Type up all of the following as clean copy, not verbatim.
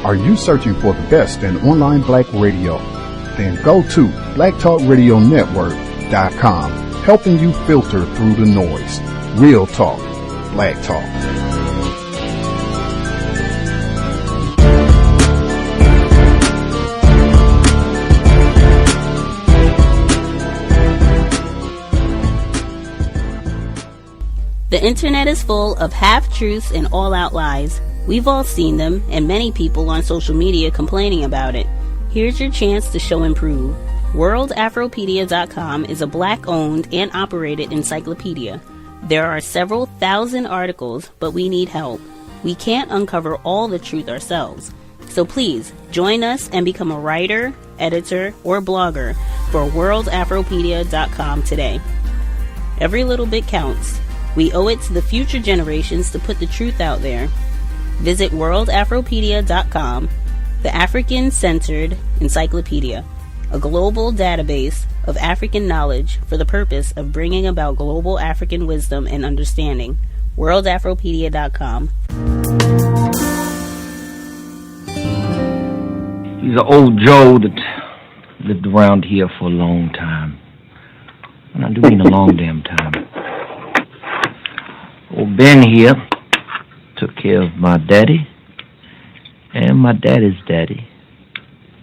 Are you searching for the best in online black radio? Then go to blacktalkradionetwork.com, helping you filter through the noise. Real talk, black talk. The internet is full of half-truths and all-out lies. We've all seen them, and many people on social media complaining about it. Here's your chance to show and prove. WorldAfropedia.com is a black-owned and operated encyclopedia. There are several thousand articles, but we need help. We can't uncover all the truth ourselves. So please, join us and become a writer, editor, or blogger for WorldAfropedia.com today. Every little bit counts. We owe it to the future generations to put the truth out there. Visit WorldAfropedia.com, the African-centered encyclopedia, a global database of African knowledge for the purpose of bringing about global African wisdom and understanding. WorldAfropedia.com. He's an old Joe that lived around here for a long time. And I do mean a long damn time. Old Ben here took care of my daddy and my daddy's daddy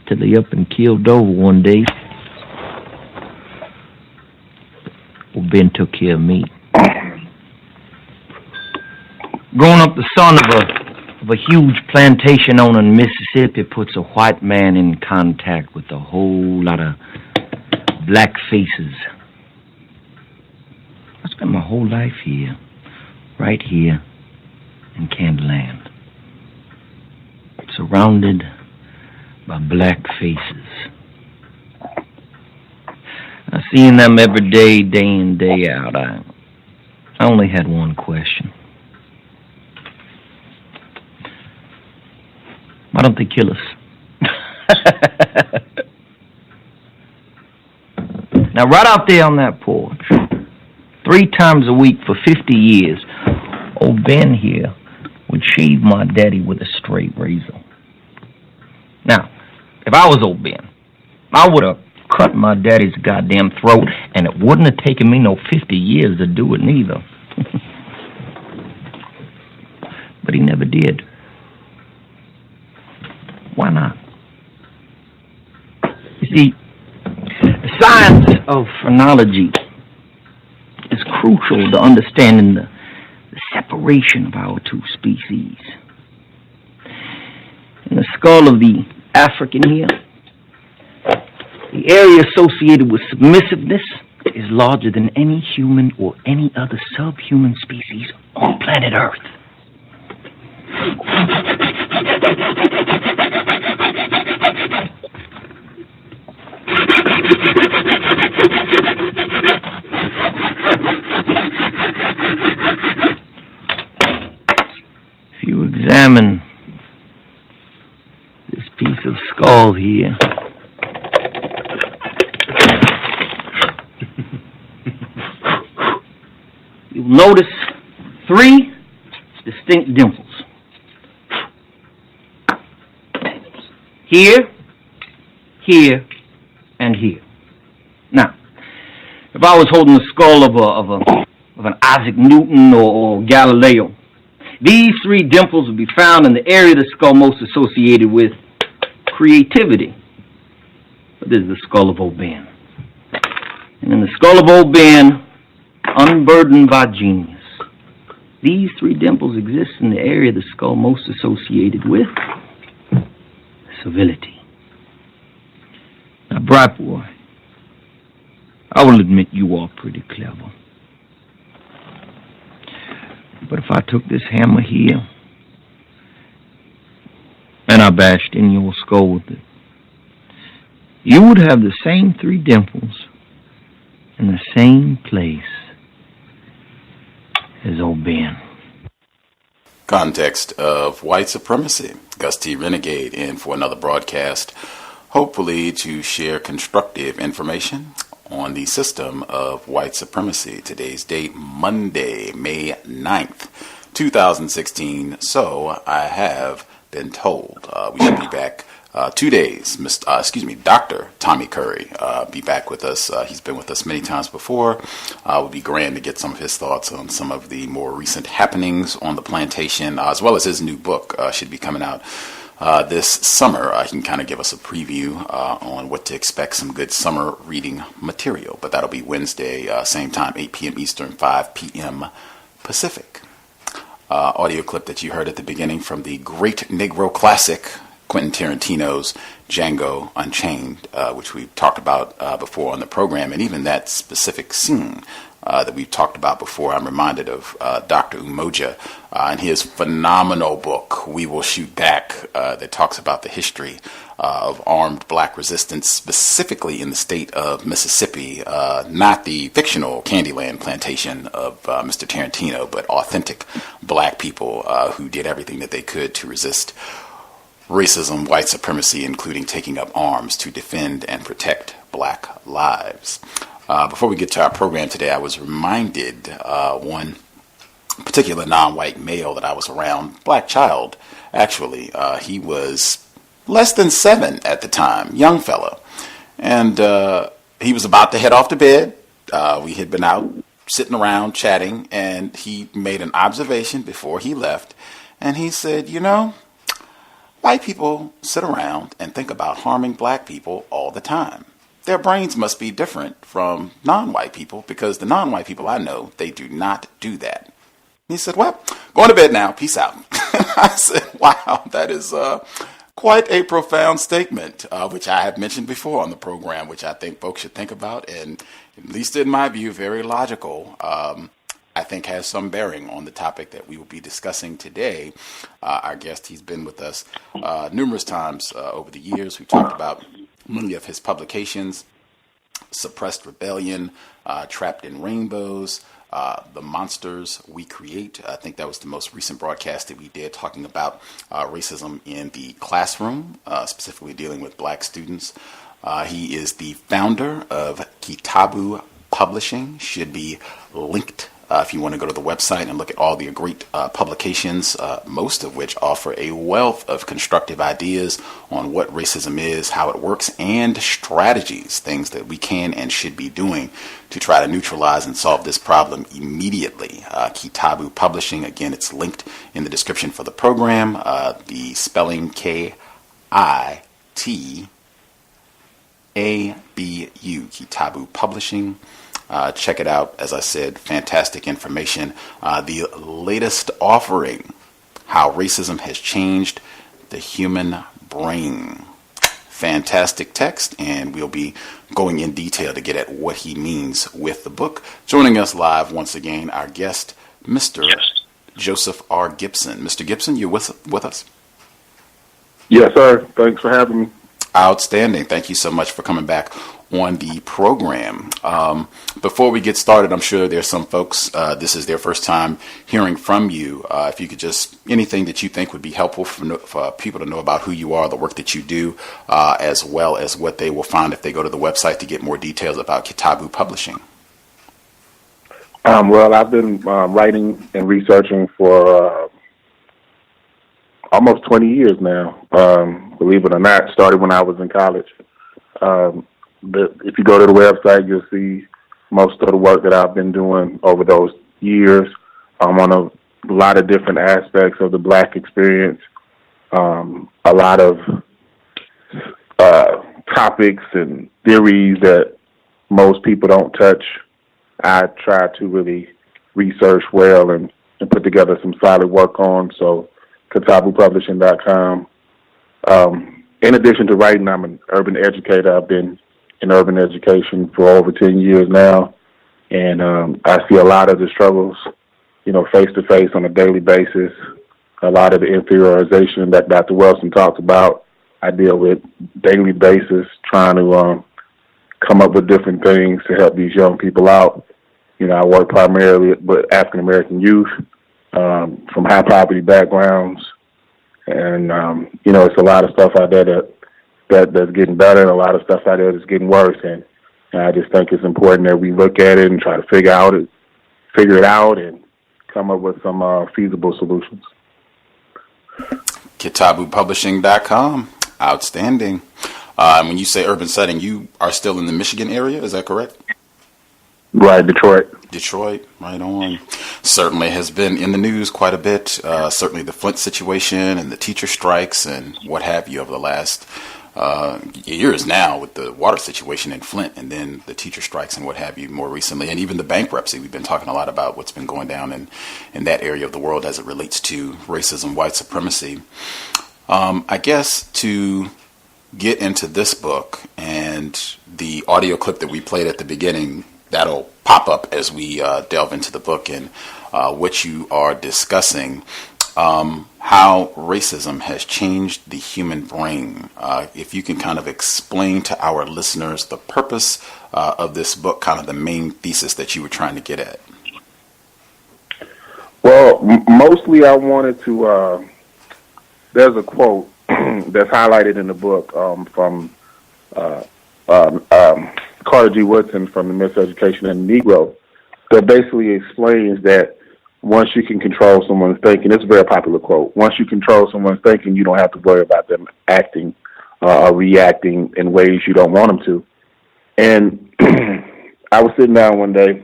till he up and killed over one day. Old Ben took care of me. Growing up the son of a huge plantation owner in Mississippi puts a white man in contact with a whole lot of black faces. I spent my whole life here. Right here in Candyland, surrounded by black faces. I seen them every day, day in, day out. I only had one question. Why don't they kill us? Now, right out there on that porch, 3 times a week for 50 years, old Ben here would shave my daddy with a straight razor. Now, if I was old Ben, I would have cut my daddy's goddamn throat, and it wouldn't have taken me no 50 years to do it neither. But he never did. Why not? You see, the science of phrenology is crucial to understanding the separation of our two species. In the skull of the African here, the area associated with submissiveness is larger than any human or any other subhuman species on planet Earth. If you examine this piece of skull here, you'll notice 3 distinct dimples. Here, here, and here. Now, if I was holding the skull of an Isaac Newton or Galileo, these 3 dimples would be found in the area of the skull most associated with creativity. But this is the skull of old Ben. And in the skull of old Ben, unburdened by genius, these 3 dimples exist in the area of the skull most associated with civility. Now, Bright Boy, I will admit you are pretty clever. But if I took this hammer here and I bashed in your skull with it, you would have the same 3 dimples in the same place as old Ben. Context of White Supremacy. Gus T Renegade in for another broadcast, hopefully to share constructive information on the system of white supremacy. Today's date, Monday, May 9th, 2016. So I have been told. We should be back 2 days. Dr. Tommy Curry be back with us. He's been with us many times before. It would be grand to get some of his thoughts on some of the more recent happenings on the plantation, as well as his new book should be coming out this summer. He can kind of give us a preview on what to expect, some good summer reading material. But that'll be Wednesday, same time, 8 p.m. Eastern, 5 p.m. Pacific. Audio clip that you heard at the beginning from the great Negro classic, Quentin Tarantino's Django Unchained, which we've talked about before on the program, and even that specific scene that we've talked about before. I'm reminded of Dr. Umoja and his phenomenal book, We Will Shoot Back, that talks about the history of armed black resistance, specifically in the state of Mississippi, not the fictional Candyland plantation of Mr. Tarantino, but authentic black people who did everything that they could to resist racism, white supremacy, including taking up arms to defend and protect black lives. Before we get to our program today, I was reminded one particular non-white male that I was around, black child, actually. He was less than 7 at the time, young fella. And he was about to head off to bed. We had been out sitting around chatting, and he made an observation before he left. And he said, you know, white people sit around and think about harming black people all the time. Their brains must be different from non-white people, because the non-white people I know, they do not do that. He said, well, going to bed now. Peace out. I said, wow, that is quite a profound statement, which I have mentioned before on the program, which I think folks should think about, and at least in my view, very logical. I think has some bearing on the topic that we will be discussing today. Our guest, he's been with us numerous times over the years. We talked about many of his publications: Suppressed Rebellion, Trapped in Rainbows, The Monsters We Create. I think that was the most recent broadcast that we did, talking about racism in the classroom, specifically dealing with black students. He is the founder of KITABU Publishing. Should be linked if you want to go to the website and look at all the great publications, most of which offer a wealth of constructive ideas on what racism is, how it works, and strategies, things that we can and should be doing to try to neutralize and solve this problem immediately. KITABU Publishing, again, it's linked in the description for the program. The spelling KITABU, KITABU Publishing. Check it out. As I said, fantastic information. The latest offering, How Racism Has Changed the Human Brain. Fantastic text, and we'll be going in detail to get at what he means with the book. Joining us live once again, our guest, Mr. Joseph R. Gibson. Mr. Gibson, you with us? Yes, sir. Thanks for having me. Outstanding. Thank you so much for coming back on the program. Before we get started, I'm sure there's some folks, this is their first time hearing from you. If you could just, anything that you think would be helpful for people to know about who you are, the work that you do, as well as what they will find if they go to the website to get more details about KITABU Publishing. Well, I've been writing and researching for almost 20 years now. Believe it or not, started when I was in college. If you go to the website, you'll see most of the work that I've been doing over those years on a lot of different aspects of the black experience, a lot of topics and theories that most people don't touch. I try to really research well and put together some solid work on. So KITABUpublishing.com. In addition to writing, I'm an urban educator. I've been in urban education for over 10 years now, and I see a lot of the struggles, face to face on a daily basis. A lot of the inferiorization that Dr. Welsing talked about, I deal with daily basis, trying to come up with different things to help these young people out. I work primarily with African American youth from high poverty backgrounds. And, it's a lot of stuff out there that's getting better, and a lot of stuff out there that's getting worse. And I just think it's important that we look at it and try to figure it out and come up with some feasible solutions. KITABUPublishing.com. Outstanding. When you say urban setting, you are still in the Michigan area, is that correct? Right, Detroit. Detroit, right on. Certainly has been in the news quite a bit. Certainly the Flint situation and the teacher strikes and what have you over the last years now with the water situation in Flint, and then the teacher strikes and what have you more recently, and even the bankruptcy. We've been talking a lot about what's been going down in that area of the world as it relates to racism, white supremacy. I guess to get into this book and the audio clip that we played at the beginning, that'll pop up as we delve into the book and what you are discussing, how racism has changed the human brain. If you can kind of explain to our listeners the purpose of this book, kind of the main thesis that you were trying to get at. Well, mostly I wanted to, there's a quote that's highlighted in the book from Carter G. Woodson from The Miseducation of the Negro that basically explains that once you can control someone's thinking, it's a very popular quote, once you control someone's thinking, you don't have to worry about them acting or reacting in ways you don't want them to. And I was sitting down one day,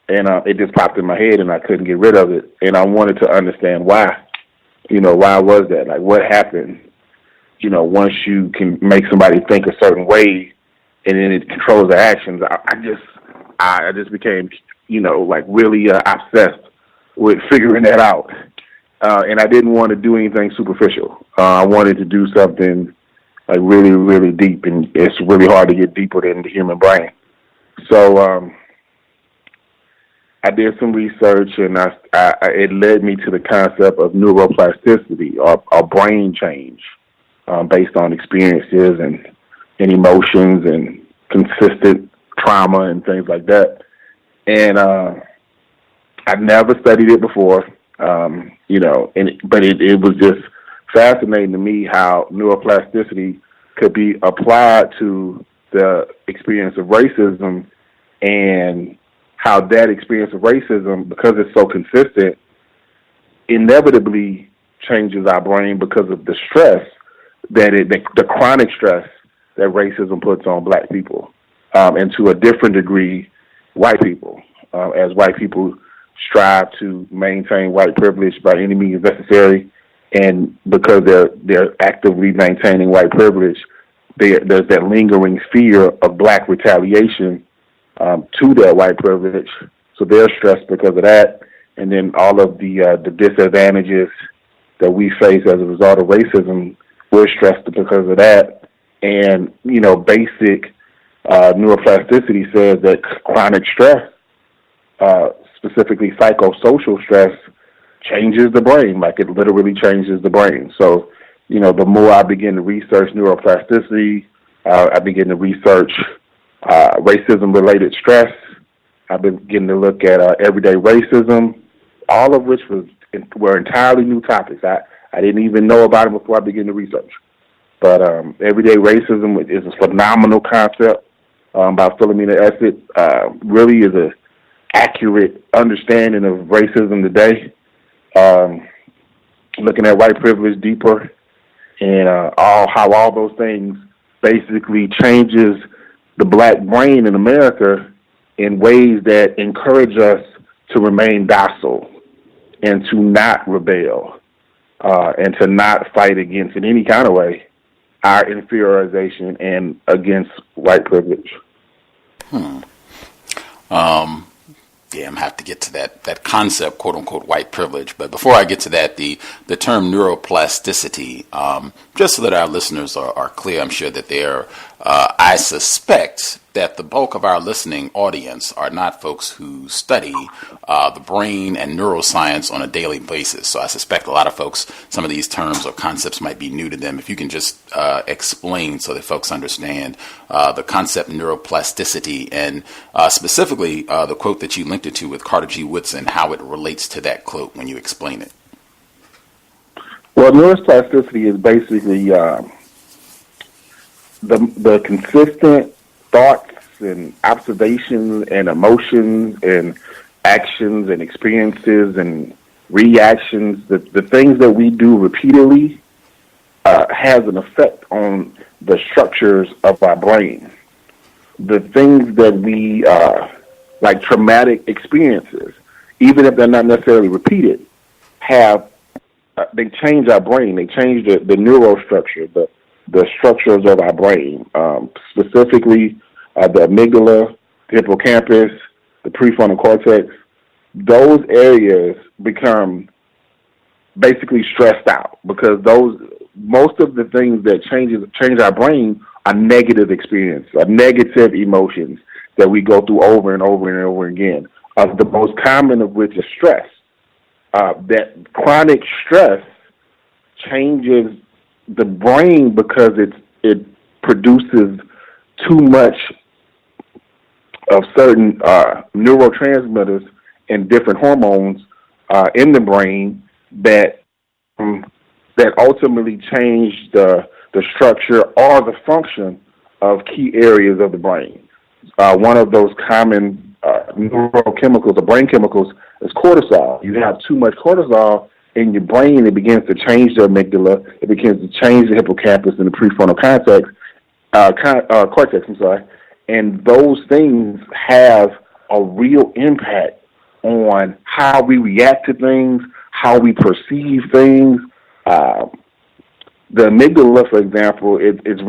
and it just popped in my head, and I couldn't get rid of it. And I wanted to understand why. Why was that? Like, what happened? Once you can make somebody think a certain way, and then it controls their actions. I just became, really obsessed with figuring that out. And I didn't want to do anything superficial. I wanted to do something like really, really deep, and it's really hard to get deeper than the human brain. So I did some research, and it led me to the concept of neuroplasticity, or brain change, based on experiences and emotions and consistent trauma and things like that. And I've never studied it before, but it was just fascinating to me how neuroplasticity could be applied to the experience of racism, and how that experience of racism, because it's so consistent, inevitably changes our brain because of the stress the chronic stress that racism puts on black people, and to a different degree, white people, as white people strive to maintain white privilege by any means necessary, and because they're actively maintaining white privilege, there's that lingering fear of black retaliation to that white privilege. So they're stressed because of that, and then all of the disadvantages that we face as a result of racism, we're stressed because of that. And, basic neuroplasticity says that chronic stress, specifically psychosocial stress, changes the brain. Like, it literally changes the brain. So, the more I begin to research neuroplasticity, I begin to research racism-related stress. I begin to look at everyday racism, all of which were entirely new topics. I didn't even know about it before I began to research. But everyday racism is a phenomenal concept by Philomena Essett. Really is an accurate understanding of racism today. Looking at white privilege deeper, and how all those things basically changes the black brain in America in ways that encourage us to remain docile and to not rebel, and to not fight against, in any kind of way, our inferiorization and against white privilege. Yeah, I'm going to have to get to that concept, quote unquote, white privilege. But before I get to that, the term neuroplasticity, just so that our listeners are clear, I'm sure that I suspect that the bulk of our listening audience are not folks who study the brain and neuroscience on a daily basis. So I suspect a lot of folks, some of these terms or concepts might be new to them. If you can just explain so that folks understand the concept neuroplasticity, and specifically the quote that you linked it to with Carter G. Woodson, how it relates to that quote when you explain it. Well, neuroplasticity is basically the consistent thoughts and observations and emotions and actions and experiences and reactions, the things that we do repeatedly has an effect on the structures of our brain. The things that we, like traumatic experiences, even if they're not necessarily repeated, they change our brain. They change the neural structure, the structures of our brain, specifically the amygdala, the hippocampus, the prefrontal cortex. Those areas become basically stressed out because most of the things that change our brain are negative experiences, are negative emotions that we go through over and over and over again. The most common of which is stress. That chronic stress changes the brain because it produces too much of certain neurotransmitters and different hormones in the brain that ultimately change the structure or the function of key areas of the brain. One of those common neurochemicals or brain chemicals is cortisol. You have too much cortisol in your brain, it begins to change the amygdala, it begins to change the hippocampus and the prefrontal cortex, and those things have a real impact on how we react to things, how we perceive things. The amygdala, for example, it's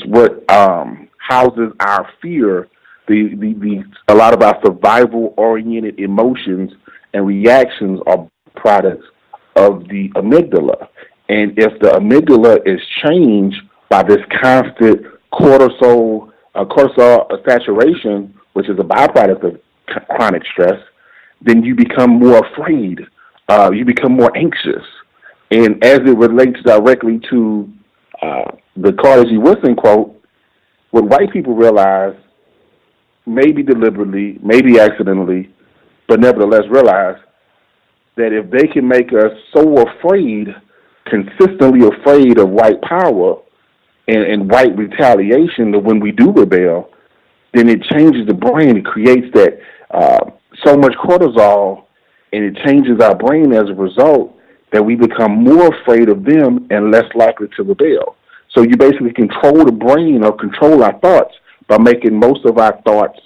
what houses our fear. A lot of our survival-oriented emotions and reactions are products of the amygdala. And if the amygdala is changed by this constant cortisol saturation, which is a byproduct of chronic stress, then you become more afraid. You become more anxious. And as it relates directly to the Carter G. Woodson quote, what white people realize, maybe deliberately, maybe accidentally, but nevertheless realize that if they can make us so afraid, consistently afraid of white power and white retaliation, that when we do rebel, then it changes the brain. It creates that so much cortisol, and it changes our brain as a result that we become more afraid of them and less likely to rebel. So you basically control the brain or control our thoughts by making most of our thoughts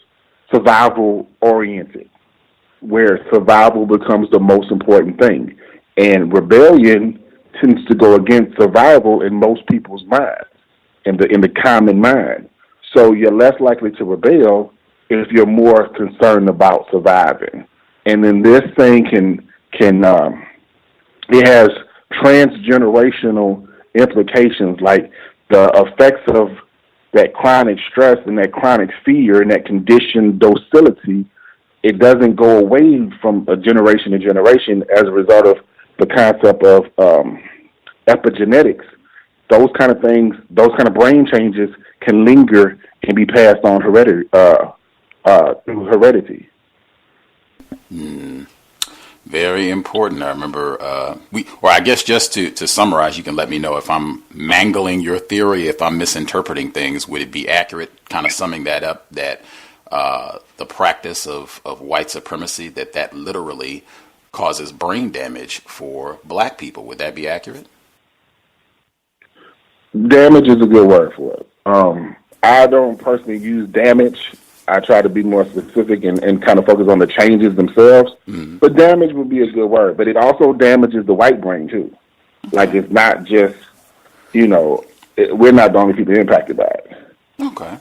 survival-oriented, where survival becomes the most important thing. And rebellion tends to go against survival in most people's minds, in the common mind. So you're less likely to rebel if you're more concerned about surviving. And then this thing it has transgenerational implications, like the effects of that chronic stress and that chronic fear and that conditioned docility. It doesn't go away from a generation to generation as a result of the concept of epigenetics. Those kind of things, those kind of brain changes can linger and be passed on through heredity. Very important. I remember, I guess just to summarize, you can let me know if I'm mangling your theory, if I'm misinterpreting things. Would it be accurate, kind of summing that up, that the practice of white supremacy, that literally causes brain damage for black people? Would that be accurate? Damage is a good word for it. I don't personally use damage. I try to be more specific and kind of focus on the changes themselves. Mm-hmm. But damage would be a good word. But it also damages the white brain, too. Like, it's not just, we're not the only people impacted by it. Okay.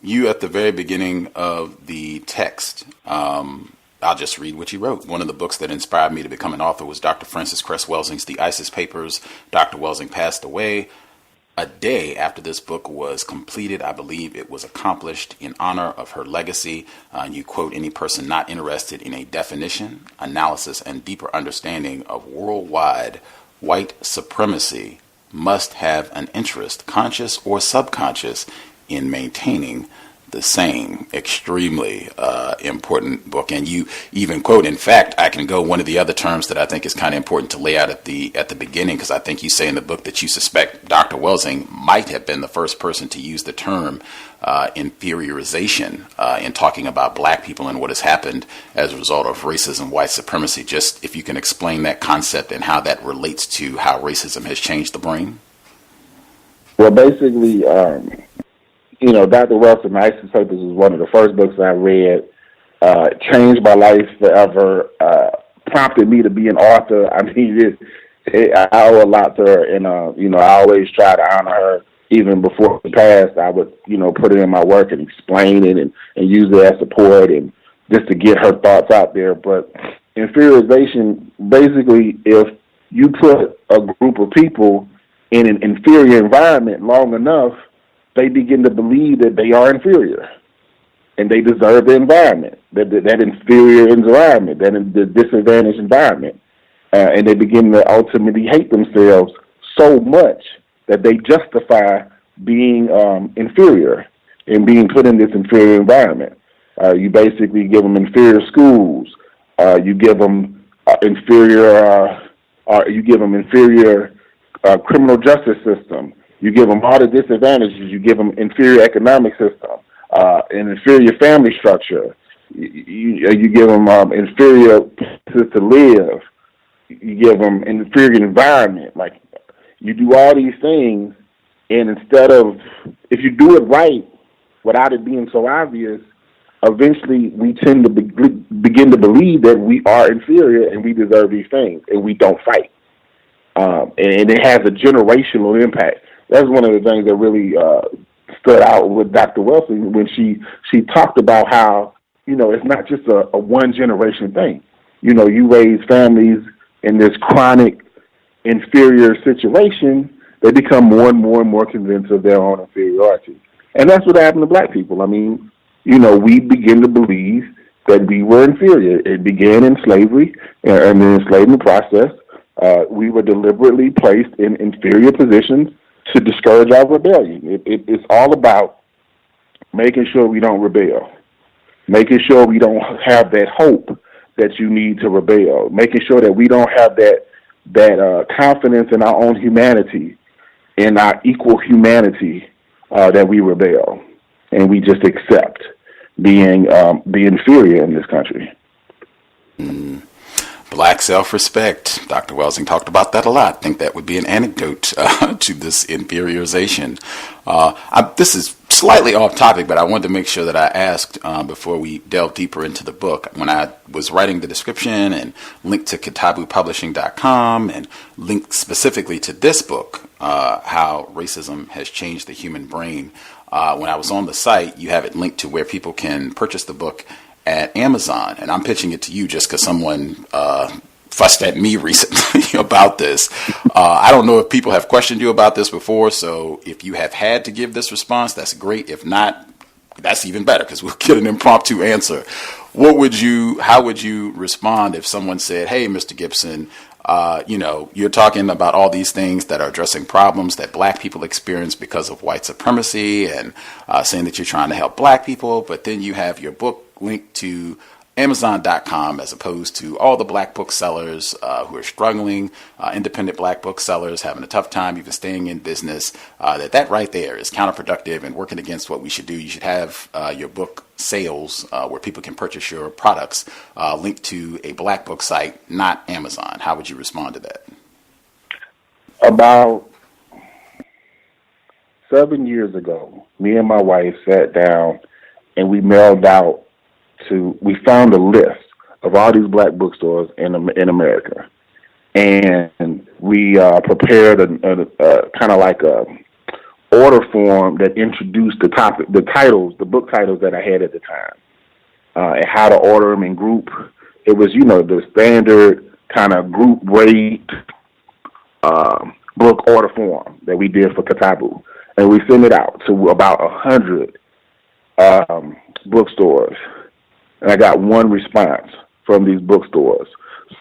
You, at the very beginning of the text, I'll just read what you wrote. One of the books that inspired me to become an author was Dr. Frances Cress Welsing's The ISIS Papers. Dr. Welsing passed away a day after this book was completed. I believe it was accomplished in honor of her legacy. You quote, "Any person not interested in a definition, analysis, and deeper understanding of worldwide white supremacy must have an interest, conscious or subconscious, in maintaining the same. Extremely important book. And you even quote, in fact, I can go one of the other terms that I think is kind of important to lay out at the beginning, because I think you say in the book that you suspect Dr. Welsing might have been the first person to use the term inferiorization in talking about black people and what has happened as a result of racism, white supremacy. Just if you can explain that concept and how that relates to how racism has changed the brain. Well, basically, Dr. Welsing, I used to say this was one of the first books I read, changed my life forever, prompted me to be an author. I mean, I owe a lot to her, and, I always try to honor her. Even before she passed, I would, put it in my work and explain it and use it as support and just to get her thoughts out there. But inferiorization, basically, if you put a group of people in an inferior environment long enough, they begin to believe that they are inferior and they deserve the environment, that inferior environment, the disadvantaged environment. And they begin to ultimately hate themselves so much that they justify being inferior and being put in this inferior environment. You basically give them inferior schools. You give them inferior criminal justice system. You give them all the disadvantages. You give them inferior economic system, an inferior family structure. You give them inferior places to live. You give them an inferior environment. Like, you do all these things, and instead of, if you do it right without it being so obvious, eventually we tend to begin to believe that we are inferior and we deserve these things, and we don't fight. And it has a generational impact. That's one of the things that really stood out with Dr. Welsing when she talked about how, it's not just a one-generation thing. You raise families in this chronic inferior situation, they become more and more and more convinced of their own inferiority. And that's what happened to black people. I mean, we begin to believe that we were inferior. It began in slavery, and the enslavement process. We were deliberately placed in inferior positions to discourage our rebellion. It's all about making sure we don't rebel, making sure we don't have that hope that you need to rebel, making sure that we don't have that confidence in our own humanity, in our equal humanity, that we rebel and we just accept being the inferior in this country. Black self-respect. Dr. Welsing talked about that a lot. I think that would be an anecdote to this inferiorization. This is slightly off topic, but I wanted to make sure that I asked before we delve deeper into the book. When I was writing the description and linked to KITABUPublishing.com and linked specifically to this book, How Racism Has Changed the Human Brain, when I was on the site, you have it linked to where people can purchase the book at Amazon, and I'm pitching it to you just because someone fussed at me recently about this. I don't know if people have questioned you about this before, so if you have had to give this response, that's great. If not, that's even better because we'll get an impromptu answer. How would you respond if someone said, "Hey, Mr. Gibson, you're talking about all these things that are addressing problems that black people experience because of white supremacy and saying that you're trying to help black people, but then you have your book linked to Amazon.com as opposed to all the black booksellers who are struggling, independent black booksellers having a tough time even staying in business, that right there is counterproductive and working against what we should do. You should have your book sales where people can purchase your products linked to a black book site, not Amazon." How would you respond to that? About 7 years ago, me and my wife sat down and we we found a list of all these black bookstores in America, and we prepared a kind of like a order form that introduced the book titles that I had at the time, and how to order them in group. It was, the standard kind of group rate book order form that we did for KITABU, and we sent it out to about 100 bookstores. And I got one response from these bookstores.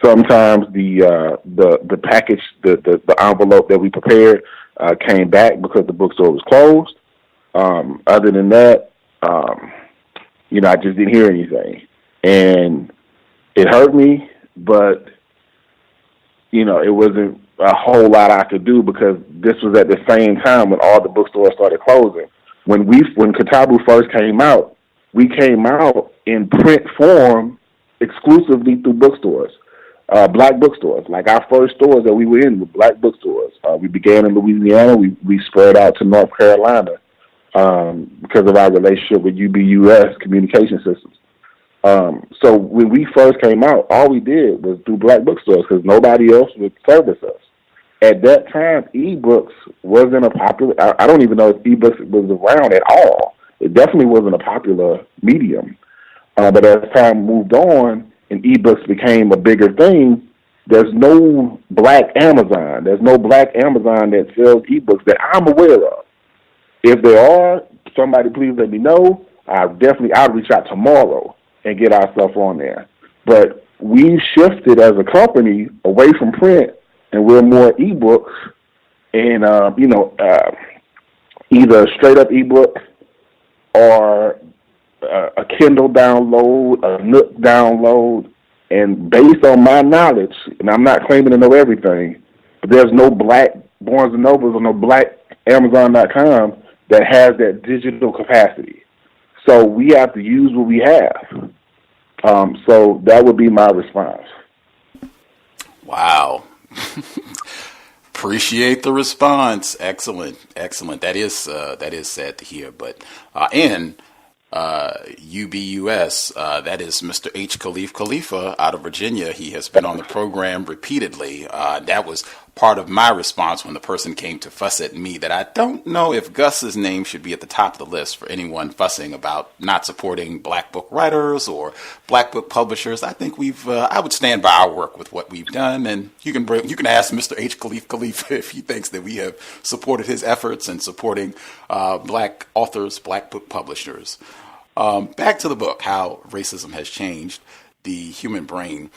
Sometimes the package, the envelope that we prepared came back because the bookstore was closed. Other than that, I just didn't hear anything. And it hurt me, but, it wasn't a whole lot I could do because this was at the same time when all the bookstores started closing. When KITABU first came out, we came out in print form exclusively through bookstores, black bookstores. Like our first stores that we were in were black bookstores. We began in Louisiana. We spread out to North Carolina because of our relationship with U.S. Communication Systems. So when we first came out, all we did was through black bookstores because nobody else would service us. At that time, ebooks wasn't a popular. I don't even know if ebooks was around at all. It definitely wasn't a popular medium. But as time moved on and ebooks became a bigger thing, there's no black Amazon. There's no black Amazon that sells ebooks that I'm aware of. If there are, somebody please let me know. I'd reach out tomorrow and get our stuff on there. But we shifted as a company away from print, and we're more ebooks and, either a straight up ebook or a Kindle download, a Nook download. And based on my knowledge, and I'm not claiming to know everything, but there's no black Barnes & Nobles or no black Amazon.com that has that digital capacity. So we have to use what we have. So that would be my response. Wow. Appreciate the response. Excellent. That is sad to hear. But UBUS, that is Mr. H. Khalifa out of Virginia. He has been on the program repeatedly. That was part of my response when the person came to fuss at me that I don't know if Gus's name should be at the top of the list for anyone fussing about not supporting black book writers or black book publishers. I think I would stand by our work with what we've done, and you can ask Mr. H. Khalifa if he thinks that we have supported his efforts in supporting black authors, black book publishers. Back to the book, How Racism Has Changed the Human Brain.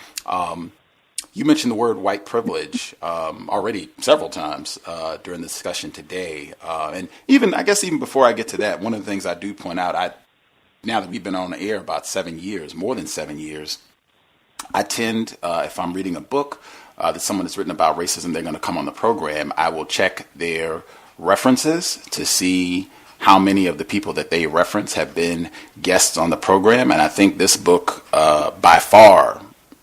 You mentioned the word white privilege already several times during the discussion today. And even before I get to that, one of the things I do point out, now that we've been on the air about 7 years, more than 7 years, I tend, if I'm reading a book that someone has written about racism, they're going to come on the program, I will check their references to see how many of the people that they reference have been guests on the program. And I think this book by far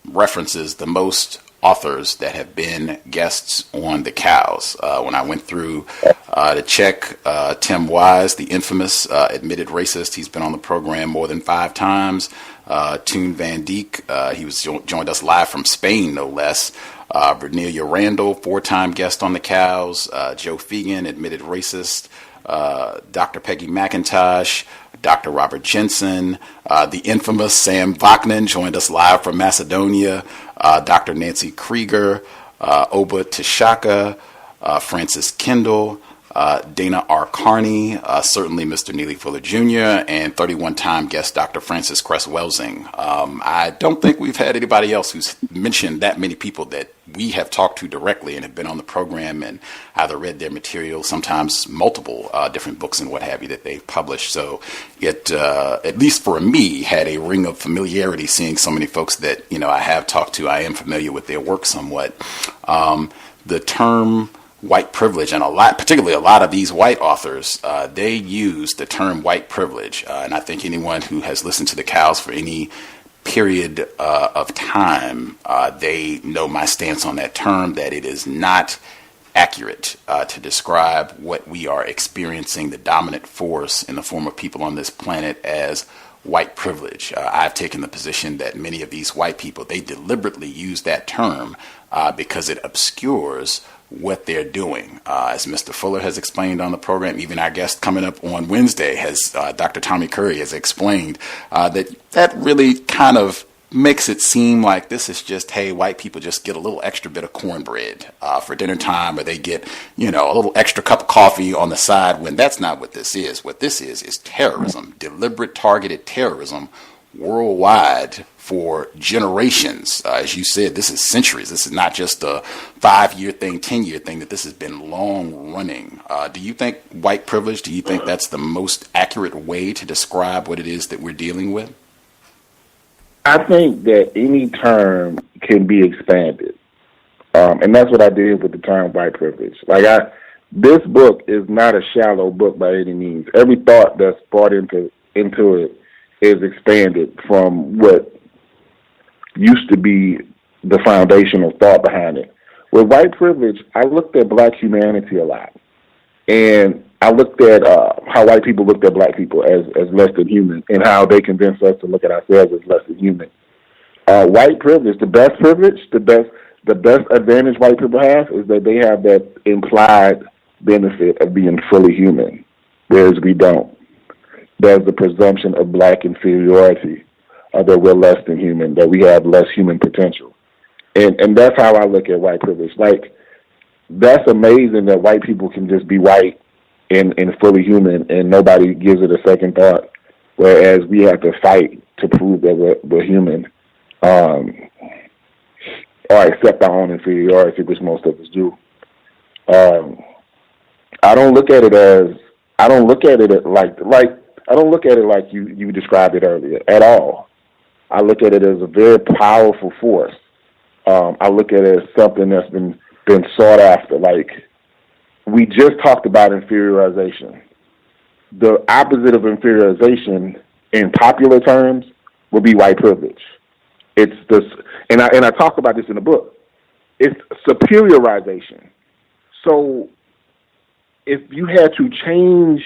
references the most authors that have been guests on the Cows. When I went through to check, Tim Wise, the infamous admitted racist, he's been on the program more than 5 times. Toon Van Dijk, he was joined us live from Spain, no less. Bernelia Randall, 4-time guest on the Cows. Joe Fegan, admitted racist. Dr. Peggy McIntosh, Dr. Robert Jensen, the infamous Sam Vaknin joined us live from Macedonia, Dr. Nancy Krieger, Oba Tishaka, Francis Kendall, Dana R. Carney, certainly Mr. Neely Fuller Jr., and 31-time guest Dr. Francis Cress Welsing. I don't think we've had anybody else who's mentioned that many people that we have talked to directly and have been on the program and either read their material, sometimes multiple different books and what have you that they've published. So it, at least for me, had a ring of familiarity seeing so many folks that, I have talked to. I am familiar with their work somewhat. The term white privilege, and particularly a lot of these white authors, they use the term white privilege. And I think anyone who has listened to the Cows for any period of time, they know my stance on that term, that it is not accurate to describe what we are experiencing, the dominant force in the form of people on this planet, as white privilege. I've taken the position that many of these white people, they deliberately use that term because it obscures what they're doing. As Mr. Fuller has explained on the program, even our guest coming up on Wednesday, Dr. Tommy Curry has explained that really kind of makes it seem like this is just, hey, white people just get a little extra bit of cornbread for dinner time, or they get, a little extra cup of coffee on the side, when that's not what this is. What this is terrorism, deliberate targeted terrorism worldwide for generations. As you said, this is centuries. This is not just a 5-year thing, 10-year thing, that this has been long running. Do you think white privilege, do you think that's the most accurate way to describe what it is that we're dealing with? I think that any term can be expanded. And that's what I did with the term white privilege. This book is not a shallow book by any means. Every thought that's brought into it is expanded from what used to be the foundational thought behind it. With white privilege, I looked at black humanity a lot. And I looked at how white people looked at black people as less than human, and how they convinced us to look at ourselves as less than human. White privilege, the best privilege, the best advantage white people have is that they have that implied benefit of being fully human, whereas we don't. There's the presumption of black inferiority, that we're less than human, that we have less human potential. And that's how I look at white privilege. That's amazing that white people can just be white and fully human, and nobody gives it a second thought, whereas we have to fight to prove that we're human, or accept our own inferiority, which most of us do. I don't look at it like you described it earlier at all. I look at it as a very powerful force. I look at it as something that's been sought after. We just talked about inferiorization. The opposite of inferiorization in popular terms would be white privilege. It's this, and I talk about this in the book. It's superiorization. So if you had to change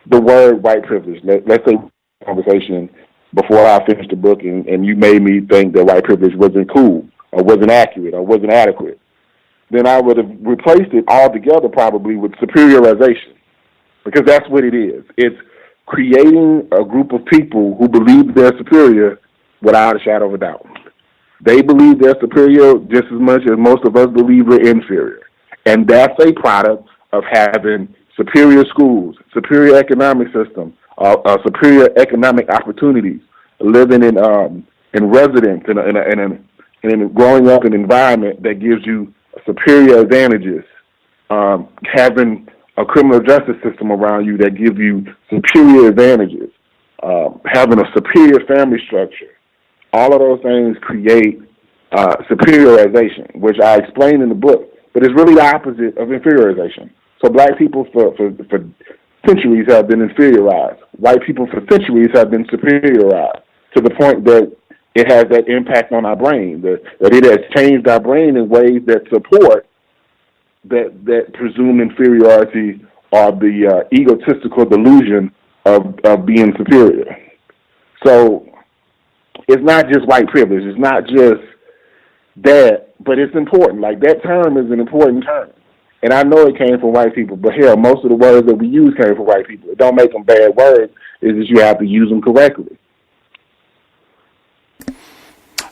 the word white privilege, let's say conversation before I finished the book, and you made me think that white privilege wasn't cool or wasn't accurate or wasn't adequate, then I would have replaced it altogether probably with superiorization, because that's what it is. It's creating a group of people who believe they're superior without a shadow of a doubt. They believe they're superior just as much as most of us believe we're inferior. And that's a product of having superior schools, superior economic system, superior economic opportunities, living in residence, and growing up in an environment that gives you superior advantages, having a criminal justice system around you that gives you superior advantages, having a superior family structure. All of those things create superiorization, which I explain in the book, but it's really the opposite of inferiorization. So black people for centuries have been inferiorized. White people for centuries have been superiorized, to the point that it has that impact on our brain, that it has changed our brain in ways that support that presumed inferiority or the egotistical delusion of being superior. So it's not just white privilege. It's not just that, but it's important. That term is an important term. And I know it came from white people, but hell, most of the words that we use came from white people. It don't make them bad words. It's just you have to use them correctly.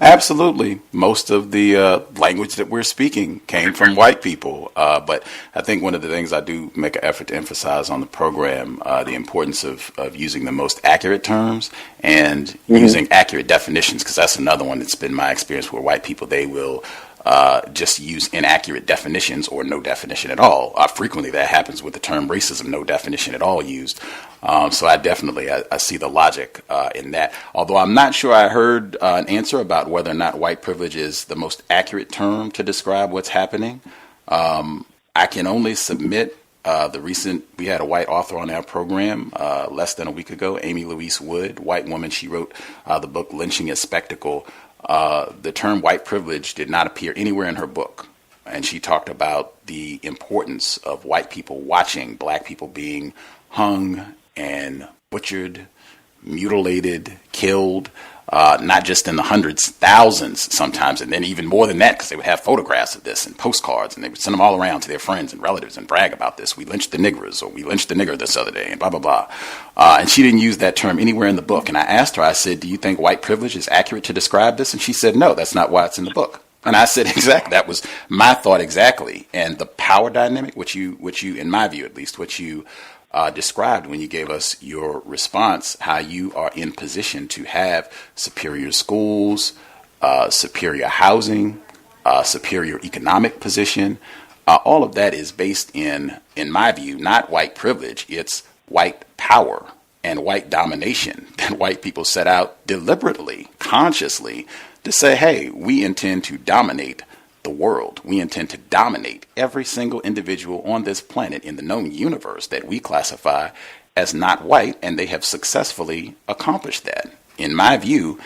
Absolutely. Most of the language that we're speaking came from white people. But I think one of the things I do make an effort to emphasize on the program, the importance of using the most accurate terms and using accurate definitions, because that's another one that's been my experience where white people, they will just use inaccurate definitions or no definition at all. Frequently that happens with the term racism, no definition at all used. So I definitely I see the logic in that. Although I'm not sure I heard an answer about whether or not white privilege is the most accurate term to describe what's happening. I can only submit we had a white author on our program less than a week ago, Amy Louise Wood, white woman. She wrote the book Lynching as Spectacle. The term white privilege did not appear anywhere in her book. And she talked about the importance of white people watching black people being hung and butchered, mutilated, killed, not just in the hundreds, thousands sometimes, and then even more than that, because they would have photographs of this and postcards, and they would send them all around to their friends and relatives and brag about this. We lynched the niggers, or we lynched the nigger this other day, and blah, blah, blah. And she didn't use that term anywhere in the book. And I asked her, I said, do you think white privilege is accurate to describe this? And she said, no, that's not why it's in the book. And I said, exactly, that was my thought exactly. And the power dynamic, which you, in my view at least, what you described when you gave us your response, how you are in position to have superior schools, superior housing, superior economic position. All of that is based in my view, not white privilege. It's white power and white domination that white people set out deliberately, consciously, to say, hey, we intend to dominate the world. We intend to dominate every single individual on this planet in the known universe that we classify as not white, and they have successfully accomplished that. In my view,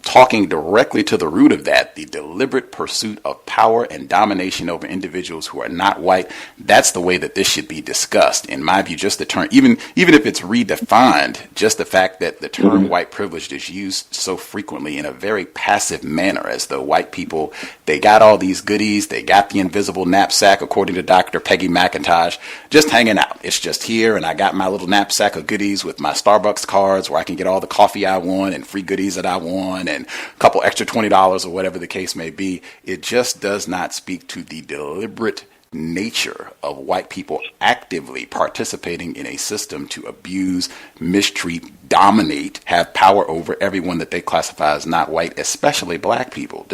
talking directly to the root of that, the deliberate pursuit of power and domination over individuals who are not white, that's the way that this should be discussed. In my view, just the term, even if it's redefined, just the fact that the term white privilege is used so frequently in a very passive manner, as though white people, they got all these goodies, they got the invisible knapsack, according to Dr. Peggy McIntosh, just hanging out. It's just here, and I got my little knapsack of goodies with my Starbucks cards where I can get all the coffee I want and free goodies that I want, and a couple extra $20 or whatever the case may be. It just does not speak to the deliberate nature of white people actively participating in a system to abuse, mistreat, dominate, have power over everyone that they classify as not white, especially black people.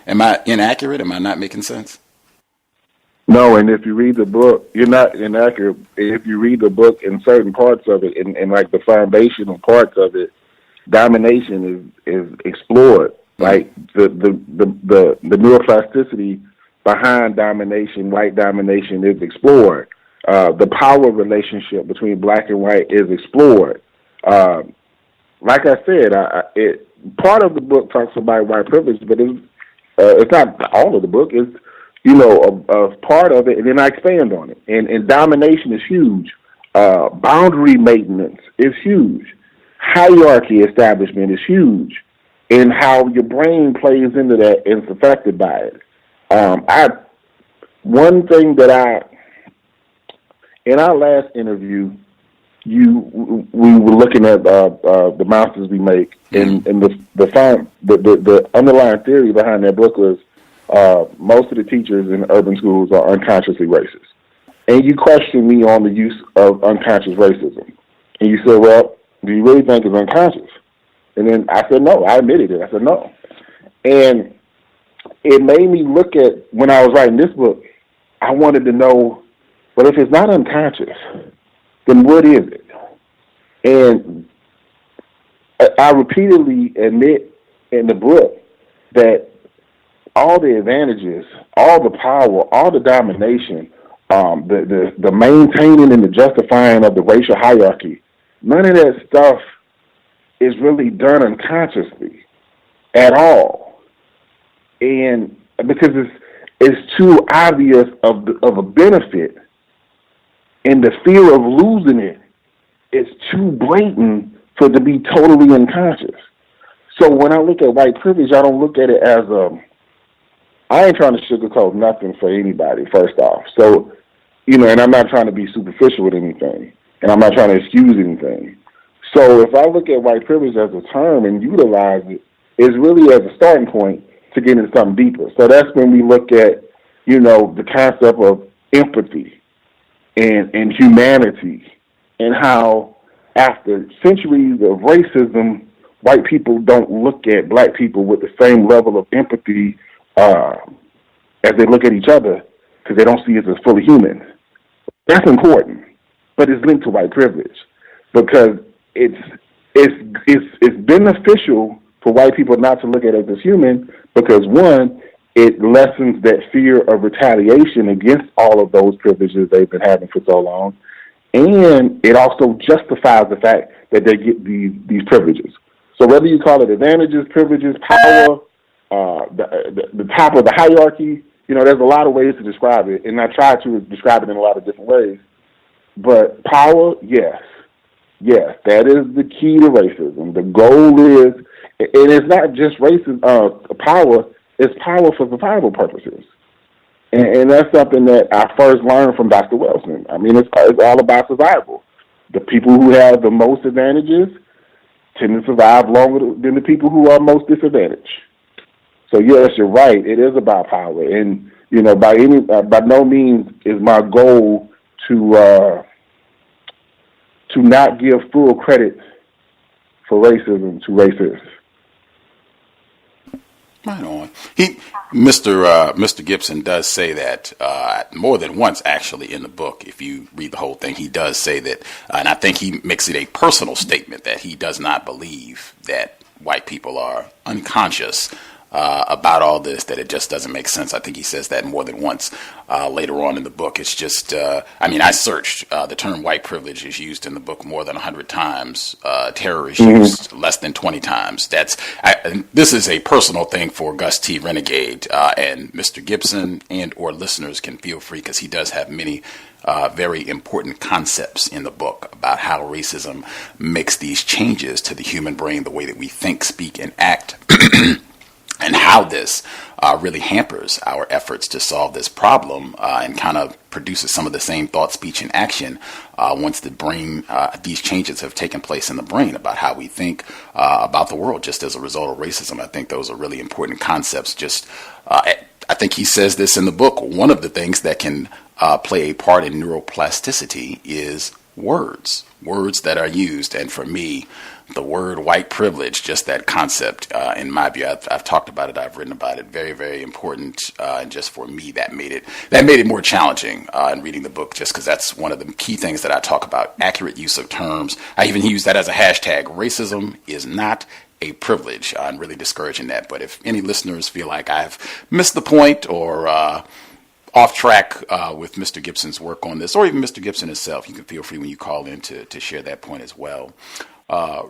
Am I inaccurate? Am I not making sense? No, and if you read the book, you're not inaccurate. If you read the book in certain parts of it, and like the foundational parts of it, domination is explored. Like the neuroplasticity behind domination, white domination, is explored. The power relationship between black and white is explored. Like I said, part of the book talks about white privilege, but it's not all of the book. It's a part of it, and then I expand on it. And domination is huge. Boundary maintenance is huge. Hierarchy establishment is huge, and how your brain plays into that and is affected by it. One thing that in our last interview, we were looking at the monsters we make, and the underlying theory behind that book was most of the teachers in urban schools are unconsciously racist. And you questioned me on the use of unconscious racism, and you said, well, do you really think it's unconscious? And then I said, no. I admitted it. I said, no. And it made me look at, when I was writing this book, I wanted to know, well, if it's not unconscious, then what is it? And I repeatedly admit in the book that all the advantages, all the power, all the domination, the maintaining and the justifying of the racial hierarchy, none of that stuff is really done unconsciously at all. And because it's too obvious of a benefit, and the fear of losing it is too blatant for it to be totally unconscious. So when I look at white privilege, I don't look at it as I ain't trying to sugarcoat nothing for anybody, first off. So, and I'm not trying to be superficial with anything. And I'm not trying to excuse anything. So if I look at white privilege as a term and utilize it, it's really as a starting point to get into something deeper. So that's when we look at, the concept of empathy and humanity, and how after centuries of racism, white people don't look at black people with the same level of empathy as they look at each other, because they don't see us as fully human. That's important. But it's linked to white privilege, because it's beneficial for white people not to look at us as human, because one, it lessens that fear of retaliation against all of those privileges they've been having for so long, and it also justifies the fact that they get these privileges. So whether you call it advantages, privileges, power, the top of the hierarchy, there's a lot of ways to describe it, and I try to describe it in a lot of different ways. But power, yes, that is the key to racism. The goal is, and it's not just racism, power, it's power for survival purposes. And that's something that I first learned from Dr. Welsing. I mean, it's all about survival. The people who have the most advantages tend to survive longer than the people who are most disadvantaged. So yes, you're right. It is about power. And, by no means is my goal to to not give full credit for racism to racists. Right on. Mr. Gibson does say that more than once, actually, in the book. If you read the whole thing, he does say that, and I think he makes it a personal statement that he does not believe that white people are unconscious about all this, that it just doesn't make sense. I think he says that more than once later on in the book. It's just, I searched. The term white privilege is used in the book more than 100 times. Terror is used less than 20 times. This is a personal thing for Gus T Renegade, and Mr. Gibson and or listeners can feel free, because he does have many very important concepts in the book about how racism makes these changes to the human brain, the way that we think, speak, and act. And how this really hampers our efforts to solve this problem and kind of produces some of the same thought, speech, and action once the brain, these changes have taken place in the brain about how we think about the world just as a result of racism. I think those are really important concepts. I think he says this in the book. One of the things that can play a part in neuroplasticity is words that are used. And for me, the word white privilege, just that concept, in my view, I've talked about it, I've written about it, very, very important. And just for me, that made it more challenging in reading the book, just because that's one of the key things that I talk about, accurate use of terms. I even use that as a hashtag. Racism is not a privilege. I'm really discouraging that. But if any listeners feel like I've missed the point or off track with Mr. Gibson's work on this, or even Mr. Gibson himself, you can feel free when you call in to share that point as well.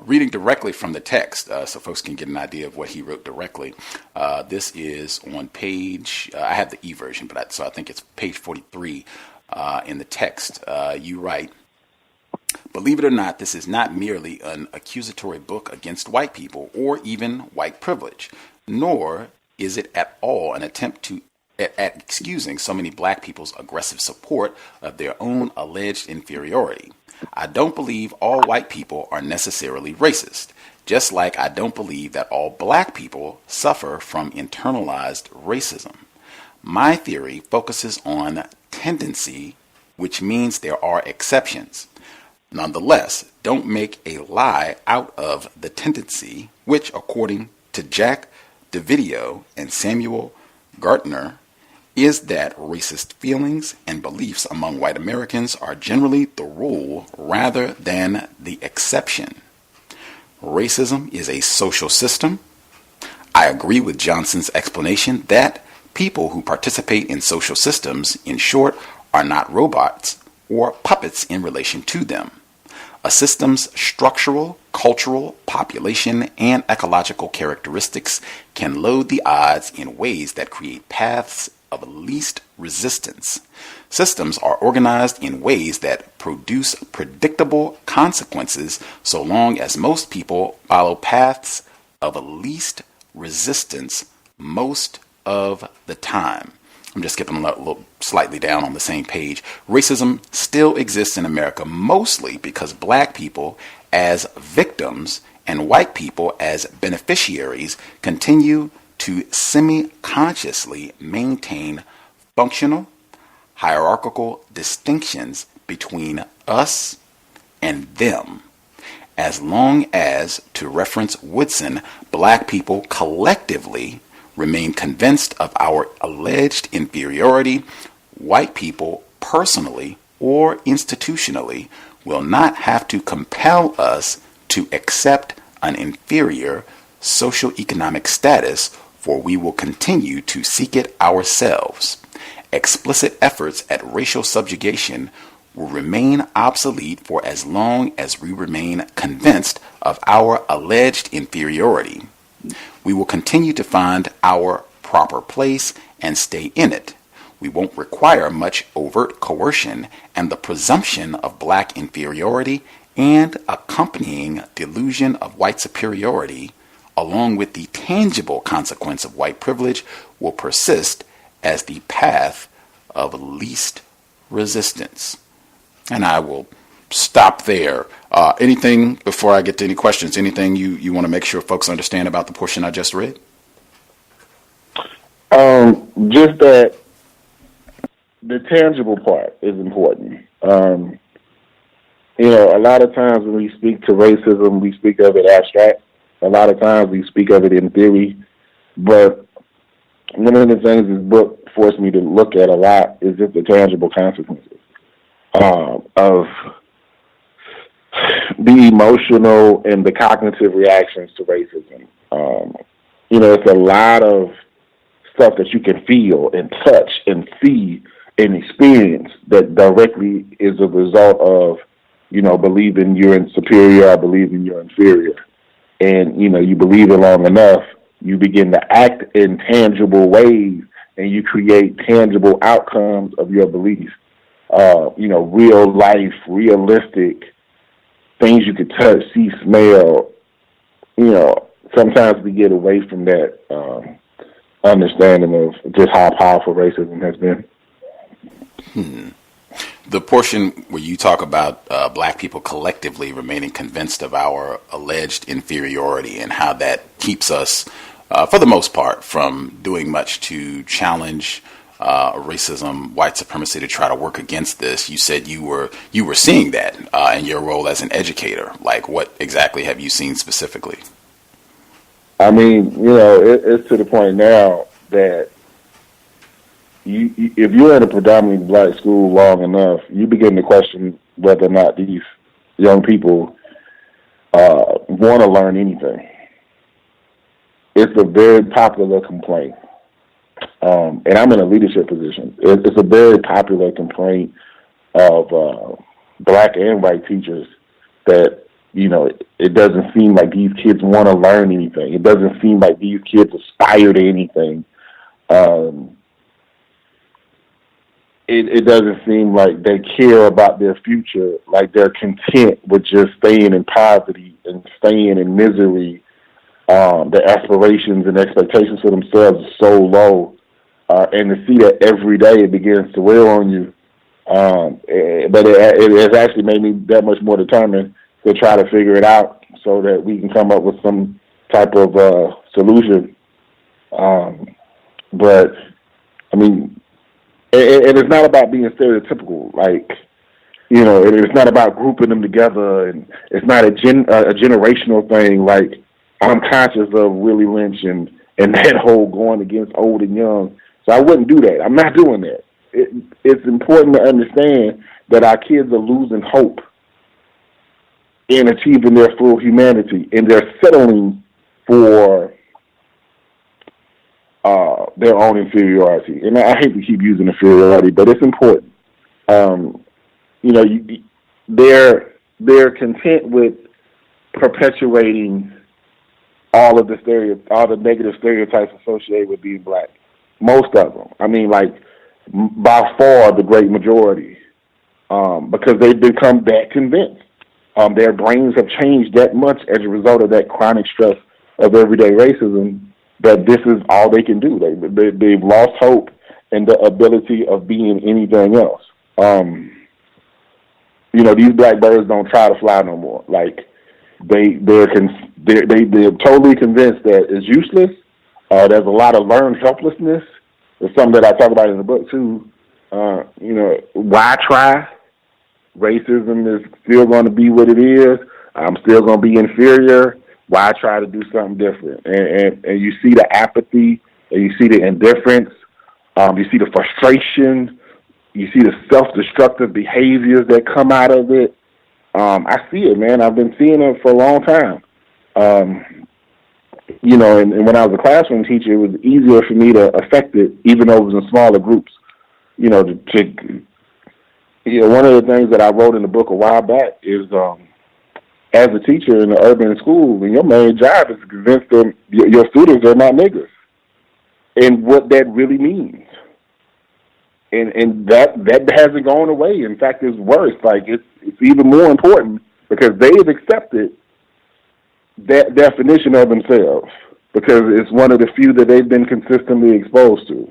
Reading directly from the text, so folks can get an idea of what he wrote directly. This is on page, I have the e-version, so I think it's page 43 in the text. You write, "Believe it or not, this is not merely an accusatory book against white people or even white privilege, nor is it at all an attempt at excusing so many black people's aggressive support of their own alleged inferiority. I don't believe all white people are necessarily racist, just like I don't believe that all black people suffer from internalized racism. My theory focuses on tendency, which means there are exceptions. Nonetheless, don't make a lie out of the tendency, which, according to Jack DeVidio and Samuel Gartner, is that racist feelings and beliefs among white Americans are generally the rule rather than the exception. Racism is a social system. I agree with Johnson's explanation that people who participate in social systems, in short, are not robots or puppets in relation to them. A system's structural, cultural, population, and ecological characteristics can load the odds in ways that create paths of least resistance. Systems are organized in ways that produce predictable consequences so long as most people follow paths of least resistance most of the time." I'm just skipping a little slightly down on the same page. "Racism still exists in America mostly because black people as victims and white people as beneficiaries continue to semi-consciously maintain functional, hierarchical distinctions between us and them. As long as, to reference Woodson, black people collectively remain convinced of our alleged inferiority, white people personally or institutionally will not have to compel us to accept an inferior socioeconomic status, for we will continue to seek it ourselves. Explicit efforts at racial subjugation will remain obsolete for as long as we remain convinced of our alleged inferiority. We will continue to find our proper place and stay in it. We won't require much overt coercion and the presumption of black inferiority and accompanying delusion of white superiority, along with the tangible consequence of white privilege, will persist as the path of least resistance." And I will stop there. Anything before I get to any questions? Anything you want to make sure folks understand about the portion I just read? Just that the tangible part is important. A lot of times when we speak to racism, we speak of it abstract. A lot of times we speak of it in theory. But one of the things this book forced me to look at a lot is just the tangible consequences of the emotional and the cognitive reactions to racism. It's a lot of stuff that you can feel and touch and see and experience that directly is a result of, believing you're superior or believing you're inferior. And, you believe it long enough, you begin to act in tangible ways and you create tangible outcomes of your beliefs. Real life, realistic things you could touch, see, smell. Sometimes we get away from that understanding of just how powerful racism has been. The portion where you talk about black people collectively remaining convinced of our alleged inferiority and how that keeps us, for the most part, from doing much to challenge racism, white supremacy, to try to work against this. You said you were seeing that in your role as an educator. Like, what exactly have you seen specifically? I mean, it's to the point now that if you're in a predominantly black school long enough, you begin to question whether or not these young people want to learn anything. It's a very popular complaint. And I'm in a leadership position. It's a very popular complaint of black and white teachers that, it doesn't seem like these kids want to learn anything. It doesn't seem like these kids aspire to anything. It doesn't seem like they care about their future, like they're content with just staying in poverty and staying in misery. Their aspirations and expectations for themselves are so low. And to see that every day it begins to wear on you. But it has actually made me that much more determined to try to figure it out so that we can come up with some type of solution. But, I mean, and it's not about being stereotypical. Like, it's not about grouping them together, and it's not a generational thing. Like, I'm conscious of Willie Lynch and that whole going against old and young. So I wouldn't do that. I'm not doing that. It's important to understand that our kids are losing hope in achieving their full humanity, and they're settling for their own inferiority. And I hate to keep using inferiority, but it's important. They're content with perpetuating all the negative stereotypes associated with being black. Most of them. I mean, like, by far the great majority, because they've become that convinced. Their brains have changed that much as a result of that chronic stress of everyday racism that this is all they can do. They've lost hope and the ability of being anything else. These black birds don't try to fly no more. Like, they're totally convinced that it's useless. There's a lot of learned helplessness. It's something that I talk about in the book too. Why try? Racism is still going to be what it is. I'm still going to be inferior. Why try to do something different? And you see the apathy, and you see the indifference, you see the frustration, you see the self-destructive behaviors that come out of it. I see it, man. I've been seeing it for a long time. And when I was a classroom teacher, it was easier for me to affect it, even though it was in smaller groups. One of the things that I wrote in the book a while back is, as a teacher in an urban school, your main job is to convince them your students are not niggers, and what that really means. And that hasn't gone away. In fact, it's worse. Like, it's even more important because they've accepted that definition of themselves because it's one of the few that they've been consistently exposed to.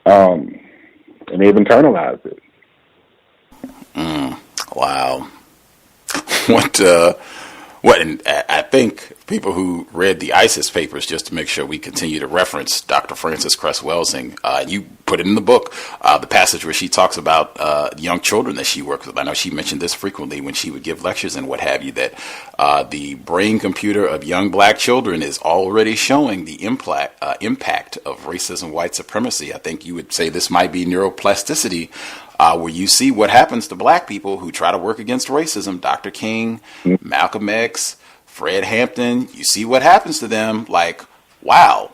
And they've internalized it. Wow. And I think people who read the ISIS papers, just to make sure we continue to reference Dr. Frances Cress Welsing, you put it in the book, the passage where she talks about young children that she works with. I know she mentioned this frequently when she would give lectures and what have you, that the brain computer of young black children is already showing the impact of racism, white supremacy. I think you would say this might be neuroplasticity, where you see what happens to black people who try to work against racism. Dr. King, Malcolm X, Fred Hampton, you see what happens to them. Like, wow,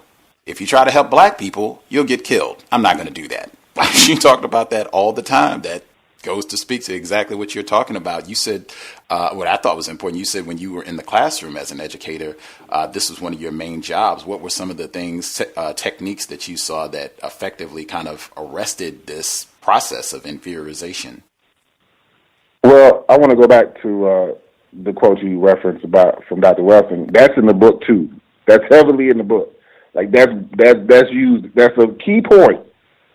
if you try to help black people, you'll get killed. I'm not going to do that. She talked about that all the time. That goes to speak to exactly what you're talking about. You said, what I thought was important, you said when you were in the classroom as an educator, this was one of your main jobs. What were some of the things, techniques that you saw that effectively kind of arrested this process of inferiorization? Well, I want to go back to the quote you referenced about from Dr. Welsing. That's in the book too. That's heavily in the book. Like that's used. That's a key point.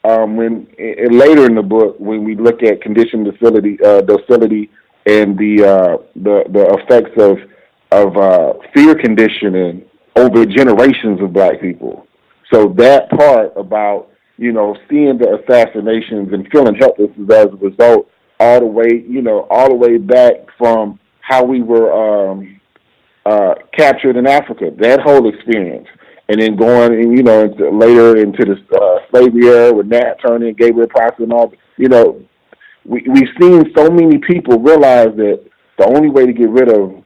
When later in the book, when we look at conditioned docility, and the effects of fear conditioning over generations of black people. So that part about seeing the assassinations and feeling helpless as a result, all the way back from how we were captured in Africa, that whole experience, and then going later into the slavery era with Nat Turner and Gabriel Prosser and all. We've seen so many people realize that the only way to get rid of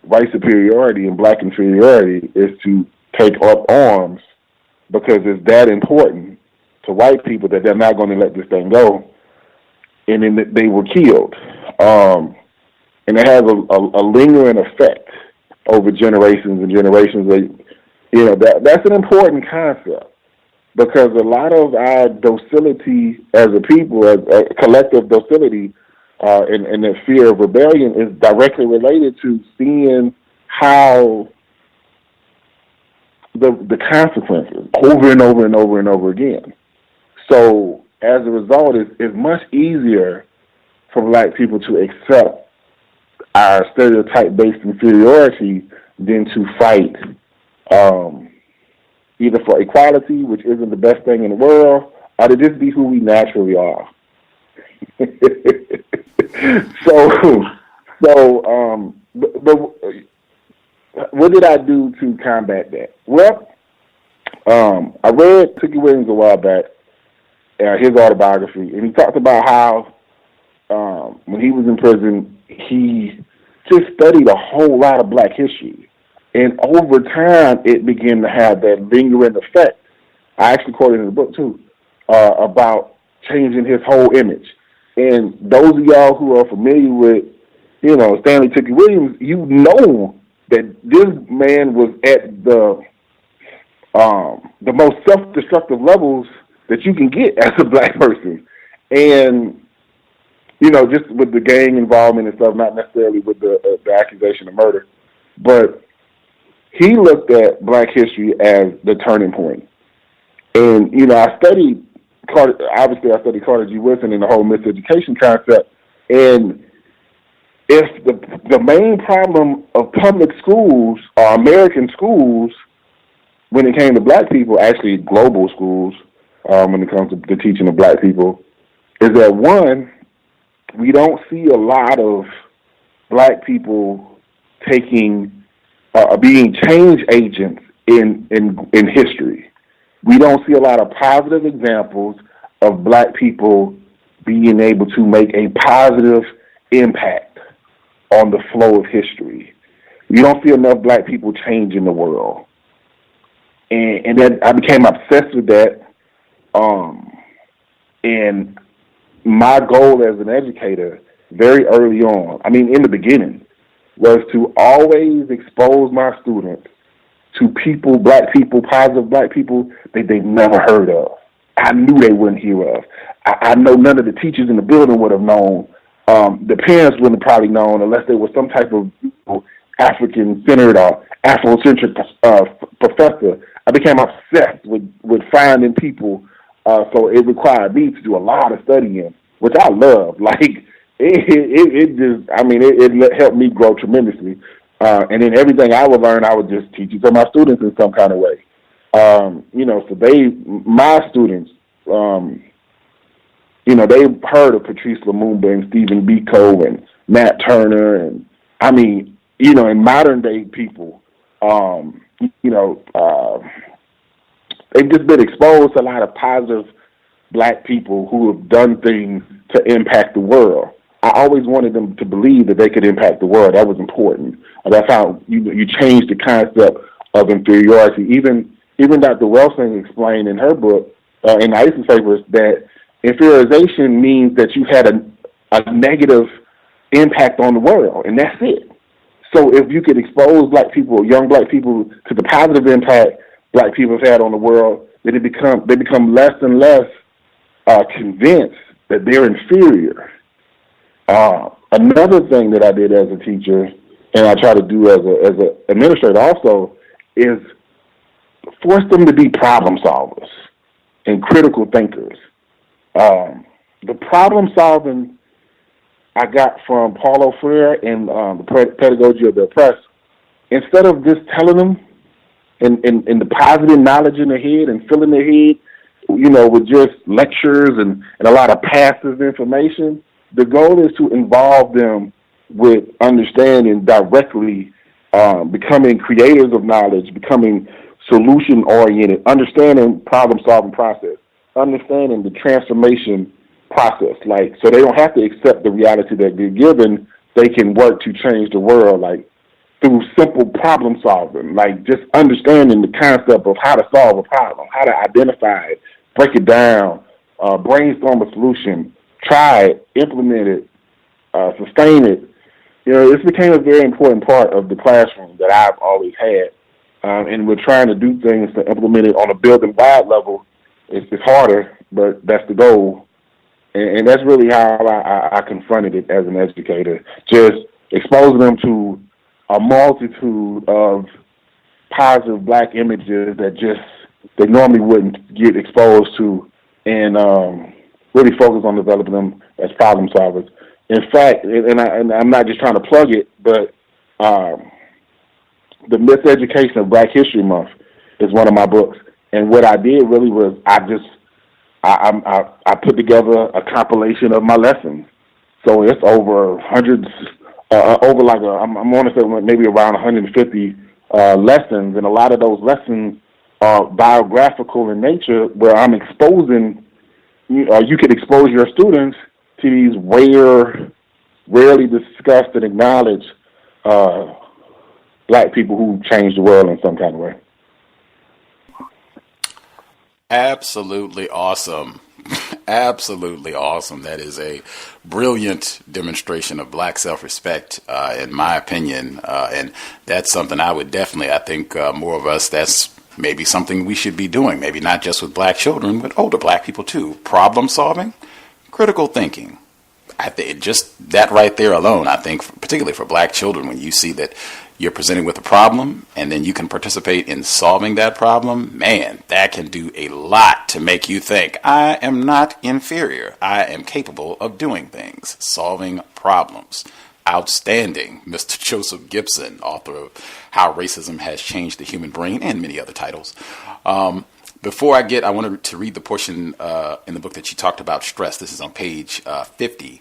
white superiority and black inferiority is to take up arms, because it's that important to white people that they're not going to let this thing go. And then they were killed. And it has a lingering effect over generations and generations. That's an important concept, because a lot of our docility as a people, as a collective docility, and the fear of rebellion is directly related to seeing how the consequences over and over and over and over again. So as a result, it's much easier for black people to accept our stereotype-based inferiority than to fight either for equality, which isn't the best thing in the world, or to just be who we naturally are. But what did I do to combat that? Well, I read Tookie Williams a while back, his autobiography, and he talked about how when he was in prison, he just studied a whole lot of black history. And over time, it began to have that lingering effect. I actually quoted in the book, too, about changing his whole image. And those of y'all who are familiar with, Stanley Tookie Williams, you know that this man was at the most self-destructive levels that you can get as a black person. And, just with the gang involvement and stuff, not necessarily with the accusation of murder, but he looked at black history as the turning point. And, I studied Carter G. Woodson and the whole miseducation concept. And if the main problem of public schools or American schools when it came to black people, actually global schools, when it comes to the teaching of black people, is that one, we don't see a lot of black people being change agents in history. We don't see a lot of positive examples of black people being able to make a positive impact on the flow of history. We don't see enough black people changing the world. And then I became obsessed with that. And my goal as an educator very early on, in the beginning, was to always expose my students to people, black people, positive black people that they've never heard of. I knew they wouldn't hear of. I know none of the teachers in the building would have known. The parents wouldn't have probably known unless they were some type of African-centered or Afrocentric professor. I became obsessed with finding people, so it required me to do a lot of studying, which I love. Like, it helped me grow tremendously. And then everything I would learn, I would just teach it to my students in some kind of way. So my students, they've heard of Patrice Lumumba and Stephen Biko and Nat Turner, and and modern day people, they've just been exposed to a lot of positive black people who have done things to impact the world. I always wanted them to believe that they could impact the world. That was important. That's how you change the concept of inferiority. Even Dr. Welsing explained in her book, in the ISIS papers, that inferiorization means that you had a negative impact on the world, and that's it. So if you could expose black people, young black people, to the positive impact black people have had on the world, then they become less and less convinced that they're inferior. Another thing that I did as a teacher, and I try to do as an administrator also, is force them to be problem solvers and critical thinkers. The problem solving I got from Paulo Freire in the Pedagogy of the Oppressed. Instead of just telling them in the positive knowledge in their head and filling their head, with just lectures and a lot of passive information, the goal is to involve them with understanding directly, becoming creators of knowledge, becoming solution-oriented, understanding problem-solving process, understanding the transformation process. So they don't have to accept the reality that they're given. They can work to change the world, through simple problem solving, just understanding the concept of how to solve a problem, how to identify it, break it down, brainstorm a solution, try it, implement it, sustain it. This became a very important part of the classroom that I've always had. And we're trying to do things to implement it on a building-wide level. It's harder, but that's the goal. And that's really how I confronted it as an educator, just exposing them to a multitude of positive black images that they normally wouldn't get exposed to, and really focus on developing them as problem solvers. In fact, and I'm not just trying to plug it, but The Miseducation of Black History Month is one of my books. And what I did really was I put together a compilation of my lessons. So it's over hundreds, I want to say maybe around 150 lessons. And a lot of those lessons are biographical in nature, where I'm exposing, you could expose your students to these rarely discussed and acknowledged black people who changed the world in some kind of way. Absolutely awesome. Absolutely awesome. That is a brilliant demonstration of black self-respect, in my opinion. And that's something I think more of us, that's maybe something we should be doing. Maybe not just with black children, but older black people too. Problem solving, critical thinking. I think just that right there alone, I think, particularly for black children, when you see that you're presenting with a problem and then you can participate in solving that problem, man, that can do a lot to make you think, I am not inferior. I am capable of doing things, solving problems. Outstanding. Mr. Joseph Gibson, author of How Racism Has Changed the Human Brain, and many other titles. Before I wanted to read the portion in the book that you talked about stress. This is on page 50.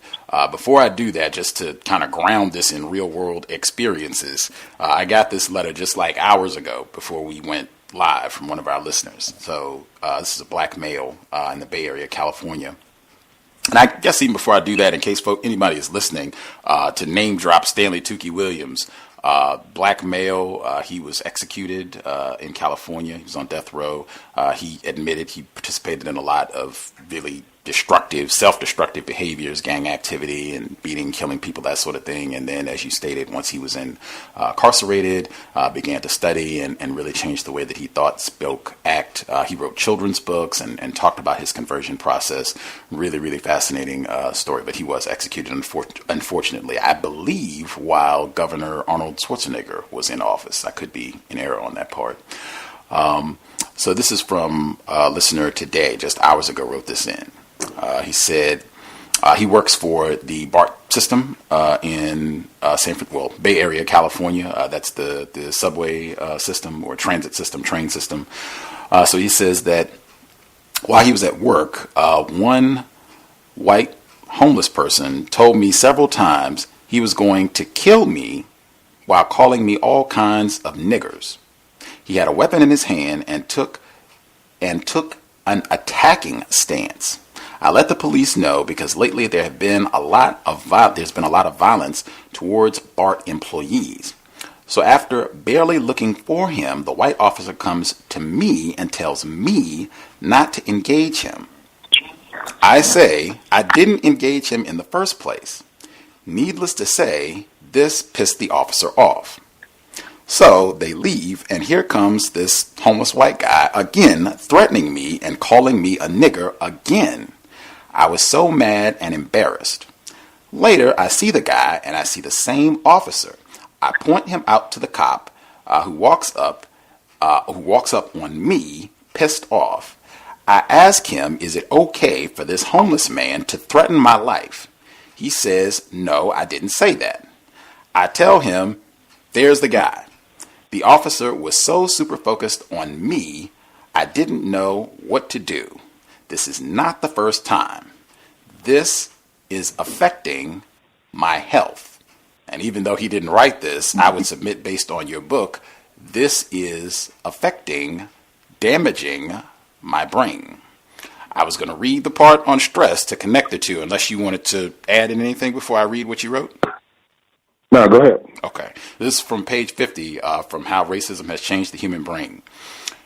Before I do that, just to kind of ground this in real world experiences, I got this letter just like hours ago before we went live from one of our listeners. So this is a black male in the Bay Area, California. And I guess even before I do that, in case anybody is listening, to name drop Stanley Tukey Williams, black male, he was executed in California. He was on death row. He admitted he participated in a lot of really self-destructive behaviors, gang activity, and beating, killing people, that sort of thing. And then, as you stated, once he was incarcerated, began to study and really changed the way that he thought, spoke, act. He wrote children's books and talked about his conversion process. Really, really fascinating story. But he was executed, unfortunately, I believe, while Governor Arnold Schwarzenegger was in office. I could be in error on that part. So this is from a listener today, just hours ago, wrote this in. He said he works for the BART system in Bay Area, California. That's the subway system or transit system, train system. So he says that While he was at work, one white homeless person told me several times he was going to kill me while calling me all kinds of niggers. He had a weapon in his hand and took an attacking stance. I let the police know because lately there's been a lot of violence towards BART employees. So after barely looking for him, the white officer comes to me and tells me not to engage him. I say I didn't engage him in the first place. Needless to say, this pissed the officer off. So they leave, and here comes this homeless white guy again threatening me and calling me a nigger again. I was so mad and embarrassed. Later, I see the guy, and I see the same officer. I point him out to the cop, who walks up on me, pissed off. I ask him, is it okay for this homeless man to threaten my life? He says, no, I didn't say that. I tell him, there's the guy. The officer was so super focused on me, I didn't know what to do. This is not the first time. This is affecting my health. And even though he didn't write this, I would submit based on your book, this is damaging my brain. I was going to read the part on stress to connect the two, unless you wanted to add in anything before I read what you wrote. No, go ahead. Okay. This is from page 50, from How Racism Has Changed the Human Brain.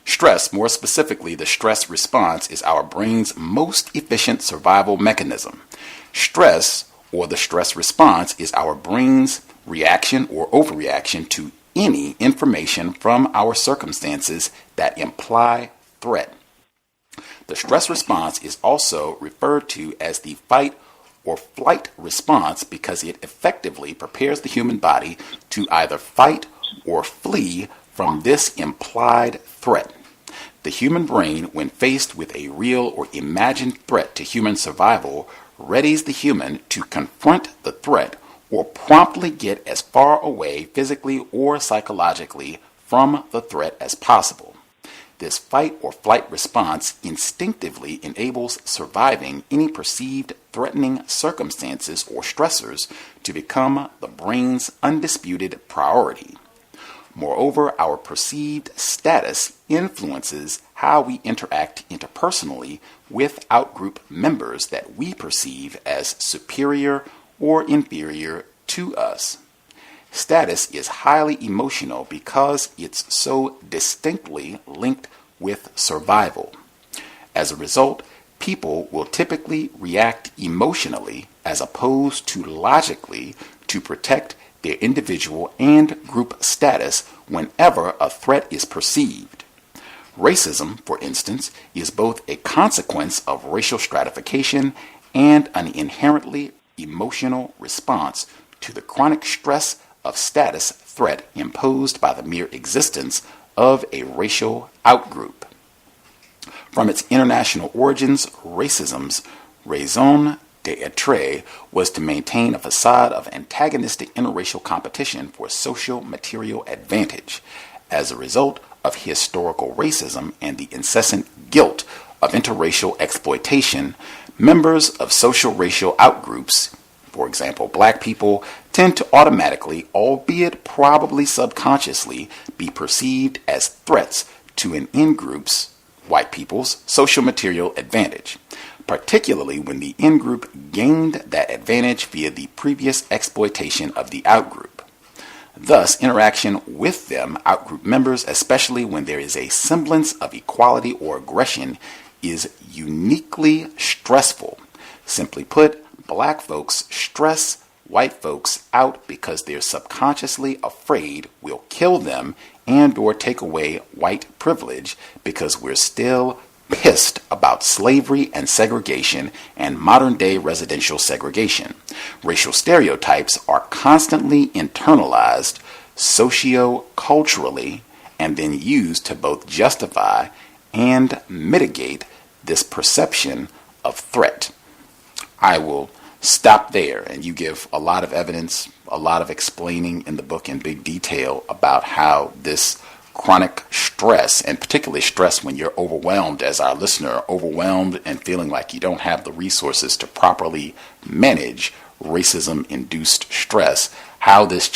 Stress, more specifically, the stress response, is our brain's most efficient survival mechanism. Stress, or the stress response, is our brain's reaction or overreaction to any information from our circumstances that imply threat. The stress response is also referred to as the fight or flight response because it effectively prepares the human body to either fight or flee from this implied threat. The human brain, when faced with a real or imagined threat to human survival, readies the human to confront the threat or promptly get as far away physically or psychologically from the threat as possible. This fight or flight response instinctively enables surviving any perceived threatening circumstances or stressors to become the brain's undisputed priority. Moreover, our perceived status influences how we interact interpersonally with outgroup members that we perceive as superior or inferior to us. Status is highly emotional because it's so distinctly linked with survival. As a result, people will typically react emotionally as opposed to logically to protect their individual and group status whenever a threat is perceived. Racism, for instance, is both a consequence of racial stratification and an inherently emotional response to the chronic stress of status threat imposed by the mere existence of a racial outgroup. From its international origins, racism's raison d'etre was to maintain a facade of antagonistic interracial competition for social material advantage. As a result of historical racism and the incessant guilt of interracial exploitation, members of social racial outgroups, for example, black people, tend to automatically, albeit probably subconsciously, be perceived as threats to an in-group's, white people's, social material advantage, particularly when the in-group gained that advantage via the previous exploitation of the outgroup. Thus, interaction with them, outgroup members, especially when there is a semblance of equality or aggression, is uniquely stressful. Simply put, black folks stress white folks out because they're subconsciously afraid we'll kill them and or take away white privilege because we're still pissed about slavery and segregation and modern-day residential segregation. Racial stereotypes are constantly internalized socio-culturally and then used to both justify and mitigate this perception of threat. I will stop there, and you give a lot of evidence, a lot of explaining in the book in big detail about how this chronic stress, and particularly stress when you're overwhelmed, as our listener, overwhelmed and feeling like you don't have the resources to properly manage racism-induced stress, how this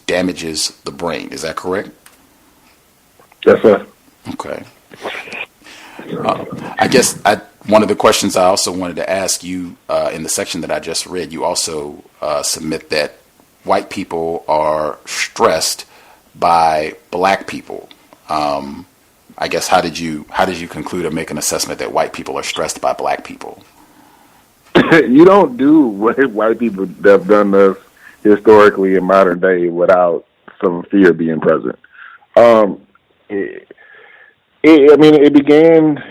damages the brain. Is that correct? Yes, sir. Okay. I guess one of the questions I also wanted to ask you in the section that I just read, you also submit that white people are stressed by black people. I guess how did you conclude or make an assessment that white people are stressed by black people? You don't do what white people have done this historically in modern day without some fear being present. It began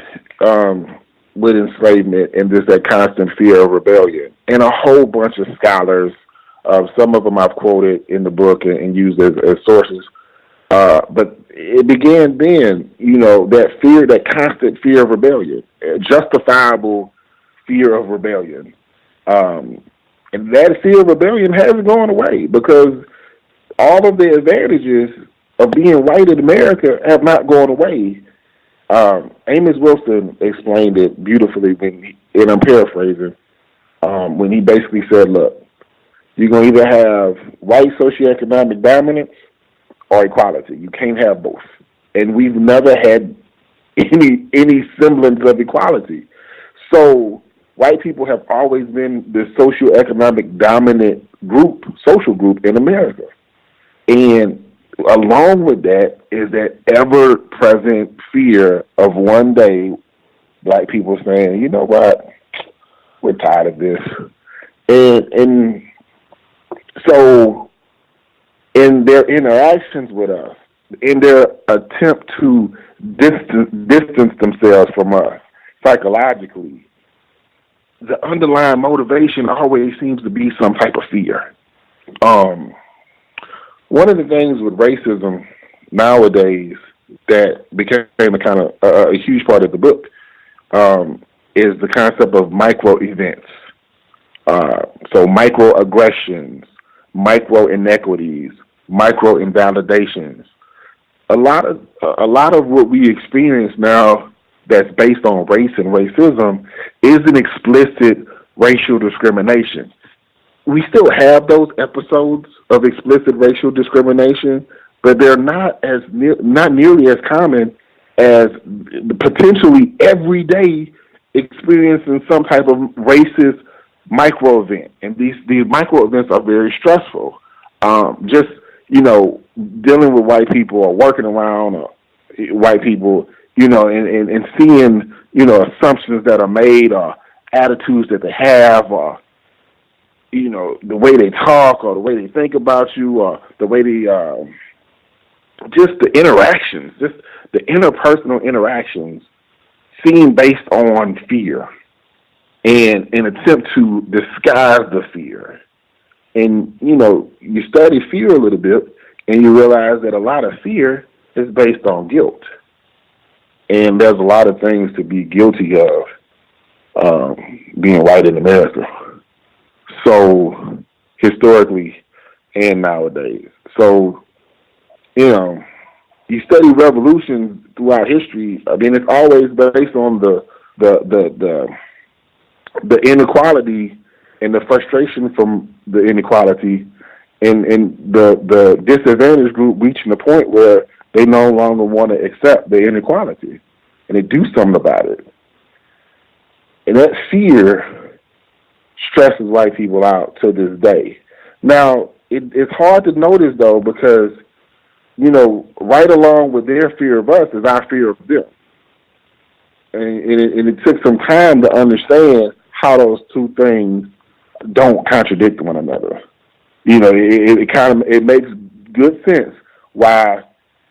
with enslavement and just that constant fear of rebellion. And a whole bunch of scholars, some of them I've quoted in the book and used as sources, but it began then, that fear, that constant fear of rebellion, justifiable fear of rebellion. And that fear of rebellion hasn't gone away because all of the advantages of being white in America have not gone away. Amos Wilson explained it beautifully and I'm paraphrasing, when he basically said, look, you're going to either have white socioeconomic dominance or equality. You can't have both. And we've never had any semblance of equality. So white people have always been the socioeconomic dominant social group in America. And along with that is that ever-present fear of one day black people saying, you know what, we're tired of this. And so in their interactions with us, in their attempt to distance themselves from us psychologically, the underlying motivation always seems to be some type of fear. One of the things with racism nowadays that became a huge part of the book is the concept of micro events. So microaggressions, micro inequities, micro invalidations. A lot of what we experience now that's based on race and racism is an explicit racial discrimination. We still have those episodes of explicit racial discrimination, but they're not nearly as common as the potentially everyday experiencing some type of racist micro event. And these micro events are very stressful. Dealing with white people or working around white people, and seeing, assumptions that are made or attitudes that they have or, the way they talk or the way they think about you or the way they, just the interactions, just the interpersonal interactions seem based on fear and an attempt to disguise the fear. And, you study fear a little bit and you realize that a lot of fear is based on guilt. And there's a lot of things to be guilty of being white in America. So historically and nowadays. So, you study revolutions throughout history. I mean, it's always based on the inequality and the frustration from the inequality and the disadvantaged group reaching a point where they no longer want to accept the inequality and they do something about it. And that fear stresses white people out to this day. Now, it's hard to notice, though, because, right along with their fear of us is our fear of them. And it took some time to understand how those two things don't contradict one another. It makes good sense why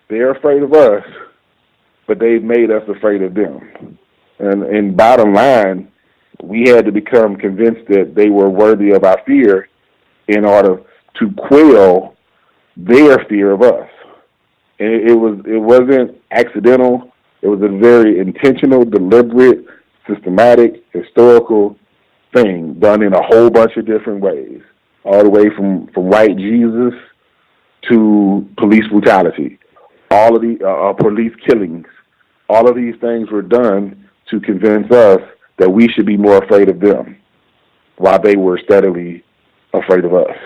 they're afraid of us, but they've made us afraid of them. And bottom line, we had to become convinced that they were worthy of our fear in order to quell their fear of us. And it wasn't accidental. It was a very intentional, deliberate, systematic, historical thing done in a whole bunch of different ways, all the way from white Jesus to police brutality, all of the police killings, all of these things were done to convince us that we should be more afraid of them, while they were steadily afraid of us.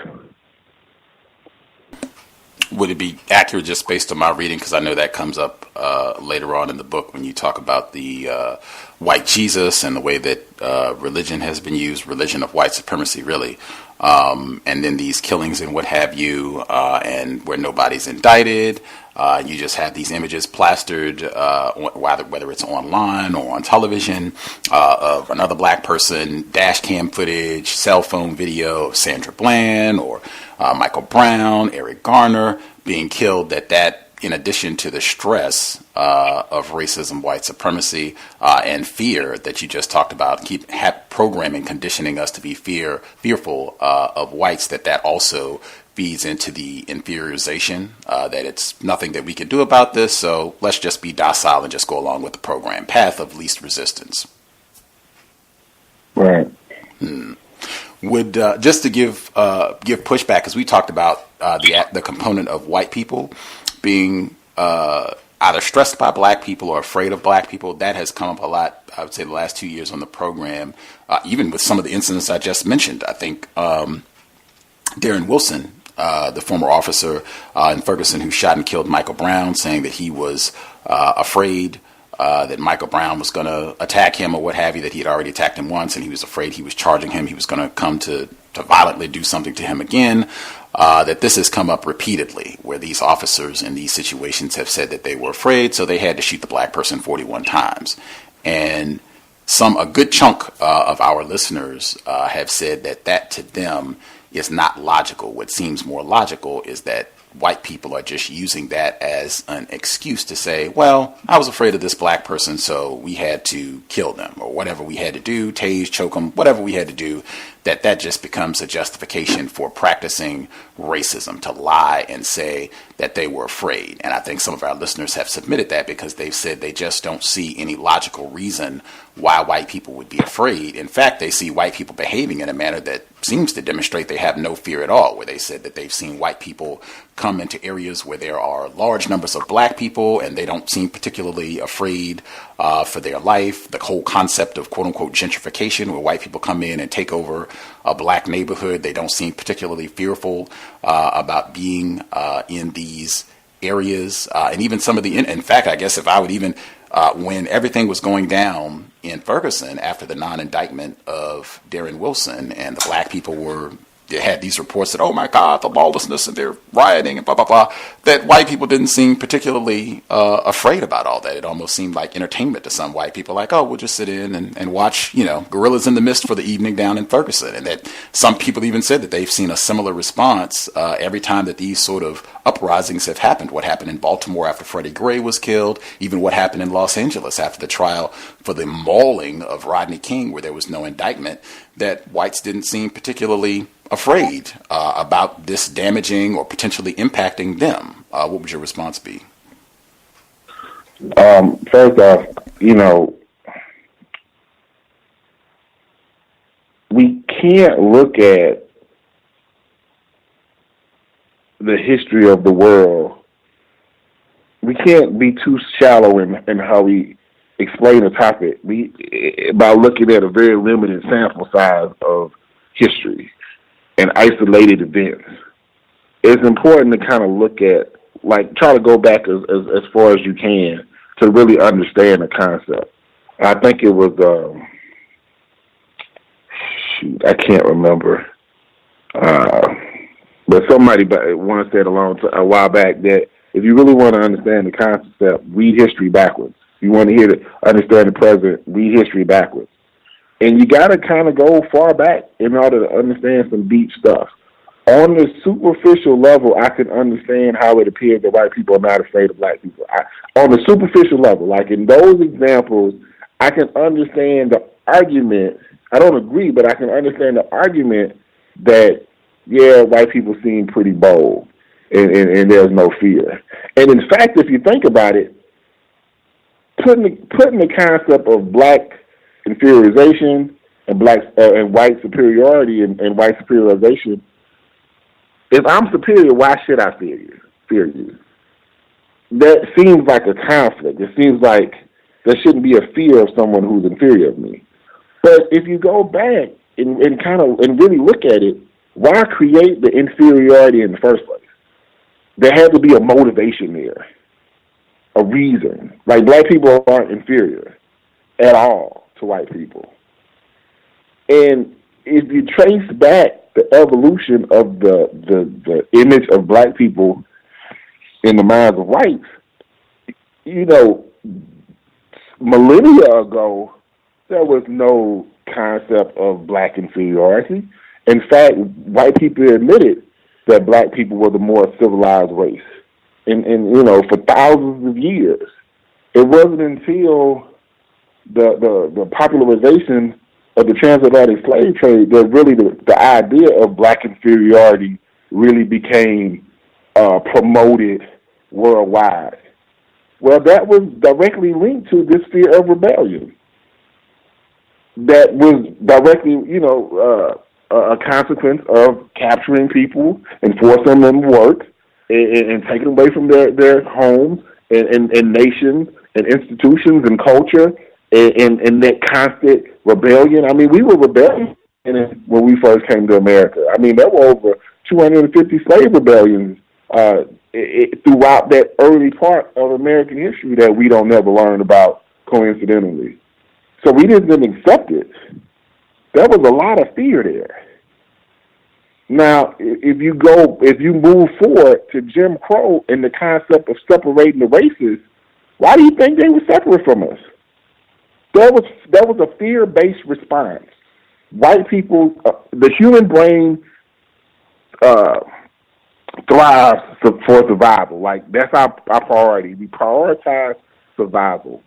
Would it be accurate just based on my reading, because I know that comes up later on in the book when you talk about the white Jesus and the way that religion has been used, religion of white supremacy, really, and then these killings and what have you, and where nobody's indicted, you just have these images plastered, whether it's online or on television, of another black person, dash cam footage, cell phone video of Sandra Bland or Michael Brown, Eric Garner being killed, that in addition to the stress of racism, white supremacy, and fear that you just talked about, programming, conditioning us to be fearful of whites, that also feeds into the inferiorization, that it's nothing that we can do about this, so let's just be docile and just go along with the program, path of least resistance. Right. Would just to give pushback, because we talked about the component of white people being either stressed by black people or afraid of black people. That has come up a lot, I would say, the last 2 years on the program, even with some of the incidents I just mentioned. I think Darren Wilson, the former officer in Ferguson who shot and killed Michael Brown, saying that he was afraid that Michael Brown was going to attack him or what have you, that he had already attacked him once and he was afraid he was charging him, he was going to come to violently do something to him again, that this has come up repeatedly, where these officers in these situations have said that they were afraid, so they had to shoot the black person 41 times. And a good chunk of our listeners have said that to them is not logical. What seems more logical is that white people are just using that as an excuse to say, well, I was afraid of this black person, so we had to kill them, or whatever we had to do, tase, choke them, whatever we had to do, that just becomes a justification for practicing racism, to lie and say that they were afraid. And I think some of our listeners have submitted that because they've said they just don't see any logical reason why white people would be afraid. In fact, they see white people behaving in a manner that seems to demonstrate they have no fear at all, where they said that they've seen white people come into areas where there are large numbers of black people and they don't seem particularly afraid for their life. The whole concept of quote unquote gentrification, where white people come in and take over a black neighborhood, they don't seem particularly fearful about being in these areas. And even some of in fact, I guess if I would even, when everything was going down in Ferguson after the non-indictment of Darren Wilson, and the black people had these reports that, oh my God, the lawlessness and they're rioting and blah, blah, blah, that white people didn't seem particularly afraid about all that. It almost seemed like entertainment to some white people, like, oh, we'll just sit in and watch, Gorillas in the Mist for the evening down in Ferguson. And that some people even said that they've seen a similar response every time that these sort of uprisings have happened. What happened in Baltimore after Freddie Gray was killed, even what happened in Los Angeles after the trial for the mauling of Rodney King, where there was no indictment, that whites didn't seem particularly afraid about this damaging or potentially impacting them. What would your response be? First off, we can't look at the history of the world. We can't be too shallow in how we explain a topic by looking at a very limited sample size of history and isolated events. It's important to kind of look at, try to go back as far as you can to really understand the concept. I think it was, I can't remember, but somebody once said a while back that if you really want to understand the concept, read history backwards. If you want to understand the present, read history backwards. And you got to kind of go far back in order to understand some deep stuff. On the superficial level, I can understand how it appears that white people are not afraid of black people. On the superficial level, like in those examples, I can understand the argument. I don't agree, but I can understand the argument that, yeah, white people seem pretty bold and there's no fear. And in fact, if you think about it, putting the concept of black inferiorization and white superiority and white superiorization. If I'm superior, why should I fear you? that seems like a conflict. It seems like there shouldn't be a fear of someone who's inferior of me. But if you go back and really look at it, why create the inferiority in the first place? There had to be a motivation there, a reason. Like, black people aren't inferior at all to white people. And if you trace back the evolution of the image of black people in the minds of whites, you know, millennia ago, there was no concept of black inferiority. In fact, white people admitted that black people were the more civilized race. And you know, for thousands of years. It wasn't until the popularization of the transatlantic slave trade that really the idea of black inferiority really became promoted worldwide. Well, that was directly linked to this fear of rebellion. That was directly, you know, a consequence of capturing people and forcing them to work and taking away from their homes and nations and institutions and culture and that constant rebellion. I mean, we were rebellious when we first came to America. I mean, there were over 250 slave rebellions throughout that early part of American history that we don't never learn about coincidentally. So we didn't accept it. There was a lot of fear there. Now, if you move forward to Jim Crow and the concept of separating the races, why do you think they were separate from us? There was a fear-based response. White people, the human brain thrives for survival. Like, that's our priority. We prioritize survival.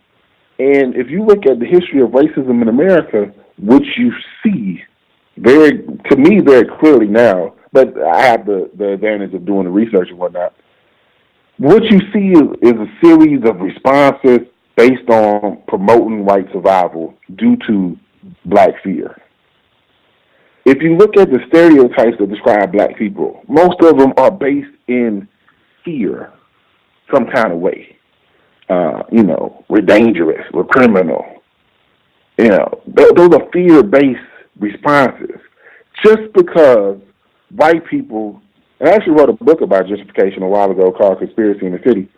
And if you look at the history of racism in America, which you see very clearly now, but I have the advantage of doing the research and whatnot, what you see is a series of responses based on promoting white survival due to black fear. If you look at the stereotypes that describe black people, most of them are based in fear, some kind of way. You know, we're dangerous, we're criminal. You know, those are fear-based responses. Just because white people, and I actually wrote a book about gentrification a while ago called Conspiracy in the City.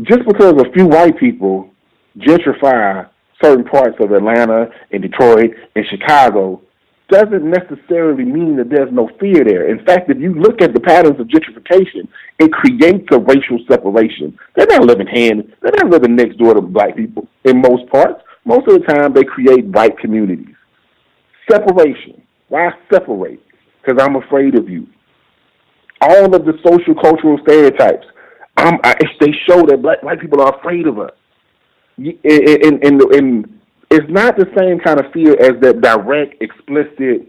Just because a few white people gentrify certain parts of Atlanta and Detroit and Chicago doesn't necessarily mean that there's no fear there. In fact, if you look at the patterns of gentrification, it creates a racial separation. They're not living next door to black people in most parts. Most of the time, they create white communities. Separation. Why separate? Because I'm afraid of you. All of the social cultural stereotypes, they show that black people are afraid of us. And it's not the same kind of fear as that direct, explicit,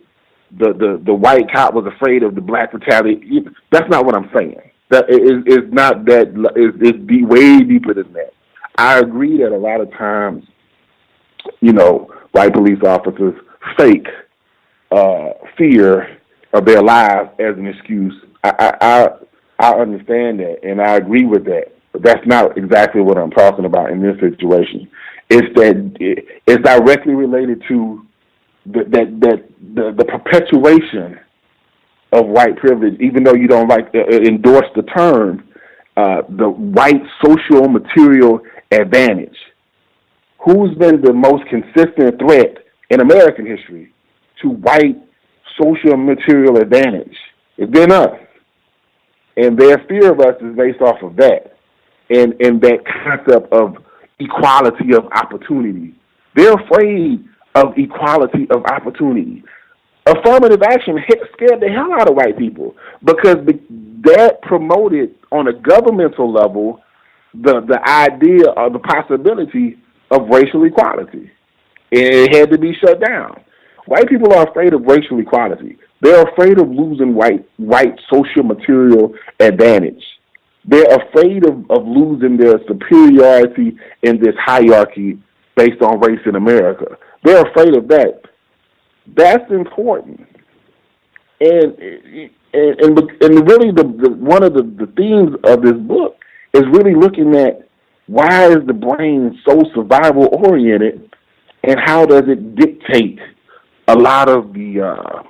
the white cop was afraid of the black brutality. That's not what I'm saying. That is not that. It's way deeper than that. I agree that a lot of times, you know, white police officers fake fear of their lives as an excuse. I understand that, and I agree with that. But that's not exactly what I'm talking about in this situation. It's directly related to the perpetuation of white privilege, even though you don't like to endorse the term, the white social material advantage. Who's been the most consistent threat in American history to white social material advantage? It's been us. And their fear of us is based off of that. And that concept of equality of opportunity. They're afraid of equality of opportunity. Affirmative action scared the hell out of white people because that promoted on a governmental level the idea or the possibility of racial equality. And it had to be shut down. White people are afraid of racial equality. They're afraid of losing white social material advantage. They're afraid of losing their superiority in this hierarchy based on race in America. They're afraid of that. That's important. And really one of the themes of this book is really looking at why is the brain so survival oriented, and how does it dictate a lot of the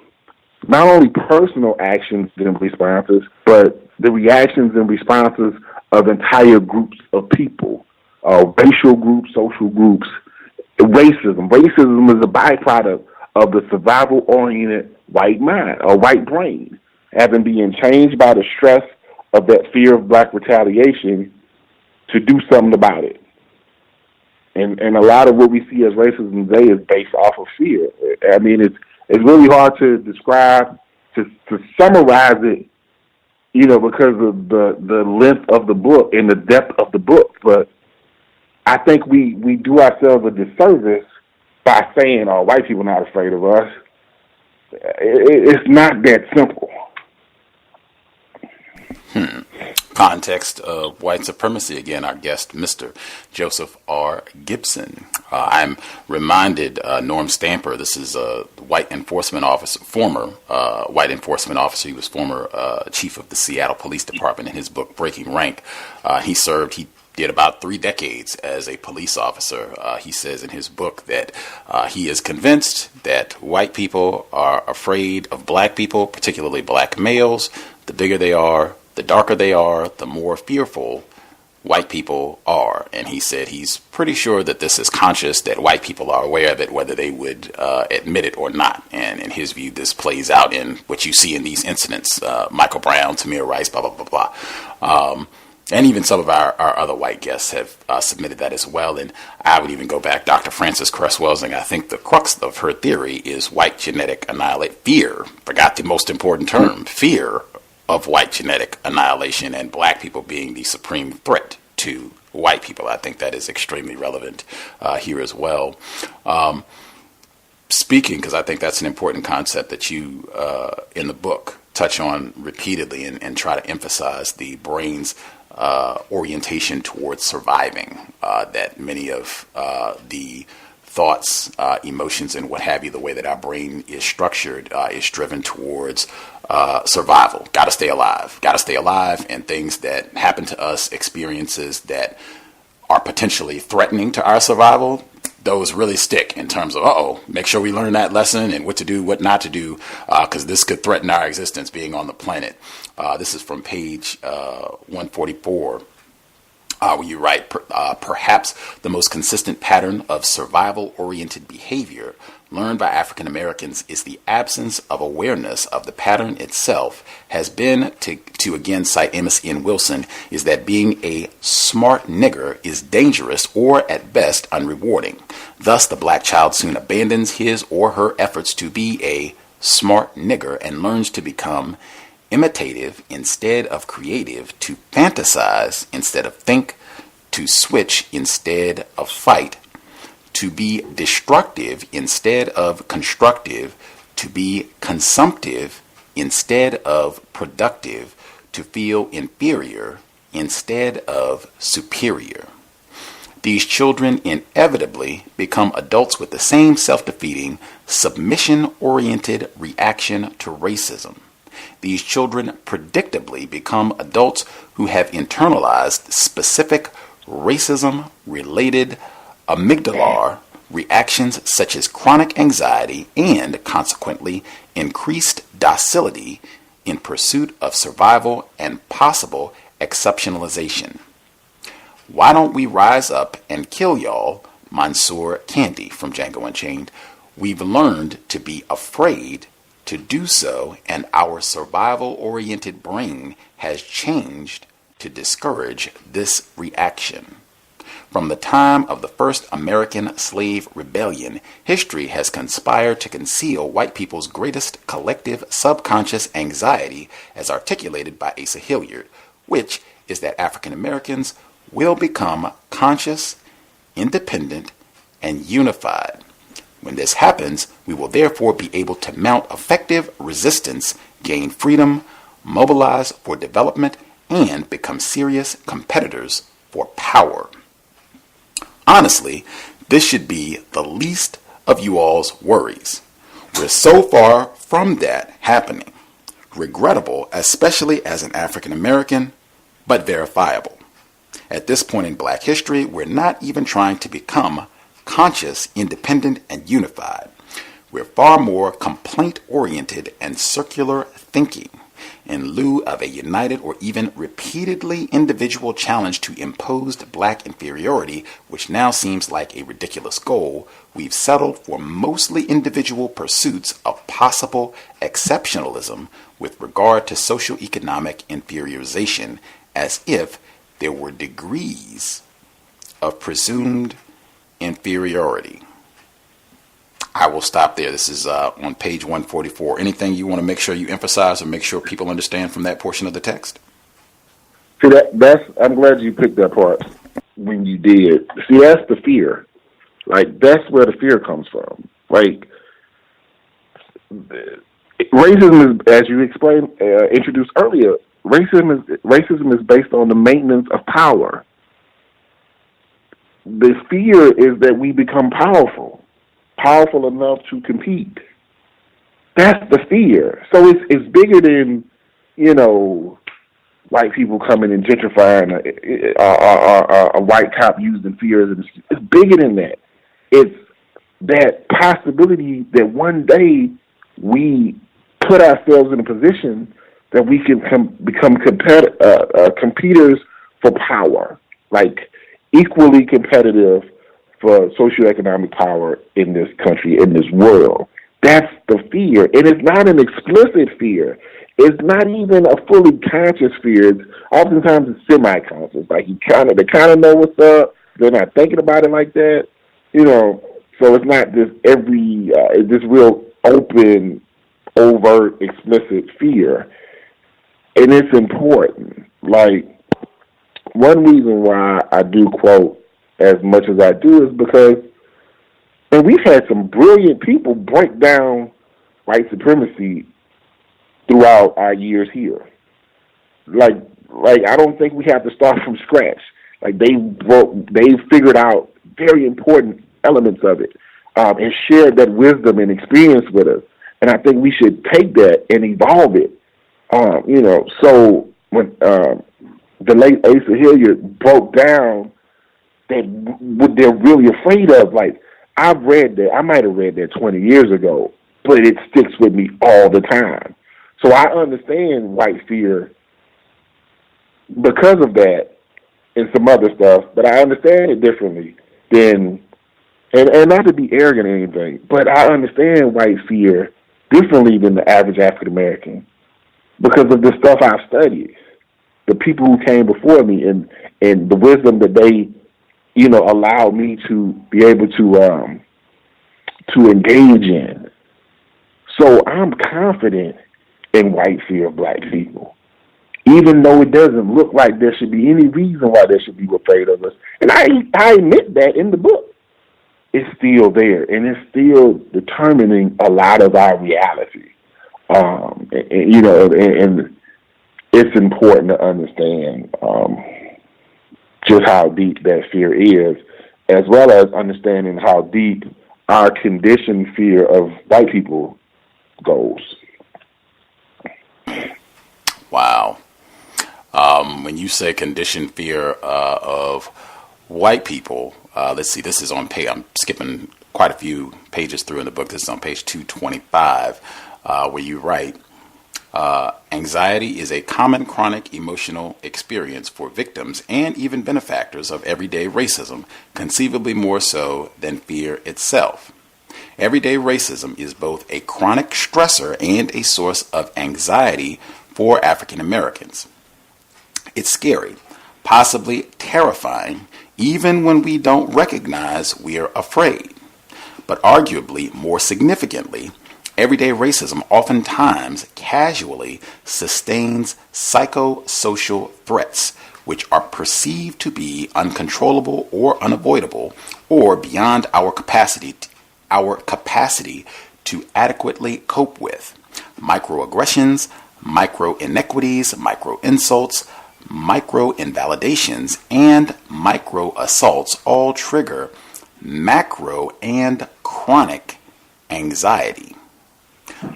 not only personal actions and responses, but the reactions and responses of entire groups of people, racial groups, social groups, racism. Racism is a byproduct of the survival-oriented white mind or white brain, having been changed by the stress of that fear of black retaliation to do something about it. And a lot of what we see as racism today is based off of fear. I mean, it's really hard to describe, to summarize it, because of the length of the book and the depth of the book. But I think we do ourselves a disservice by saying, "Oh, white people are not afraid of us." It's not that simple. Context of White Supremacy. Again, our guest, Mr. Joseph R. Gibson. I'm reminded, Norm Stamper, this is a white enforcement officer, former white enforcement officer. He was former chief of the Seattle Police Department. In his book, Breaking Rank, he did about 3 decades as a police officer. He says in his book that he is convinced that white people are afraid of black people, particularly black males. The bigger they are, the darker they are, the more fearful white people are. And he said he's pretty sure that this is conscious, that white people are aware of it, whether they would admit it or not. And in his view, this plays out in what you see in these incidents. Michael Brown, Tamir Rice, blah, blah, blah, blah. And even some of our other white guests have submitted that as well. And I would even go back, Dr. Frances Cress Welsing, I think the crux of her theory is white genetic fear. Forgot the most important term, fear of white genetic annihilation, and black people being the supreme threat to white people. I think that is extremely relevant here as well. Speaking, because I think that's an important concept that you, in the book, touch on repeatedly and try to emphasize the brain's orientation towards surviving, that many of the thoughts, emotions, and what have you, the way that our brain is structured is driven towards survival. Got to stay alive, and things that happen to us, experiences that are potentially threatening to our survival, those really stick in terms of, make sure we learn that lesson and what to do, what not to do, because this could threaten our existence being on the planet. This is from page 144. Where you write, perhaps the most consistent pattern of survival-oriented behavior learned by African Americans is the absence of awareness of the pattern itself has been, to again cite Amos N. Wilson, is that being a smart nigger is dangerous or at best unrewarding. Thus, the black child soon abandons his or her efforts to be a smart nigger and learns to become imitative instead of creative, to fantasize instead of think, to switch instead of fight, to be destructive instead of constructive, to be consumptive instead of productive, to feel inferior instead of superior. These children inevitably become adults with the same self-defeating, submission-oriented reaction to racism. These children predictably become adults who have internalized specific racism-related amygdalar reactions such as chronic anxiety and, consequently, increased docility in pursuit of survival and possible exceptionalization. Why don't we rise up and kill y'all, Mansour Candy from Django Unchained? We've learned to be afraid to do so, and our survival-oriented brain has changed to discourage this reaction. From the time of the first American slave rebellion, history has conspired to conceal white people's greatest collective subconscious anxiety, as articulated by Asa Hilliard, which is that African Americans will become conscious, independent, and unified. When this happens, we will therefore be able to mount effective resistance, gain freedom, mobilize for development, and become serious competitors for power. Honestly, this should be the least of you all's worries. We're so far from that happening. Regrettable, especially as an African American, but verifiable. At this point in Black history, we're not even trying to become conscious, independent, and unified. We're far more complaint-oriented and circular thinking. In lieu of a united or even repeatedly individual challenge to imposed Black inferiority, which now seems like a ridiculous goal, we've settled for mostly individual pursuits of possible exceptionalism with regard to socioeconomic inferiorization, as if there were degrees of presumed inferiority. I will stop there. This is on page 144. Anything you want to make sure you emphasize or make sure people understand from that portion of the text? See, I'm glad you picked that part when you did. See, that's the fear. Like, that's where the fear comes from. Like, racism is, as you explained, introduced earlier, racism is based on the maintenance of power. The fear is that we become powerful enough to compete. That's the fear. So it's bigger than, white people coming and gentrifying a white cop using fear. It's bigger than that. It's that possibility that one day we put ourselves in a position that we can become competitors for power, like equally competitive for socioeconomic power in this country, in this world. That's the fear. And it's not an explicit fear. It's not even a fully conscious fear. Oftentimes it's semi-conscious. Like they kind of know what's up. They're not thinking about it like that. So it's not just it's this real open, overt, explicit fear. And it's important. Like, one reason why I do quote as much as I do is because, and we've had some brilliant people break down white supremacy throughout our years here. Like I don't think we have to start from scratch. Like they figured out very important elements of it and shared that wisdom and experience with us. And I think we should take that and evolve it. So when the late Asa Hilliard broke down what they're really afraid of, like, I've read that, I might have read that 20 years ago, but it sticks with me all the time. So I understand white fear because of that and some other stuff, but I understand it differently than, and not to be arrogant or anything, but I understand white fear differently than the average African American because of the stuff I've studied, the people who came before me and the wisdom that they allowed me to be able to engage in. So I'm confident in white fear of Black people, even though it doesn't look like there should be any reason why they should be afraid of us. And I admit that in the book. It's still there, and it's still determining a lot of our reality. And it's important to understand just how deep that fear is, as well as understanding how deep our conditioned fear of white people goes. Wow. When you say conditioned fear of white people, let's see, this is on page, I'm skipping quite a few pages through in the book. This is on page 225, where you write, anxiety is a common chronic emotional experience for victims and even benefactors of everyday racism, conceivably more so than fear itself. Everyday racism is both a chronic stressor and a source of anxiety for African Americans. It's scary, possibly terrifying, even when we don't recognize we're afraid. But arguably, more significantly, everyday racism oftentimes casually sustains psychosocial threats, which are perceived to be uncontrollable or unavoidable, or beyond our capacity to adequately cope with. Microaggressions, micro-inequities, micro-insults, micro-invalidations, and micro-assaults all trigger macro and chronic anxiety.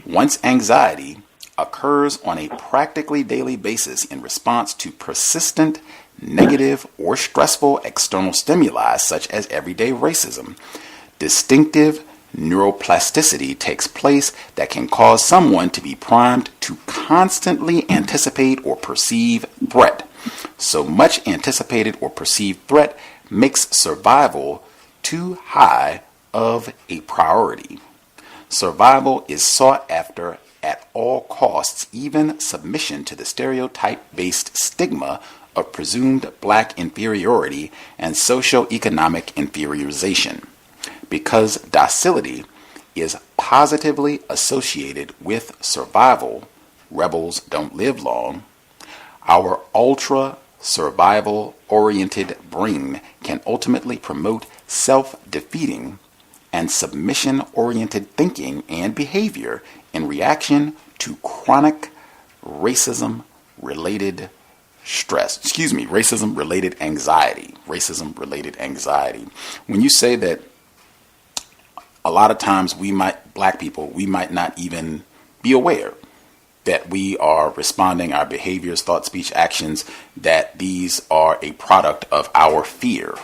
Once anxiety occurs on a practically daily basis in response to persistent negative or stressful external stimuli such as everyday racism. Distinctive neuroplasticity takes place that can cause someone to be primed to constantly anticipate or perceive threat. So much anticipated or perceived threat makes survival too high of a priority. Survival is sought after at all costs, even submission to the stereotype-based stigma of presumed black inferiority and socio-economic inferiorization. Because docility is positively associated with survival, rebels don't live long, our ultra-survival-oriented brain can ultimately promote self-defeating and submission-oriented thinking and behavior in reaction to chronic racism-related racism-related anxiety. When you say that a lot of times black people, we might not even be aware that we are responding, our behaviors, thought, speech, actions, that these are a product of our fear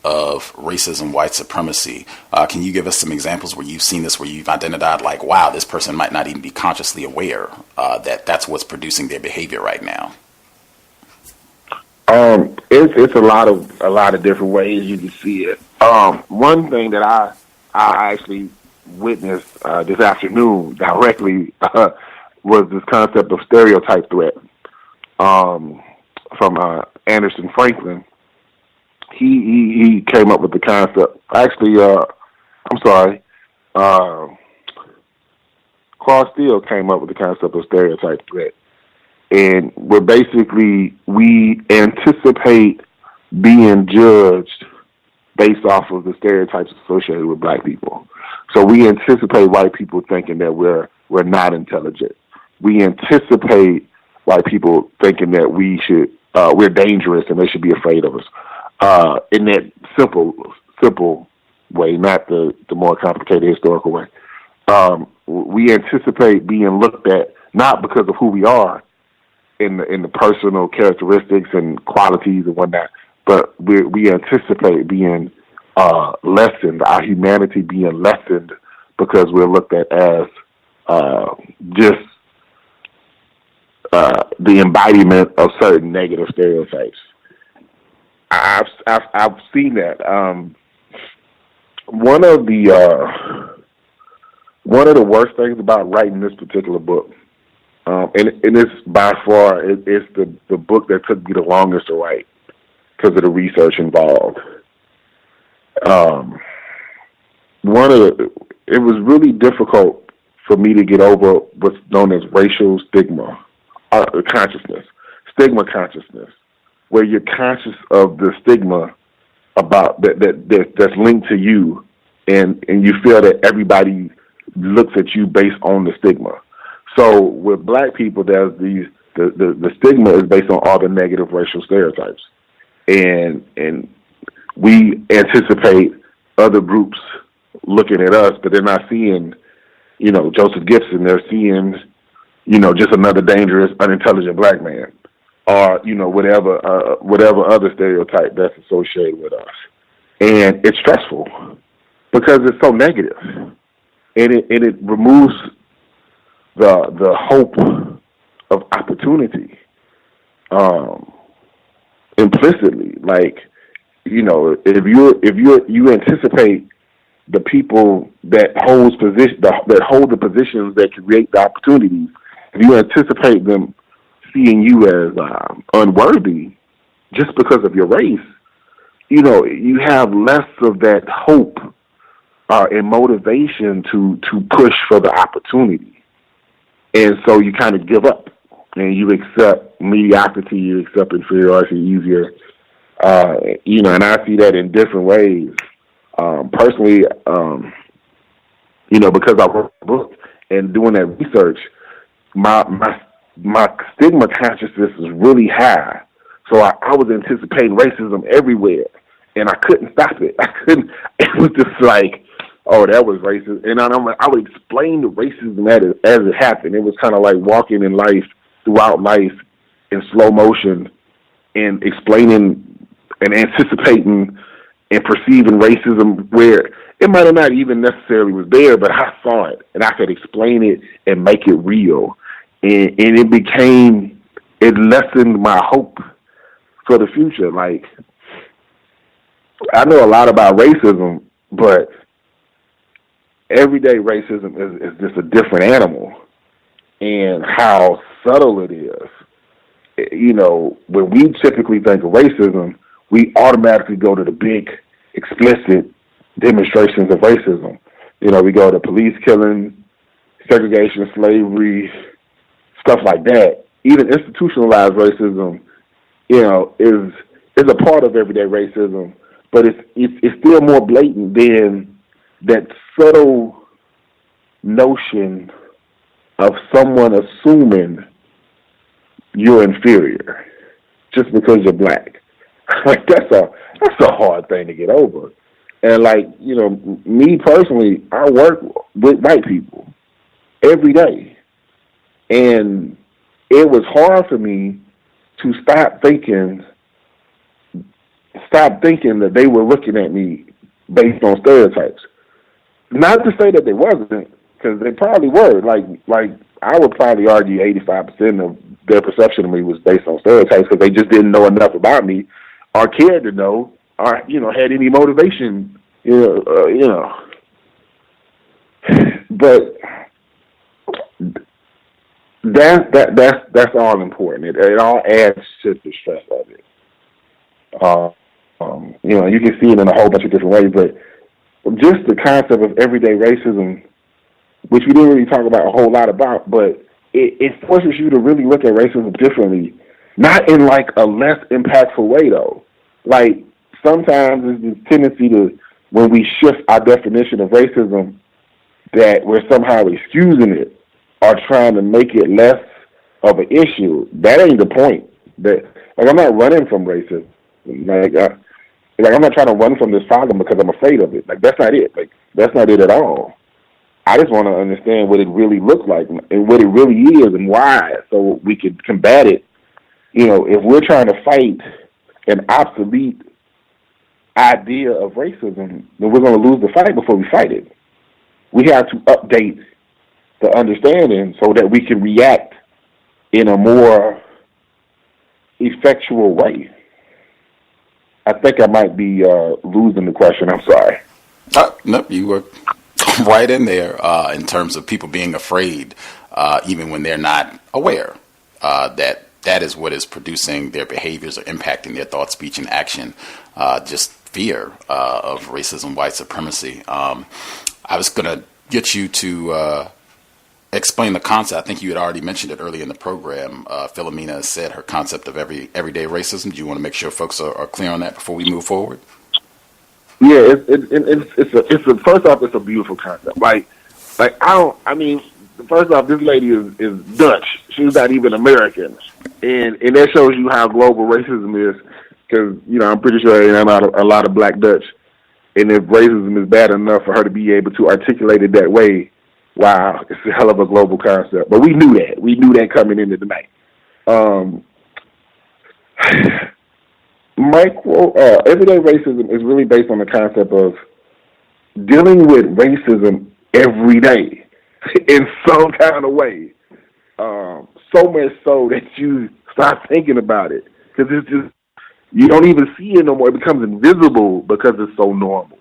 of racism, white supremacy. Can you give us some examples where you've seen this, where you've identified like, wow, this person might not even be consciously aware that that's what's producing their behavior right now? It's a lot of different ways you can see it. One thing that I actually witnessed this afternoon directly was this concept of stereotype threat from Anderson Franklin. He came up with the concept. Actually, Claude Steele came up with the concept of stereotype threat. And we're basically, we anticipate being judged based off of the stereotypes associated with black people. So we anticipate white people thinking that we're not intelligent. We anticipate white people thinking that we're dangerous and they should be afraid of us. In that simple way, not the more complicated historical way. We anticipate being looked at not because of who we are in the personal characteristics and qualities and whatnot, but we anticipate being lessened, our humanity being lessened, because we're looked at as just the embodiment of certain negative stereotypes. I've seen that. One of the worst things about writing this particular book, and it's by far it's the book that took me the longest to write because of the research involved. It was really difficult for me to get over what's known as racial stigma consciousness, stigma consciousness, where you're conscious of the stigma about that's linked to you, and you feel that everybody looks at you based on the stigma. So with black people, there's the stigma is based on all the negative racial stereotypes, and we anticipate other groups looking at us, but they're not seeing, Joseph Gibson. They're seeing, just another dangerous, unintelligent black man, or whatever other stereotype that's associated with us. And it's stressful because it's so negative, and it removes the hope of opportunity implicitly. Like, if you anticipate the people that hold the positions that create the opportunities, if you anticipate them seeing you as unworthy just because of your race, you have less of that hope and motivation to push for the opportunity. And so you kind of give up and you accept mediocrity, you accept inferiority easier. And I see that in different ways. Personally, because I wrote a book and doing that research, my stigma consciousness is really high. So I was anticipating racism everywhere, and I couldn't stop it. It was just like, oh, that was racist. And I would explain the racism as it happened. It was kind of like walking in life, throughout life, in slow motion, and explaining and anticipating and perceiving racism where it might have not even necessarily was there, but I saw it and I could explain it and make it real. And it lessened my hope for the future. Like, I know a lot about racism, but everyday racism is just a different animal, and how subtle it is. You know, when we typically think of racism, we automatically go to the big, explicit demonstrations of racism. You know, we go to police killing, segregation, slavery, stuff like that. Even institutionalized racism, you know, is a part of everyday racism, but it's still more blatant than that subtle notion of someone assuming you're inferior just because you're black. Like, that's a hard thing to get over. And, like, you know, me personally, I work with white people every day, and it was hard for me to stop thinking that they were looking at me based on stereotypes. Not to say that they wasn't, because they probably were. Like I would probably argue 85% of their perception of me was based on stereotypes, because they just didn't know enough about me, or cared to know, or, you know, had any motivation, you know. But that's all important. It all adds to the stress of it. You know, you can see it in a whole bunch of different ways, but just the concept of everyday racism, which we didn't really talk about a whole lot about, but it forces you to really look at racism differently, not in like a less impactful way though. Like, sometimes there's this tendency to, when we shift our definition of racism, that we're somehow excusing it or trying to make it less of an issue. That ain't the point. Like, I'm not running from racism. Like, I'm not trying to run from this problem because I'm afraid of it. Like, that's not it. Like, that's not it at all. I just want to understand what it really looks like and what it really is and why, so we can combat it. You know, if we're trying to fight an obsolete idea of racism, then we're going to lose the fight before we fight it. We have to update the understanding so that we can react in a more effectual way. I think I might be losing the question. I'm sorry. No, you were right in there in terms of people being afraid, even when they're not aware that is what is producing their behaviors or impacting their thought, speech, and action. Just fear of racism, white supremacy. I was going to get you to explain the concept. I think you had already mentioned it earlier in the program. Philomena said her concept of everyday racism. Do you want to make sure folks are clear on that before we move forward? Yeah, it's first off, it's a beautiful concept. First off, this lady is Dutch. She's not even American, and that shows you how global racism is. Because, you know, I'm pretty sure there ain't a lot of black Dutch, and if racism is bad enough for her to be able to articulate it that way, wow, it's a hell of a global concept. But we knew that. We knew that coming into the night. Everyday racism is really based on the concept of dealing with racism every day in some kind of way. So much so that you start thinking about it, because it's just, you don't even see it no more. It becomes invisible because it's so normal.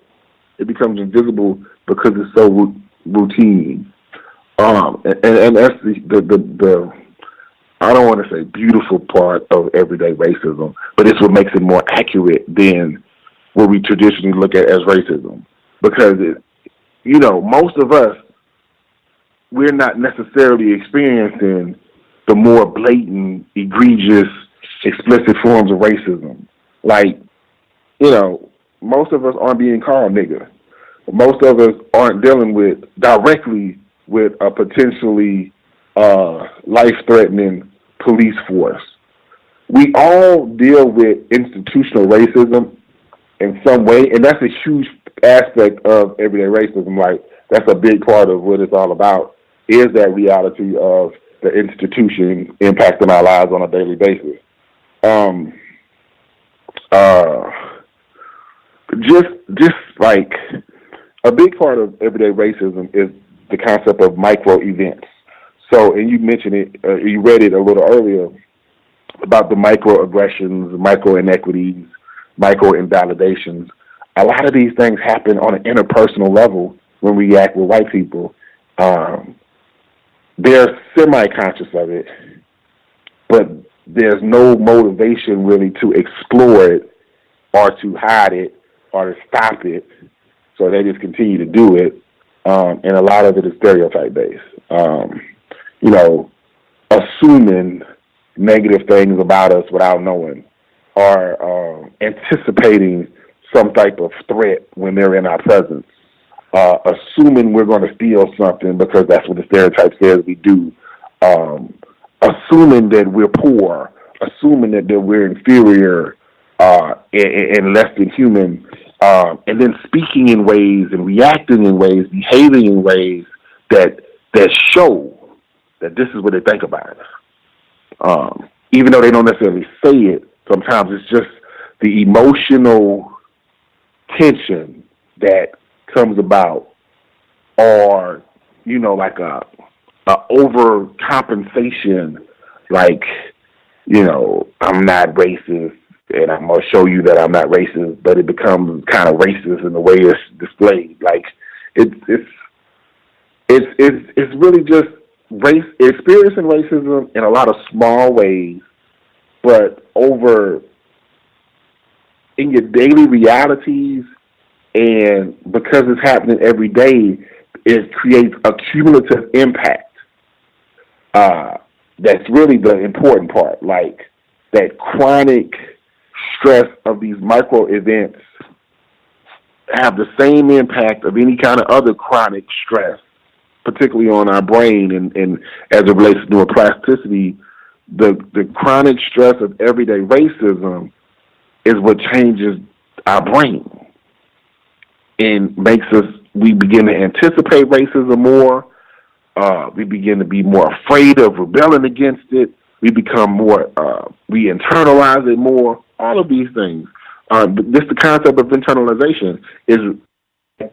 It becomes invisible because it's so routine. And that's the I don't want to say beautiful part of everyday racism, but it's what makes it more accurate than what we traditionally look at as racism. Because, you know, most of us, we're not necessarily experiencing the more blatant, egregious, explicit forms of racism. Like, you know, most of us aren't being called nigger. Most of us aren't dealing directly with a potentially life-threatening police force. We all deal with institutional racism in some way, and that's a huge aspect of everyday racism. Like, that's a big part of what it's all about, is that reality of the institution impacting our lives on a daily basis. Just like a big part of everyday racism is the concept of micro events. So, and you mentioned it, you read it a little earlier about the microaggressions, micro inequities, micro invalidations. A lot of these things happen on an interpersonal level when we act with white people. They're semi-conscious of it, but there's no motivation really to explore it or to hide it or to stop it. So they just continue to do it. And a lot of it is stereotype based. Assuming negative things about us without knowing, or anticipating some type of threat when they're in our presence, assuming we're going to steal something because that's what the stereotype says we do, assuming that we're poor, assuming that we're inferior and less than human, and then speaking in ways and reacting in ways, behaving in ways that show that this is what they think about us. Even though they don't necessarily say it, sometimes it's just the emotional tension that comes about, or like a overcompensation, like I'm not racist and I'm gonna show you that I'm not racist, but it becomes kind of racist in the way it's displayed. Like it's really just experiencing racism in a lot of small ways, but over in your daily realities, and because it's happening every day, it creates a cumulative impact. That's really the important part. Like that chronic stress of these micro events have the same impact of any kind of other chronic stress, particularly on our brain, and as it relates to neuroplasticity, the chronic stress of everyday racism is what changes our brain and we begin to anticipate racism more. We begin to be more afraid of rebelling against it. We become more, we internalize it more, all of these things. But the concept of internalization is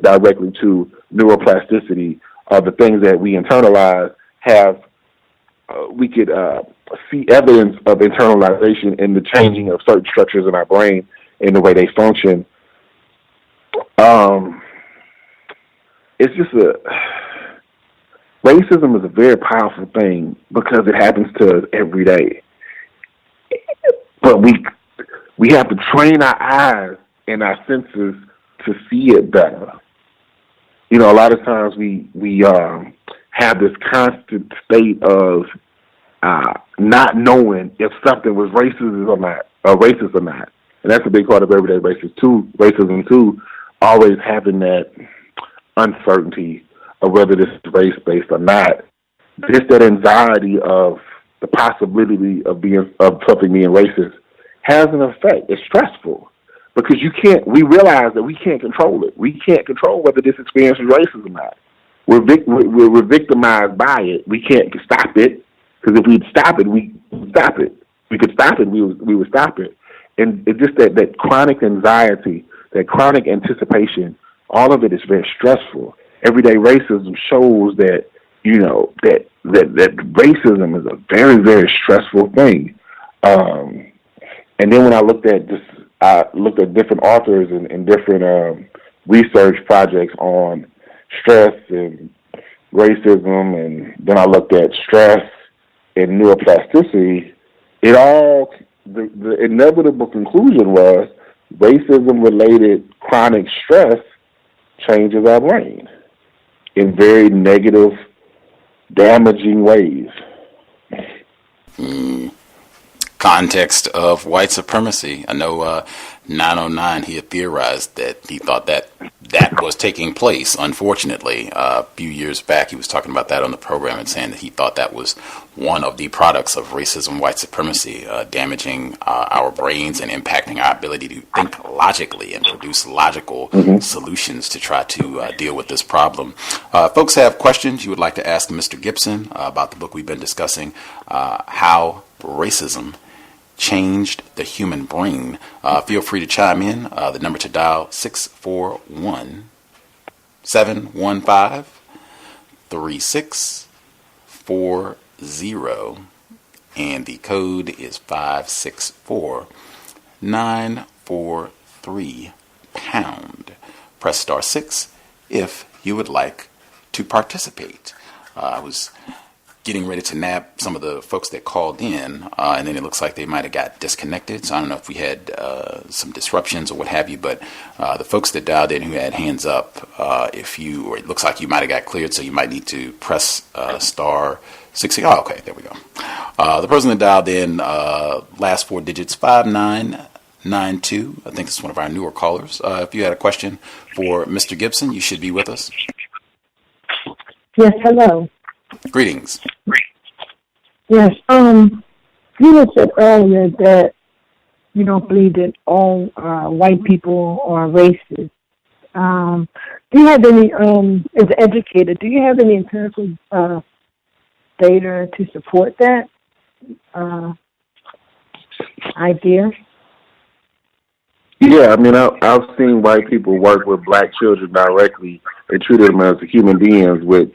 directly to neuroplasticity. The things that we internalize we could see evidence of internalization in the changing of certain structures in our brain and the way they function. It's just racism is a very powerful thing because it happens to us every day. But we have to train our eyes and our senses to see it better. A lot of times we have this constant state of not knowing if something was racist or not. And that's a big part of everyday racism too, always having that uncertainty of whether this is race-based or not. Just that anxiety of the possibility of something being racist has an effect. It's stressful because we realize that we can't control it. We can't control whether this experience is racist or not. We're victimized by it. We can't stop it, because if we'd stop it, we stop it. We could stop it, we would stop it. And it's just that chronic anxiety, that chronic anticipation, all of it is very stressful. Everyday racism shows that, that racism is a very, very stressful thing. And then when I looked at different authors and different research projects on stress and racism, and then I looked at stress and neuroplasticity, the inevitable conclusion was racism-related chronic stress changes our brain in very negative, damaging ways. Context of White Supremacy. I know 909, he had theorized that he thought that was taking place. Unfortunately, a few years back, he was talking about that on the program and saying that he thought that was one of the products of racism, white supremacy, damaging our brains and impacting our ability to think logically and produce logical solutions to try to deal with this problem. Folks have questions you would like to ask Mr. Gibson about the book we've been discussing, How Racism changed the human brain? Feel free to chime in. The number to dial 641-715-3640, and the code is 564-943#. Press star 6 if you would like to participate. I was getting ready to nab some of the folks that called in, and then it looks like they might have got disconnected. So I don't know if we had some disruptions or what have you, but the folks that dialed in who had hands up, or it looks like you might have got cleared, so you might need to press star 6. Oh, okay, there we go. The person that dialed in, last 4 digits, 5992. I think it's one of our newer callers. If you had a question for Mr. Gibson, you should be with us. Yes, hello. Greetings. Yes, you had said earlier that you don't believe that all white people are racist. Do you have any, as an educator, do you have any empirical data to support that idea? Yeah, I mean, I've seen white people work with black children directly and treat them as human beings with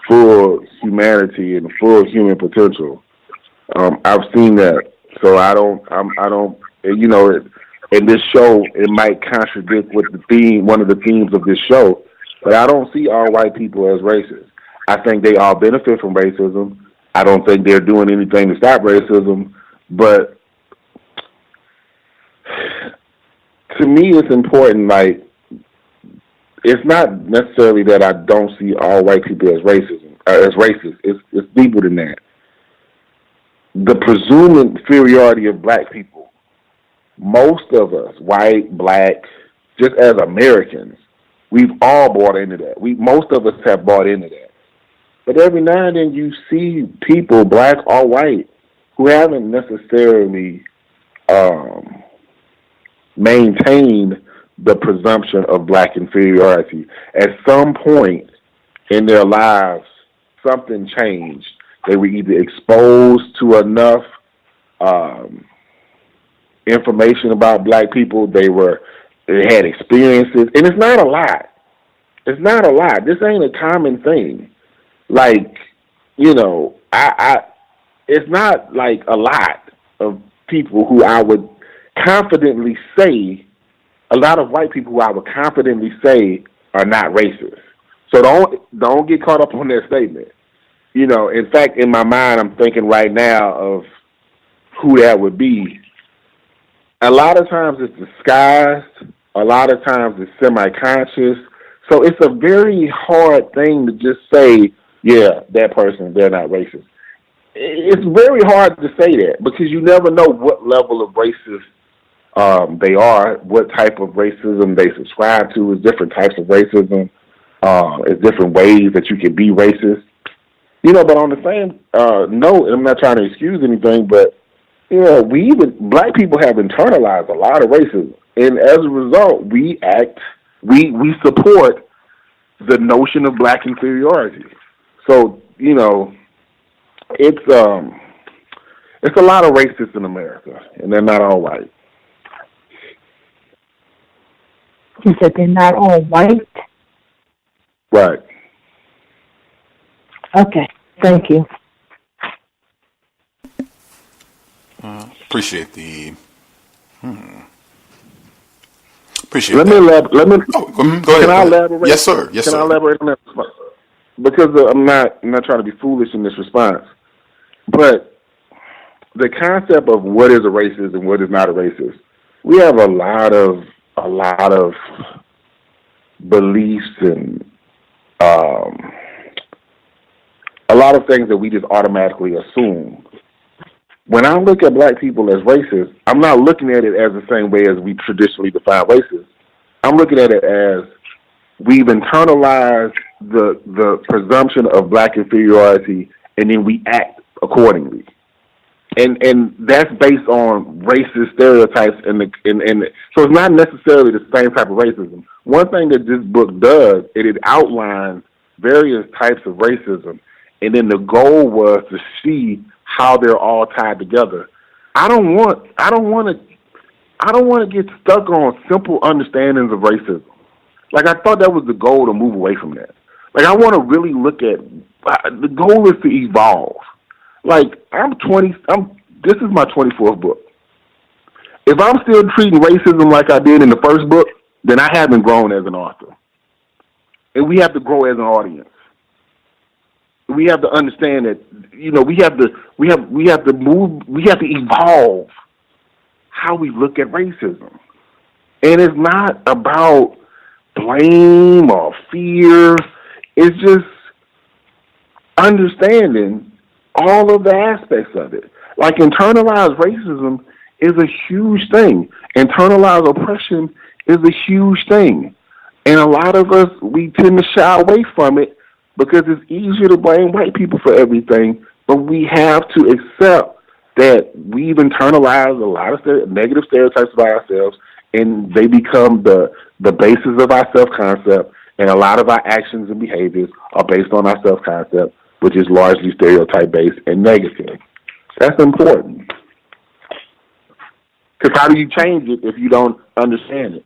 full humanity and full human potential. I've seen that, so I don't. You know, in this show, it might contradict with one of the themes of this show, but I don't see all white people as racist. I think they all benefit from racism. I don't think they're doing anything to stop racism, but to me, it's important. Like, it's not necessarily that I don't see all white people as racist. It's deeper than that. The presumed inferiority of black people. Most of us, white, black, just as Americans, we've all bought into that. Most of us have bought into that. But every now and then you see people, black or white, who haven't necessarily maintained the presumption of black inferiority. At some point in their lives, something changed. They were either exposed to enough information about black people, they had experiences, and it's not a lot. It's not a lot. This ain't a common thing. Like, you know, it's not like a lot of people who I would confidently say, a lot of white people who I would confidently say are not racist. So don't get caught up on that statement. You know, in fact, in my mind, I'm thinking right now of who that would be. A lot of times it's disguised. A lot of times it's semi-conscious. So it's a very hard thing to just say, yeah, that person, they're not racist. It's very hard to say that because you never know what level of racist they are, what type of racism they subscribe to. Is different types of racism. It's different ways that you can be racist. You know, but on the same note, I'm not trying to excuse anything, but you know, black people have internalized a lot of racism, and as a result, we support the notion of black inferiority. So you know, it's a lot of racists in America, and they're not all white. You said they're not all white? Right. Okay, thank you. Appreciate the. Let me elaborate. Oh, go ahead. Can I elaborate? Yes, sir. Yes, sir. Can I elaborate on that? Because I'm not trying to be foolish in this response, but the concept of what is a racist and what is not a racist, we have a lot of beliefs and a lot of things that we just automatically assume. When I look at black people as racist, I'm not looking at it as the same way as we traditionally define racist. I'm looking at it as we've internalized the presumption of black inferiority, and then we act accordingly. And that's based on racist stereotypes, and so it's not necessarily the same type of racism. One thing that this book does, it outlines various types of racism, and then the goal was to see how they're all tied together. I don't want to get stuck on simple understandings of racism. Like, I thought that was the goal, to move away from that. Like, I want to really look at, the goal is to evolve. Like, this is my 24th book. If I'm still treating racism like I did in the first book, then I haven't grown as an author. And we have to grow as an audience. We have to understand that, we have to evolve how we look at racism. And it's not about blame or fear. It's just understanding all of the aspects of it. Like, internalized racism is a huge thing. Internalized oppression is a huge thing. And a lot of us, we tend to shy away from it because it's easier to blame white people for everything, but we have to accept that we've internalized a lot of negative stereotypes about ourselves, and they become the basis of our self-concept, and a lot of our actions and behaviors are based on our self-concept, which is largely stereotype-based and negative. That's important. Because how do you change it if you don't understand it?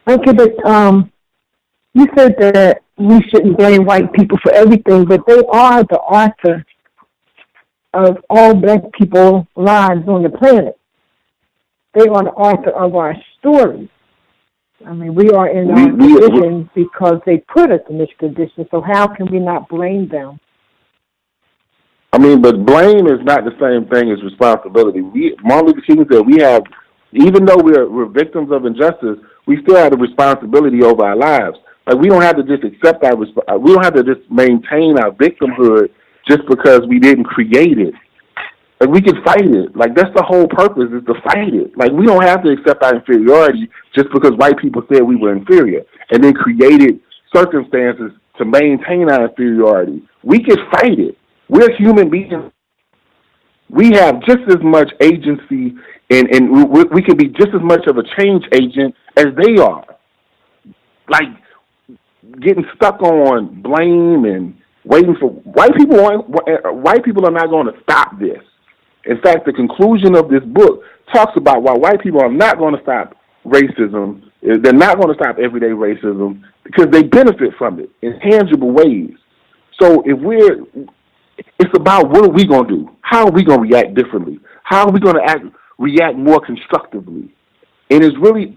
Okay, but you said that we shouldn't blame white people for everything, but they are the author of all black people's lives on the planet. They are the author of our story. I mean, we are in our condition because they put us in this condition, so how can we not blame them? I mean, but blame is not the same thing as responsibility. Martin Luther King said even though we're victims of injustice, we still have the responsibility over our lives. Like, we don't have to just accept we don't have to just maintain our victimhood just because we didn't create it. Like, we can fight it. Like, that's the whole purpose, is to fight it. Like, we don't have to accept our inferiority just because white people said we were inferior and then created circumstances to maintain our inferiority. We can fight it. We're human beings. We have just as much agency, and we can be just as much of a change agent as they are. Like, getting stuck on blame and waiting for white people are not going to stop this. In fact, the conclusion of this book talks about why white people are not going to stop racism. They're not going to stop everyday racism because they benefit from it in tangible ways. So it's about what are we going to do? How are we going to react differently? How are we going to react more constructively? And it's really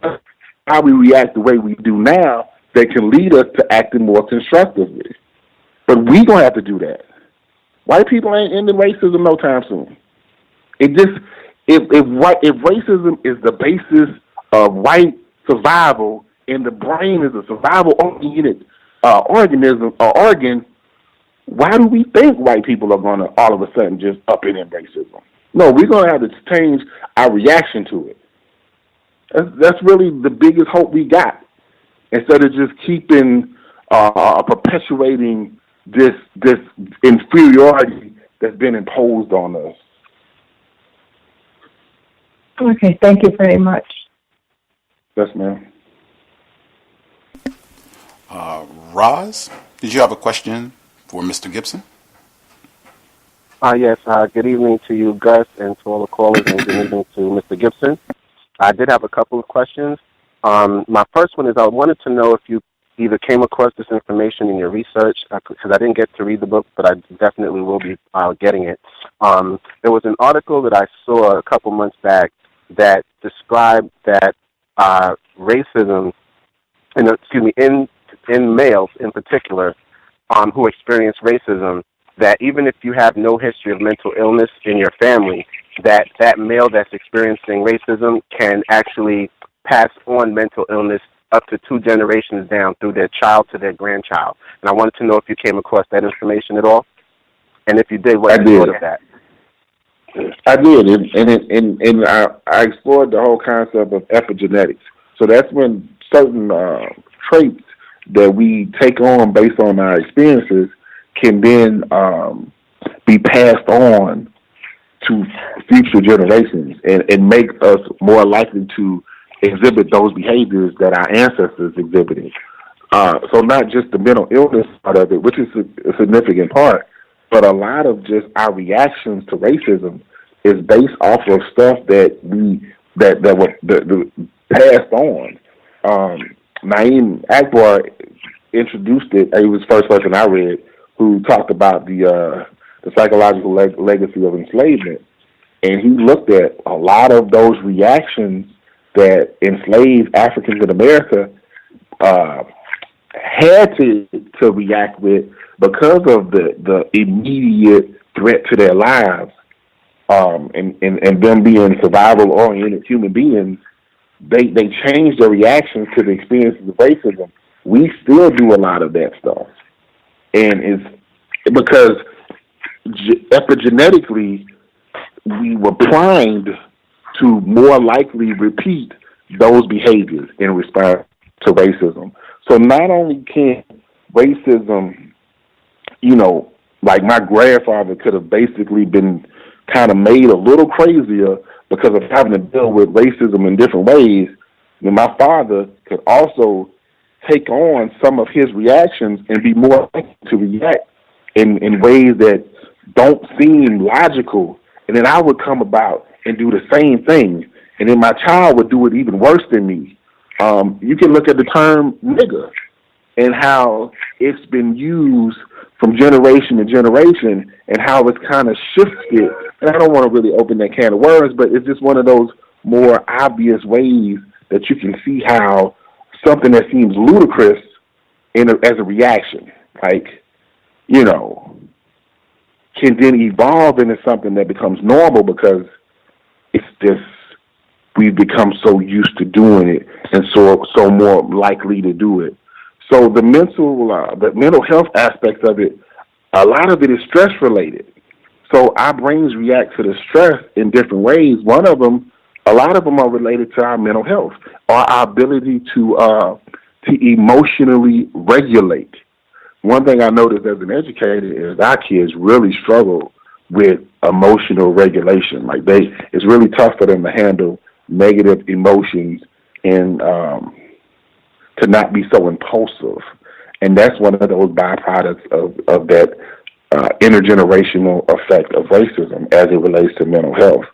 how we react the way we do now that can lead us to acting more constructively. But we're going to have to do that. White people ain't ending racism no time soon. If racism is the basis of white survival and the brain is a survival-oriented organ, why do we think white people are going to all of a sudden just up and in racism? No, we're going to have to change our reaction to it. That's really the biggest hope we got, instead of just keeping perpetuating this inferiority that's been imposed on us. Okay, thank you very much. Yes, ma'am. Roz, did you have a question for Mr. Gibson? Yes. Good evening to you, Gus, and to all the callers, and good evening to Mr. Gibson. I did have a couple of questions. My first one is I wanted to know if you either came across this information in your research, because I didn't get to read the book, but I definitely will be getting it. There was an article that I saw a couple months back that described that racism, in males in particular, who experience racism, that even if you have no history of mental illness in your family, that male that's experiencing racism can actually pass on mental illness up to 2 generations down through their child to their grandchild. And I wanted to know if you came across that information at all, and if you did, what you thought of that. I did, and I explored the whole concept of epigenetics. So that's when certain traits that we take on based on our experiences can then be passed on to future generations and make us more likely to exhibit those behaviors that our ancestors exhibited. So not just the mental illness part of it, which is a significant part, but a lot of just our reactions to racism is based off of stuff that was the passed on. Naeem Akbar introduced it. He was the first person I read who talked about the psychological legacy of enslavement, and he looked at a lot of those reactions that enslaved Africans in America had to react with because of the immediate threat to their lives, and them being survival-oriented human beings. They changed their reactions to the experiences of racism. We still do a lot of that stuff, and it's because epigenetically we were primed to more likely repeat those behaviors in response to racism. So not only can racism, like my grandfather could have basically been kind of made a little crazier because of having to deal with racism in different ways, then my father could also take on some of his reactions and be more likely to react in ways that don't seem logical. And then I would come about and do the same thing. And then my child would do it even worse than me. You can look at the term nigger and how it's been used from generation to generation and how it's kind of shifted. And I don't want to really open that can of worms, but it's just one of those more obvious ways that you can see how something that seems ludicrous as a reaction, can then evolve into something that becomes normal because it's just we've become so used to doing it and so more likely to do it. So the mental health aspect of it, a lot of it is stress related. So our brains react to the stress in different ways. A lot of them are related to our mental health or our ability to emotionally regulate. One thing I noticed as an educator is our kids really struggle with emotional regulation. It's really tough for them to handle negative emotions and to not be so impulsive. And that's one of those byproducts of that intergenerational effect of racism as it relates to mental health.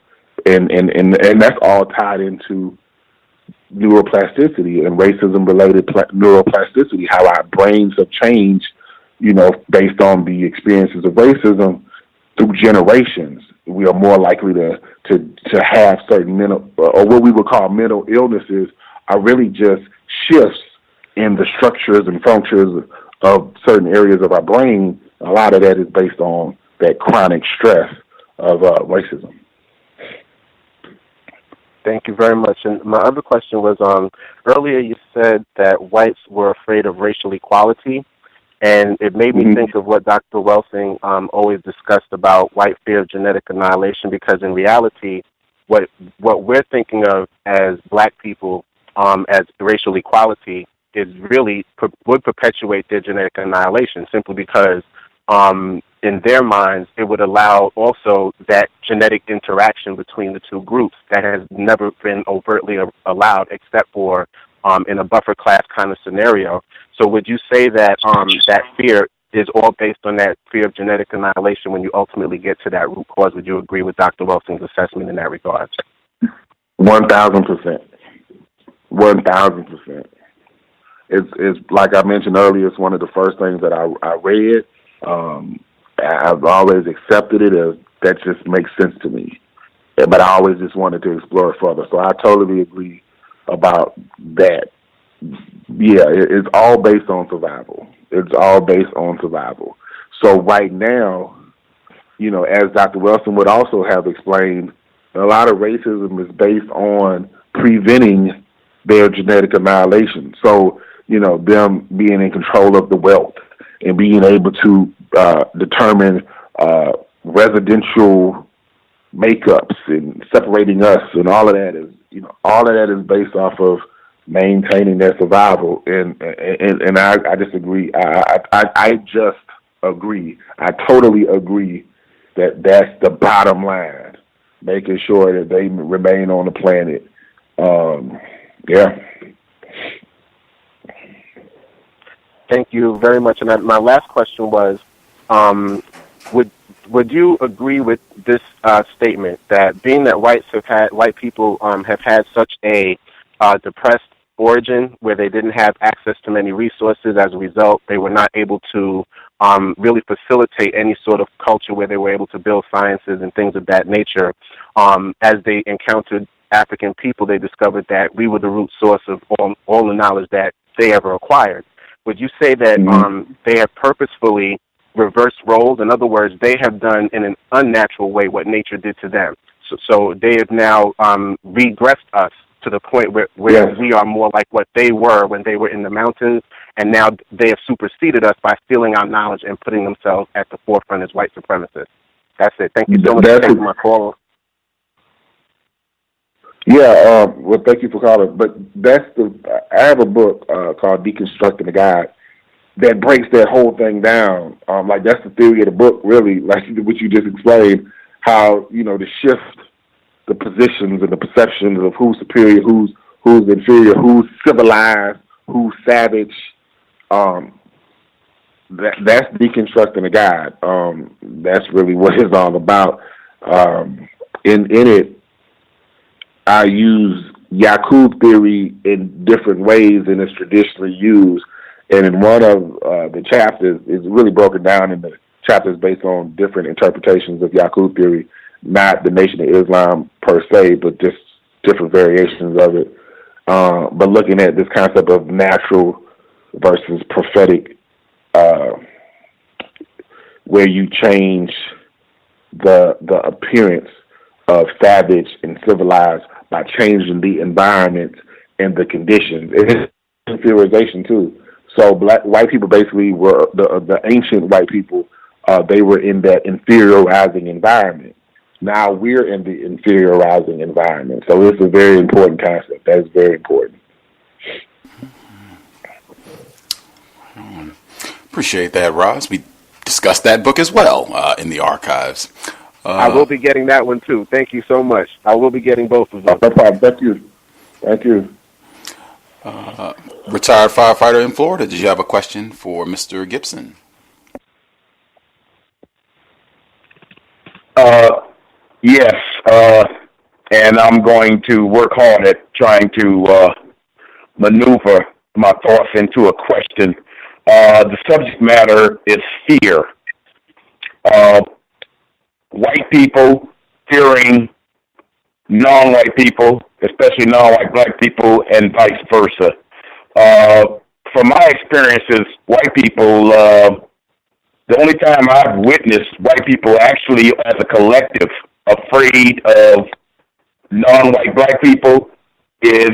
And that's all tied into neuroplasticity and racism-related neuroplasticity, how our brains have changed, based on the experiences of racism through generations. We are more likely to have certain mental, or what we would call mental illnesses, are really just shifts in the structures and functions of certain areas of our brain. A lot of that is based on that chronic stress of racism. Thank you very much. And my other question was, earlier you said that whites were afraid of racial equality, and it made me think of what Dr. Welsing always discussed about white fear of genetic annihilation, because in reality, what we're thinking of as black people as racial equality is really would perpetuate their genetic annihilation, simply because in their minds, it would allow also that genetic interaction between the two groups that has never been overtly allowed except for in a buffer class kind of scenario. So would you say that that fear is all based on that fear of genetic annihilation when you ultimately get to that root cause? Would you agree with Dr. Welsing's assessment in that regard? 1,000%. 1,000%. It's like I mentioned earlier, it's one of the first things that I read. I've always accepted it as that just makes sense to me. But I always just wanted to explore it further. So I totally agree about that. Yeah, it's all based on survival. It's all based on survival. So right now, as Dr. Welsing would also have explained, a lot of racism is based on preventing their genetic annihilation. So, them being in control of the wealth and being able to determine residential makeups and separating us, and all of that is based off of maintaining their survival. And I disagree. I just agree. I totally agree that that's the bottom line, making sure that they remain on the planet. Yeah. Thank you very much. And my last question was, would you agree with this statement that being that white people have had such a depressed origin where they didn't have access to many resources, as a result, they were not able to really facilitate any sort of culture where they were able to build sciences and things of that nature. As they encountered African people, they discovered that we were the root source of all the knowledge that they ever acquired. Would you say that they have purposefully reversed roles? In other words, they have done in an unnatural way what nature did to them. So they have now regressed us to the point where we are more like what they were when they were in the mountains, and now they have superseded us by stealing our knowledge and putting themselves at the forefront as white supremacists. That's it. Thank you so much for taking my call. Yeah, well, thank you for calling. But I have a book called Deconstructing the God that breaks that whole thing down. Like, that's the theory of the book, really, like what you just explained, how, to shift the positions and the perceptions of who's superior, who's inferior, who's civilized, who's savage. That's deconstructing the God. That's really what it's all about. In it, I use Yakub theory in different ways than it's traditionally used. And in one of the chapters, it's really broken down in the chapters based on different interpretations of Yakub theory, not the Nation of Islam per se, but just different variations of it. But looking at this concept of natural versus prophetic, where you change the appearance of savage and civilized by changing the environment and the conditions. It's inferiorization too. So white people basically were the ancient white people. They were in that inferiorizing environment. Now we're in the inferiorizing environment. So it's a very important concept. That's very important. Appreciate that, Roz. We discussed that book as well in the archives. I will be getting that one too. Thank you so much. I will be getting both of them. No problem. Thank you. Thank you. Retired firefighter in Florida. Did you have a question for Mr. Gibson? Yes, and I'm going to work hard at trying to maneuver my thoughts into a question. The subject matter is fear. White people fearing non-white people, especially non-white black people, and vice versa. From my experiences, white people, the only time I've witnessed white people actually as a collective afraid of non-white black people is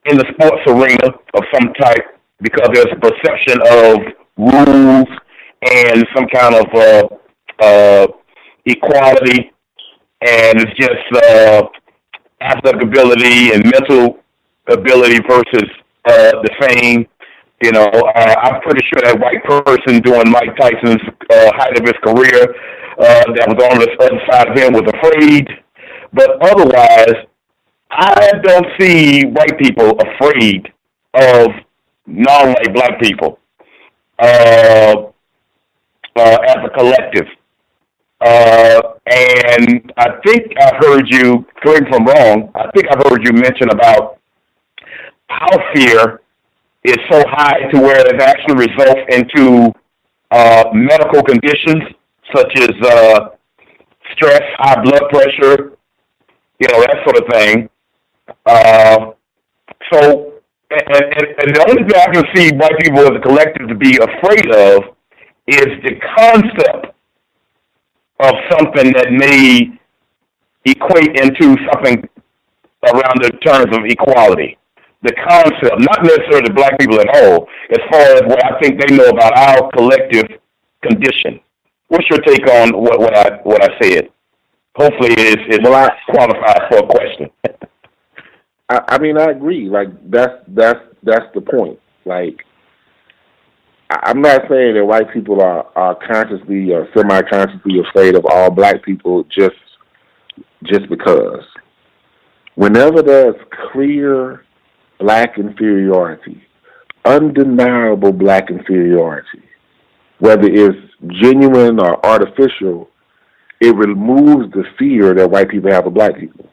in the sports arena of some type, because there's a perception of rules and some kind of equality, and it's just athletic ability and mental ability versus the same. I'm pretty sure that white person during Mike Tyson's height of his career that was on the other side of him was afraid. But otherwise, I don't see white people afraid of non-white black people as a collective. And I think I heard you, correct me if I'm wrong, I think I heard you mention about how fear is so high to where it actually results into medical conditions such as stress, high blood pressure, that sort of thing. So, and the only thing I can see white people as a collective to be afraid of is the concept of something that may equate into something around the terms of equality. The concept, not necessarily black people at all, as far as what I think they know about our collective condition. What's your take on what I said? Hopefully it qualifies for a question. I mean, I agree. Like, that's the point. Like, I'm not saying that white people are consciously or semi-consciously afraid of all black people just because. Whenever there's clear black inferiority, undeniable black inferiority, whether it's genuine or artificial, it removes the fear that white people have of black people.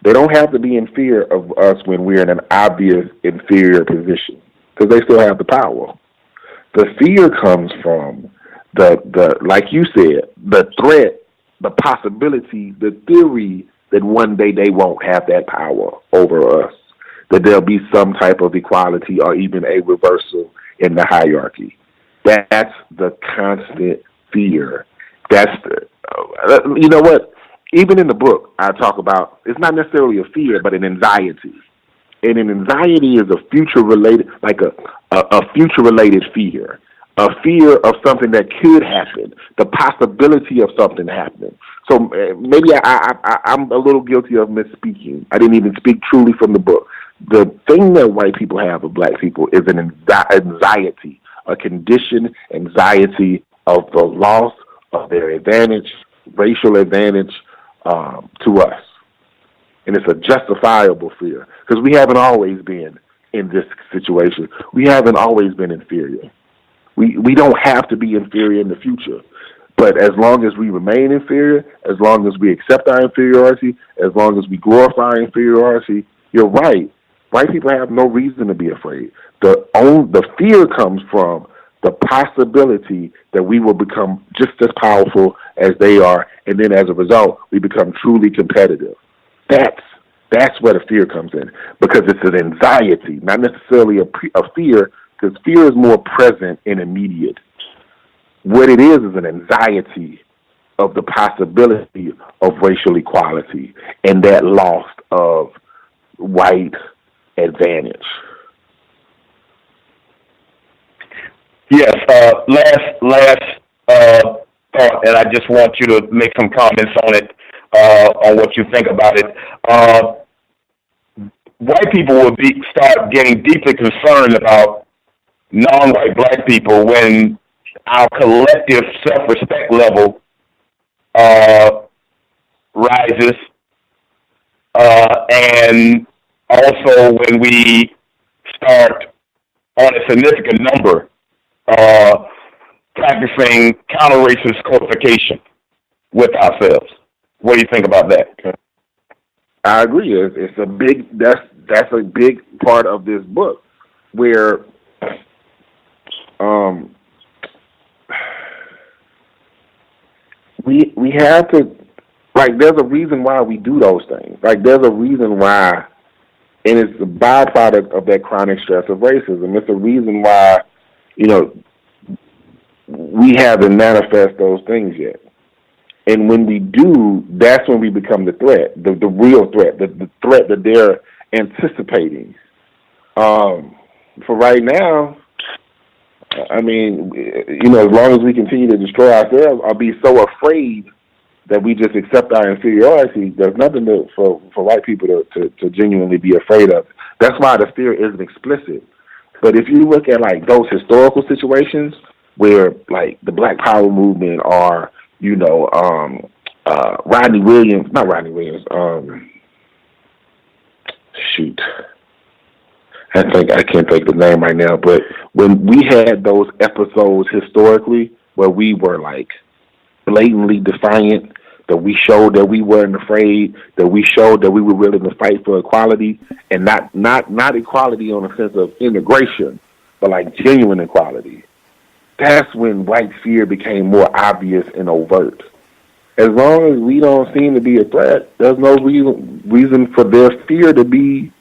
They don't have to be in fear of us when we're in an obvious inferior position, because they still have the power. The fear comes from the like you said, the threat, the possibility, the theory that one day they won't have that power over us, that there'll be some type of equality or even a reversal in the hierarchy. That's the constant fear. That's you know what? Even in the book, I talk about, it's not necessarily a fear, but an anxiety. And an anxiety is a future-related, like a future-related fear. A fear of something that could happen, the possibility of something happening. So maybe I'm a little guilty of misspeaking. I didn't even speak truly from the book. The thing that white people have of black people is an anxiety, a conditioned anxiety of the loss of their advantage, racial advantage to us. And it's a justifiable fear, because we haven't always been in this situation. We haven't always been inferior. We don't have to be inferior in the future. But as long as we remain inferior, as long as we accept our inferiority, as long as we glorify inferiority, you're right. White people have no reason to be afraid. The fear comes from the possibility that we will become just as powerful as they are, and then as a result, we become truly competitive. That's where the fear comes in, because it's an anxiety, not necessarily a fear, because fear is more present and immediate. What it is an anxiety of the possibility of racial equality and that loss of white advantage. Yes, last thought, and I just want you to make some comments on it, on what you think about it. White people will start getting deeply concerned about non-white black people when our collective self-respect level rises, and also when we start on a significant number practicing counter-racist codification with ourselves. What do you think about that? I agree. It's a big. That's a big part of this book, where we have to, like, there's a reason why we do those things. Like, there's a reason why, and it's a byproduct of that chronic stress of racism. It's a reason why, we haven't manifest those things yet. And when we do, that's when we become the threat, the real threat, the threat that they're anticipating. For right now, I mean, as long as we continue to destroy ourselves, I'll be so afraid that we just accept our inferiority. There's nothing for white people to genuinely be afraid of. That's why the fear isn't explicit. But if you look at, like, those historical situations where, like, the Black Power movement or, Rodney Williams, not Rodney Williams, I can't think of the name right now, but when we had those episodes historically where we were, like, blatantly defiant, that we showed that we weren't afraid, that we showed that we were willing to fight for equality, and not equality on a sense of integration, but like genuine equality. That's when white fear became more obvious and overt. As long as we don't seem to be a threat, there's no reason for their fear to be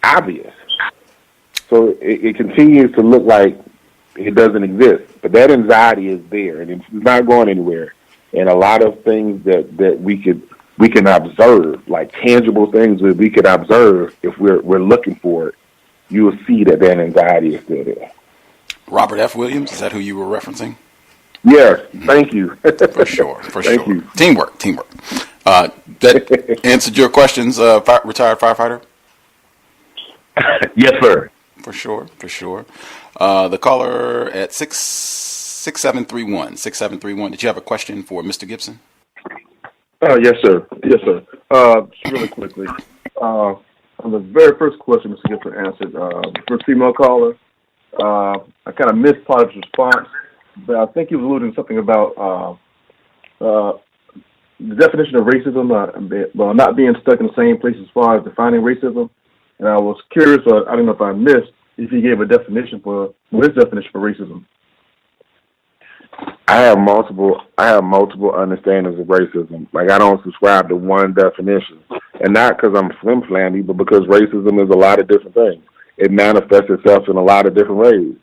obvious. So it continues to look like it doesn't exist. But that anxiety is there, and it's not going anywhere. And a lot of things that we can observe, like tangible things that we could observe if we're looking for it, you will see that anxiety is still there. Robert F. Williams, is that who you were referencing? Yes, thank you. For sure. Thank you. Teamwork. That answered your questions, retired firefighter? Yes, sir. For sure. The caller at 6731. Did you have a question for Mr. Gibson? Yes, sir. Just really quickly. On the very first question Mr. Gibson answered, first female caller, I kind of missed part of his response. but I think he was alluding to something about the definition of racism, not being stuck in the same place as far as defining racism. And I was curious, I don't know if I missed, if he gave a definition for his definition for racism. I have multiple understandings of racism. Like, I don't subscribe to one definition, and not because I'm flim-flammy, but because racism is a lot of different things. It manifests itself in a lot of different ways.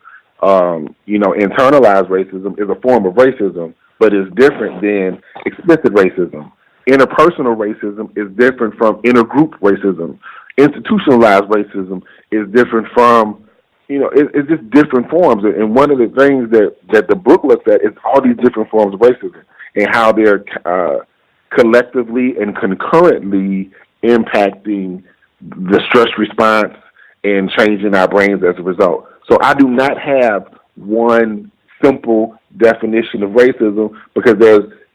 Internalized racism is a form of racism, but it's different than explicit racism. Interpersonal racism is different from intergroup racism. Institutionalized racism is different from, it's just different forms. And one of the things that the book looks at is all these different forms of racism and how they're collectively and concurrently impacting the stress response and changing our brains as a result. So I do not have one simple definition of racism, because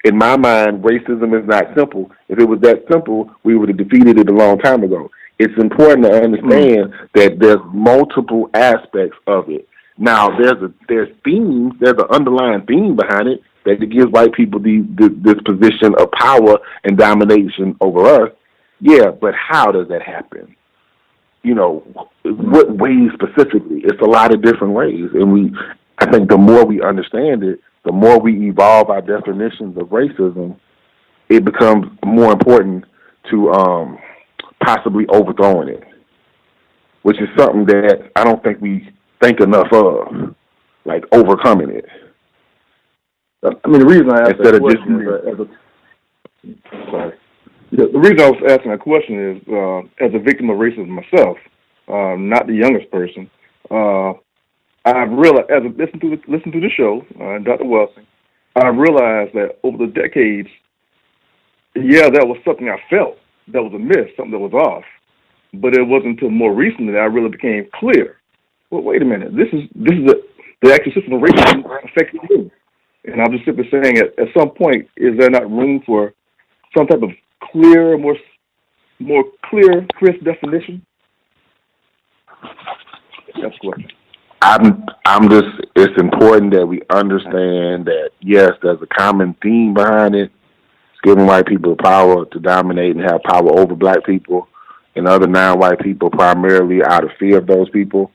in my mind, racism is not simple. If it was that simple, we would have defeated it a long time ago. It's important to understand that there's multiple aspects of it. Now, there's themes, there's an underlying theme behind it that gives white people this position of power and domination over us. Yeah, but how does that happen? What ways specifically? It's a lot of different ways, and I think the more we understand it, the more we evolve our definitions of racism, it becomes more important to possibly overthrowing it, which is something that I don't think we think enough of, like overcoming it. I mean, the reason I asked that question the reason I was asking that question is, as a victim of racism myself, not the youngest person, I've realized, as I listen to the show, Dr. Welsing, I've realized that over the decades, that was something I felt that was amiss, something that was off. But it wasn't until more recently that I really became clear. Well, wait a minute, this is the actual system of racism affecting me. And I'm just simply saying, at some point, is there not room for some type of clear, more clear, crisp definition? That's the question. It's important that we understand that, yes, there's a common theme behind it. It's giving white people the power to dominate and have power over black people and other non-white people, primarily out of fear of those people.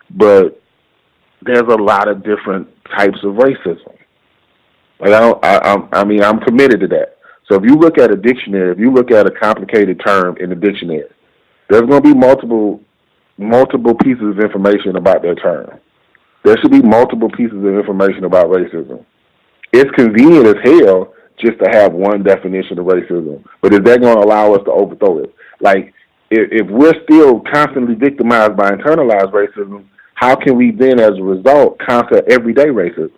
But there's a lot of different types of racism. Like, I'm committed to that. So if you look at a dictionary, if you look at a complicated term in the dictionary, there's going to be multiple pieces of information about that term. There should be multiple pieces of information about racism. It's convenient as hell just to have one definition of racism, but is that going to allow us to overthrow it? Like, if we're still constantly victimized by internalized racism, how can we then, as a result, conquer everyday racism?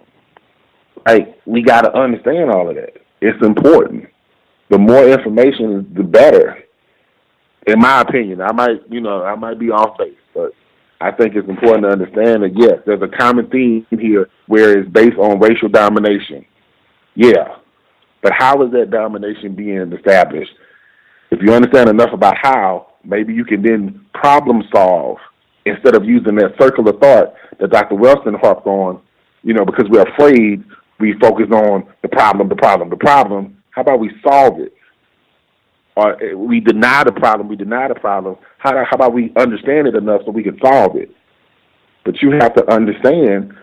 Like, we got to understand all of that. It's important. The more information, the better. In my opinion, I might be off base, but I think it's important to understand that, yes, there's a common theme here where it's based on racial domination. Yeah. But how is that domination being established? If you understand enough about how, maybe you can then problem solve instead of using that circle of thought that Dr. Welsing harped on, because we're afraid, we focus on the problem. How about we solve it? Or we deny the problem. How about we understand it enough so we can solve it? But you have to understand,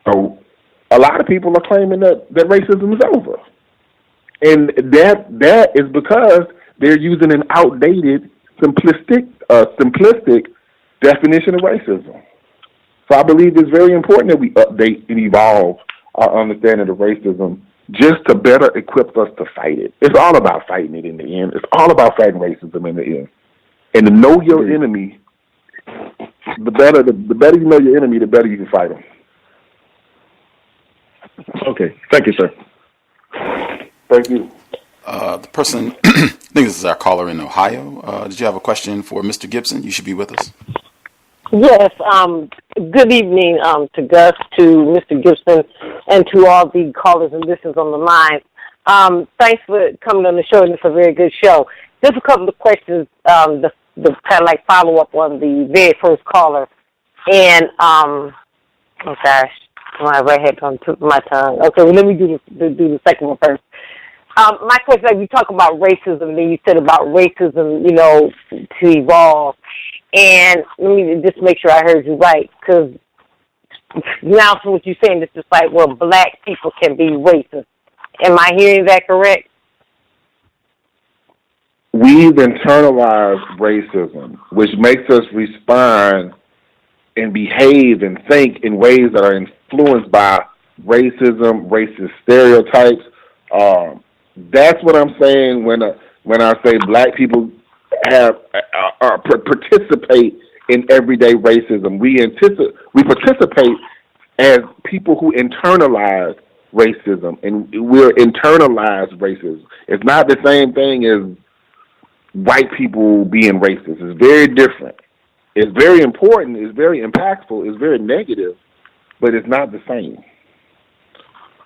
a lot of people are claiming that racism is over. And that is because they're using an outdated, simplistic definition of racism. So I believe it's very important that we update and evolve our understanding of racism just to better equip us to fight it. It's all about fighting it in the end. It's all about fighting racism in the end. And to know your enemy, the better you know your enemy, the better you can fight him. Okay. Thank you, sir. Thank you. The person, I think this is our caller in Ohio. Did you have a question for Mr. Gibson? You should be with us. Yes. Good evening to Gus, to Mr. Gibson, and to all the callers and listeners on the line. Thanks for coming on the show, and it's a very good show. Just a couple of questions, the kind of like follow up on the very first caller. And, My right hand on my tongue. Okay, well, let me do the second one first. My question, like, you talk about racism, then you said about racism, to evolve. And let me just make sure I heard you right, because now from what you're saying, it's just like, well, black people can be racist. Am I hearing that correct? We've internalized racism, which makes us respond and behave and think in ways that are influenced by racism, racist stereotypes. That's what I'm saying when I say black people participate in everyday racism. We participate as people who internalize racism, and we're internalized racism. It's not the same thing as white people being racist. It's very different. It's very important. It's very impactful. It's very negative, but it's not the same.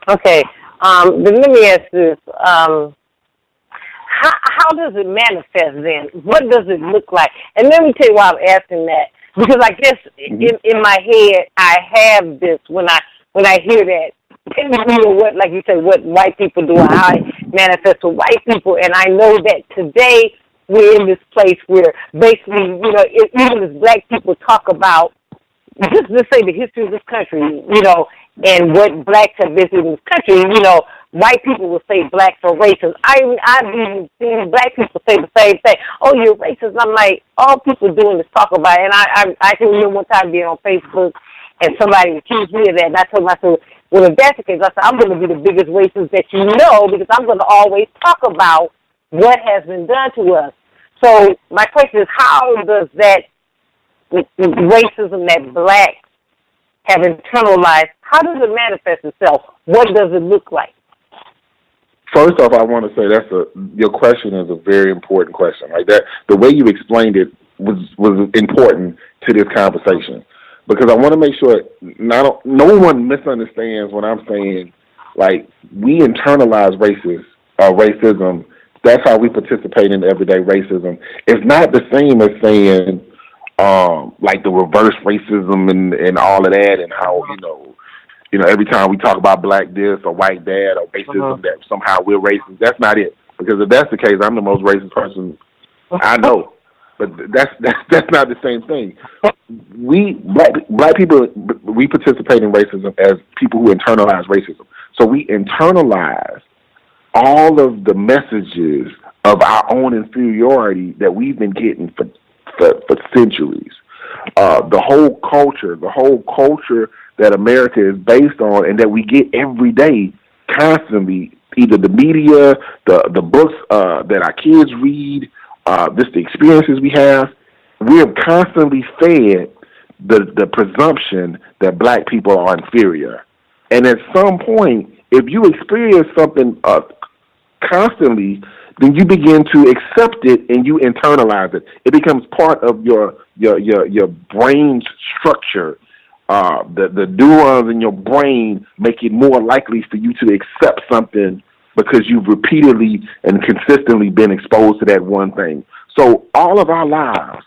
Okay. Then let me ask this. How does it manifest then? What does it look like? And let me tell you why I'm asking that. Because I guess in my head I have this when I hear that. What, like you said, what white people do, how it manifests with white people. And I know that today we're in this place where basically, even as black people talk about, just say the history of this country, and what blacks have been through in this country, white people will say blacks are racist. I've even seen black people say the same thing. Oh, you're racist. I'm like, all people doing is talk about it. And I can remember one time being on Facebook and somebody accused me of that. And I told myself, well, if that's the case, I said, I'm going to be the biggest racist that you know, because I'm going to always talk about what has been done to us. So my question is, how does that racism that blacks have internalized, how does it manifest itself? What does it look like? First off, I want to say your question is a very important question. Like that, the way you explained it was important to this conversation, because I want to make sure no one misunderstands when I'm saying, like, we internalize racism. That's how we participate in everyday racism. It's not the same as saying, like, the reverse racism and all of that, and how, every time we talk about black this or white that or racism, that somehow we're racist. That's not it. Because if that's the case, I'm the most racist person I know. But that's not the same thing. We black people, we participate in racism as people who internalize racism. So we internalize all of the messages of our own inferiority that we've been getting for centuries. The whole culture that America is based on and that we get every day, constantly, either the media, the books that our kids read, just the experiences we have, we are constantly fed the presumption that black people are inferior. And at some point, if you experience something constantly, then you begin to accept it and you internalize it. It becomes part of your brain's structure. The neurons in your brain make it more likely for you to accept something because you've repeatedly and consistently been exposed to that one thing. So all of our lives,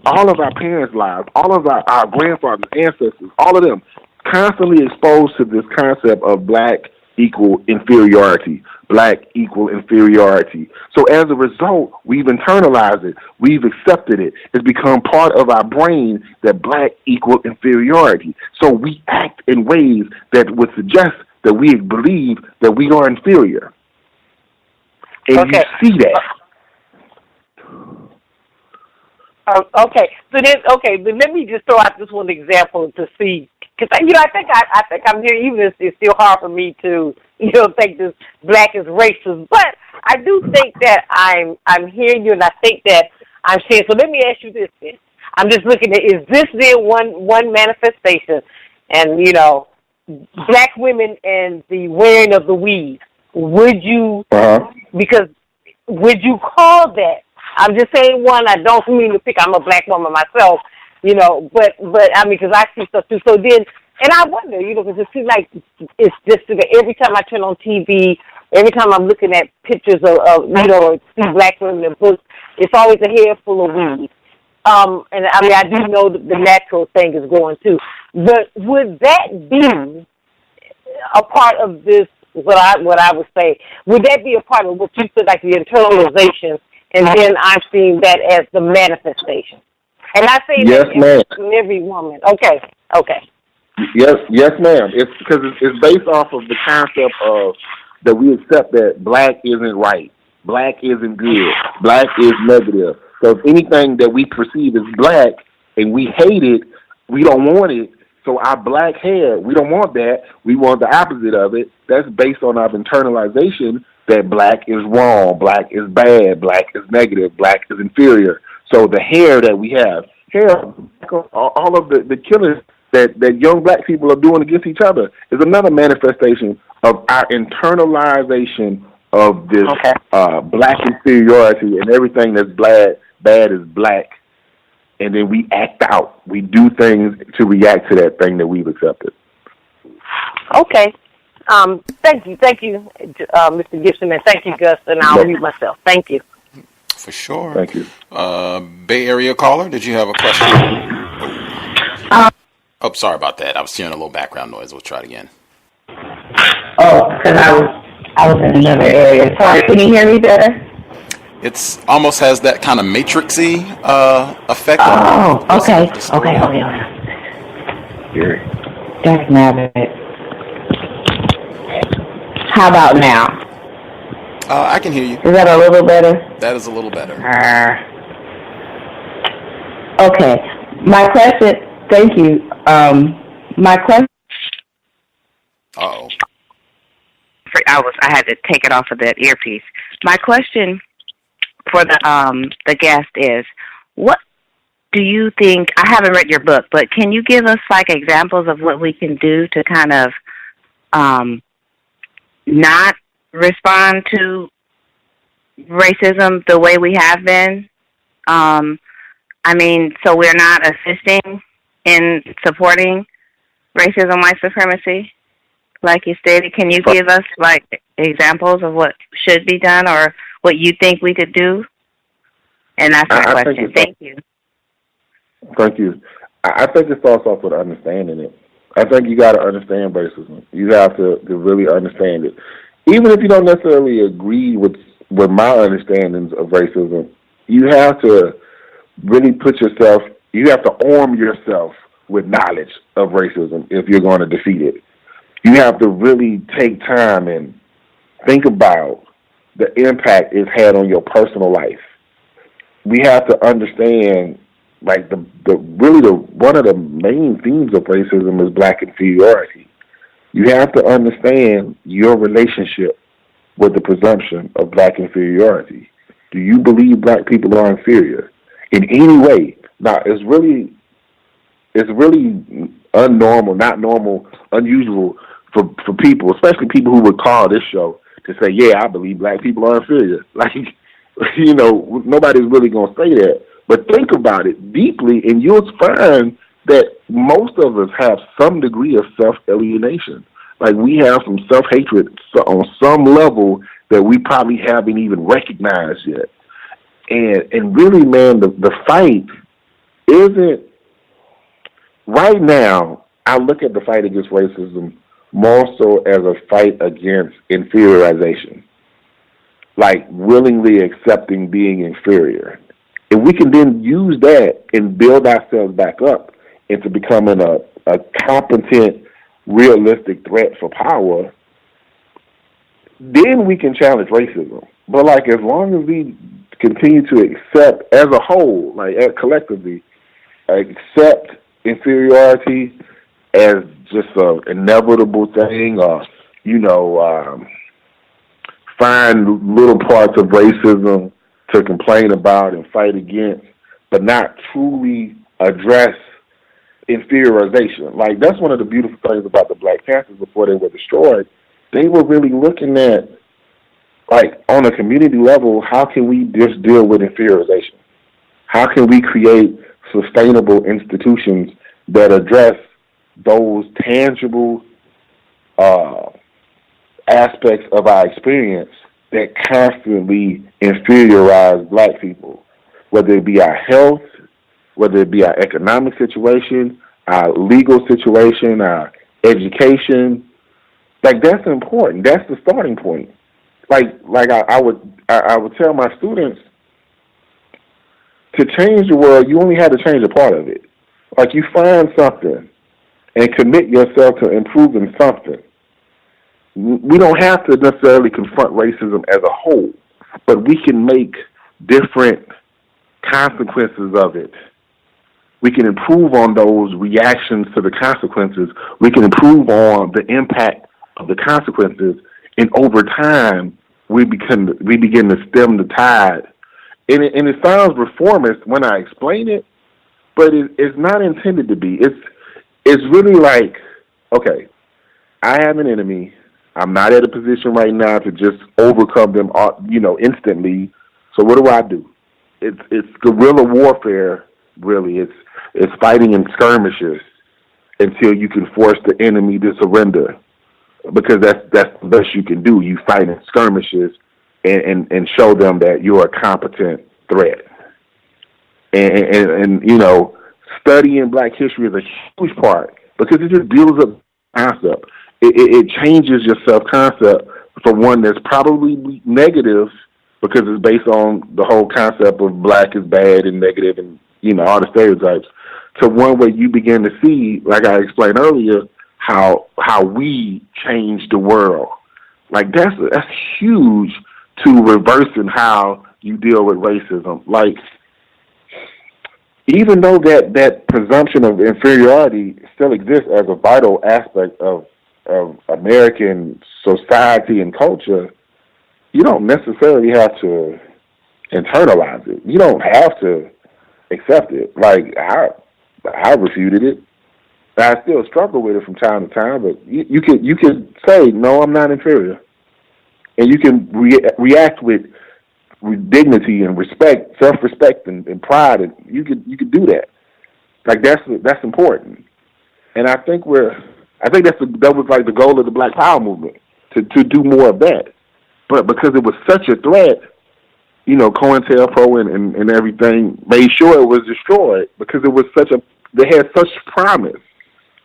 all of our parents' lives, all of our grandfathers, ancestors, all of them, constantly exposed to this concept of black equal inferiority, black equal inferiority. So as a result, we've internalized it. We've accepted it. It's become part of our brain that black equal inferiority. So we act in ways that would suggest that we believe that we are inferior. And you see that. Then let me just throw out this one example to see, because I think I'm here. Even it's still hard for me to think this black is racist, but I do think that I'm hearing you, and I think that I'm saying. So let me ask you this: then. I'm just looking at, is this then one manifestation? And black women and the wearing of the weave. Would you would you call that? I'm just saying one. I don't mean to pick. I'm a black woman myself, but I mean, because I see stuff too. So then, and I wonder, because it seems like it's just every time I turn on TV, every time I'm looking at pictures of see black women in books, it's always a hair full of weave. and I mean, I do know that the natural thing is going too. But would that be a part of this? What I would say, would that be a part of what you said, like the internalization, and then I'm seeing that as the manifestation? And I say yes, that in every woman. Okay. Yes, ma'am. It's because it's based off of the concept of that we accept that black isn't right, black isn't good, black is negative. So if anything that we perceive as black and we hate it, we don't want it. So our black hair, we don't want that. We want the opposite of it. That's based on our internalization that black is wrong, black is bad, black is negative, black is inferior. So the hair that we have, all of the killings that young black people are doing against each other is another manifestation of our internalization of this black inferiority, and everything that's bad is black. And then we act out. We do things to react to that thing that we've accepted. Okay. Thank you, Mr. Gibson, and thank you, Gus, and I'll mute myself. Thank you. For sure. Thank you. Bay Area caller, did you have a question? Oh, sorry about that. I was hearing a little background noise. We'll try it again. Oh, because I was in another area. Sorry, can you hear me better? It's almost has that kind of matrixy effect. Oh, okay. That's not it. How about now? I can hear you. Is that a little better? That is a little better. Okay. My question, thank you. My question. Uh-oh. I had to take it off of that earpiece. My question for the guest is, what do you think? I haven't read your book, but can you give us like examples of what we can do to kind of not respond to racism the way we have been? I mean, so we're not assisting in supporting racism, white supremacy, like you stated. Can you give us like examples of what should be done or what you think we could do? And that's my question. Thank you. Thank you. I think it starts off with understanding it. I think you got to understand racism. You have to really understand it. Even if you don't necessarily agree with my understandings of racism, you have to really you have to arm yourself with knowledge of racism if you're going to defeat it. You have to really take time and think about the impact it's had on your personal life. We have to understand, like, one of the main themes of racism is black inferiority. You have to understand your relationship with the presumption of black inferiority. Do you believe black people are inferior in any way? Now, it's really unnormal, not normal, unusual for people, especially people who would call this show, to say, yeah, I believe black people are inferior. Like, you know, nobody's really going to say that. But think about it deeply, and you'll find that most of us have some degree of self-alienation. Like, we have some self-hatred on some level that we probably haven't even recognized yet. And really, man, the fight isn't... Right now, I look at the fight against racism more so as a fight against inferiorization. Like, willingly accepting being inferior. If we can then use that and build ourselves back up into becoming a competent, realistic threat for power, then we can challenge racism. But, like, as long as we continue to accept as a whole, like collectively, accept inferiority as just an inevitable thing, or, you know, find little parts of racism to complain about and fight against, but not truly address inferiorization. Like, that's one of the beautiful things about the Black Panthers before they were destroyed. They were really looking at, like, on a community level, how can we just deal with inferiorization? How can we create sustainable institutions that address those tangible aspects of our experience that constantly inferiorize black people, whether it be our health, whether it be our economic situation, our legal situation, our education. Like, that's important. That's the starting point. I would tell my students, to change the world, you only have to change a part of it. Like, you find something and commit yourself to improving something. We don't have to necessarily confront racism as a whole, but we can make different consequences of it. We can improve on those reactions to the consequences. We can improve on the impact of the consequences, and over time, we begin to stem the tide. And it sounds reformist when I explain it, but it's not intended to be. It's really like, okay, I have an enemy. I'm not at a position right now to just overcome them, instantly. So what do? It's guerrilla warfare, really. It's fighting in skirmishes until you can force the enemy to surrender, because that's the best you can do. You fight in skirmishes and show them that you're a competent threat. And studying Black history is a huge part, because it just builds up concept. It changes your self-concept from one that's probably negative, because it's based on the whole concept of Black is bad and negative and, all the stereotypes, to one where you begin to see, like I explained earlier, how we change the world. Like, that's huge to reversing how you deal with racism. Like, even though that presumption of inferiority still exists as a vital aspect of American society and culture, you don't necessarily have to internalize it. You don't have to accept it. Like, I refuted it. I still struggle with it from time to time, but you can say, no, I'm not inferior. And you can react with dignity and respect, self-respect and pride, and you could do that. Like, that's important. And I think that was like the goal of the Black Power movement, to do more of that. But because it was such a threat, COINTELPRO and everything made sure it was destroyed, because they had such promise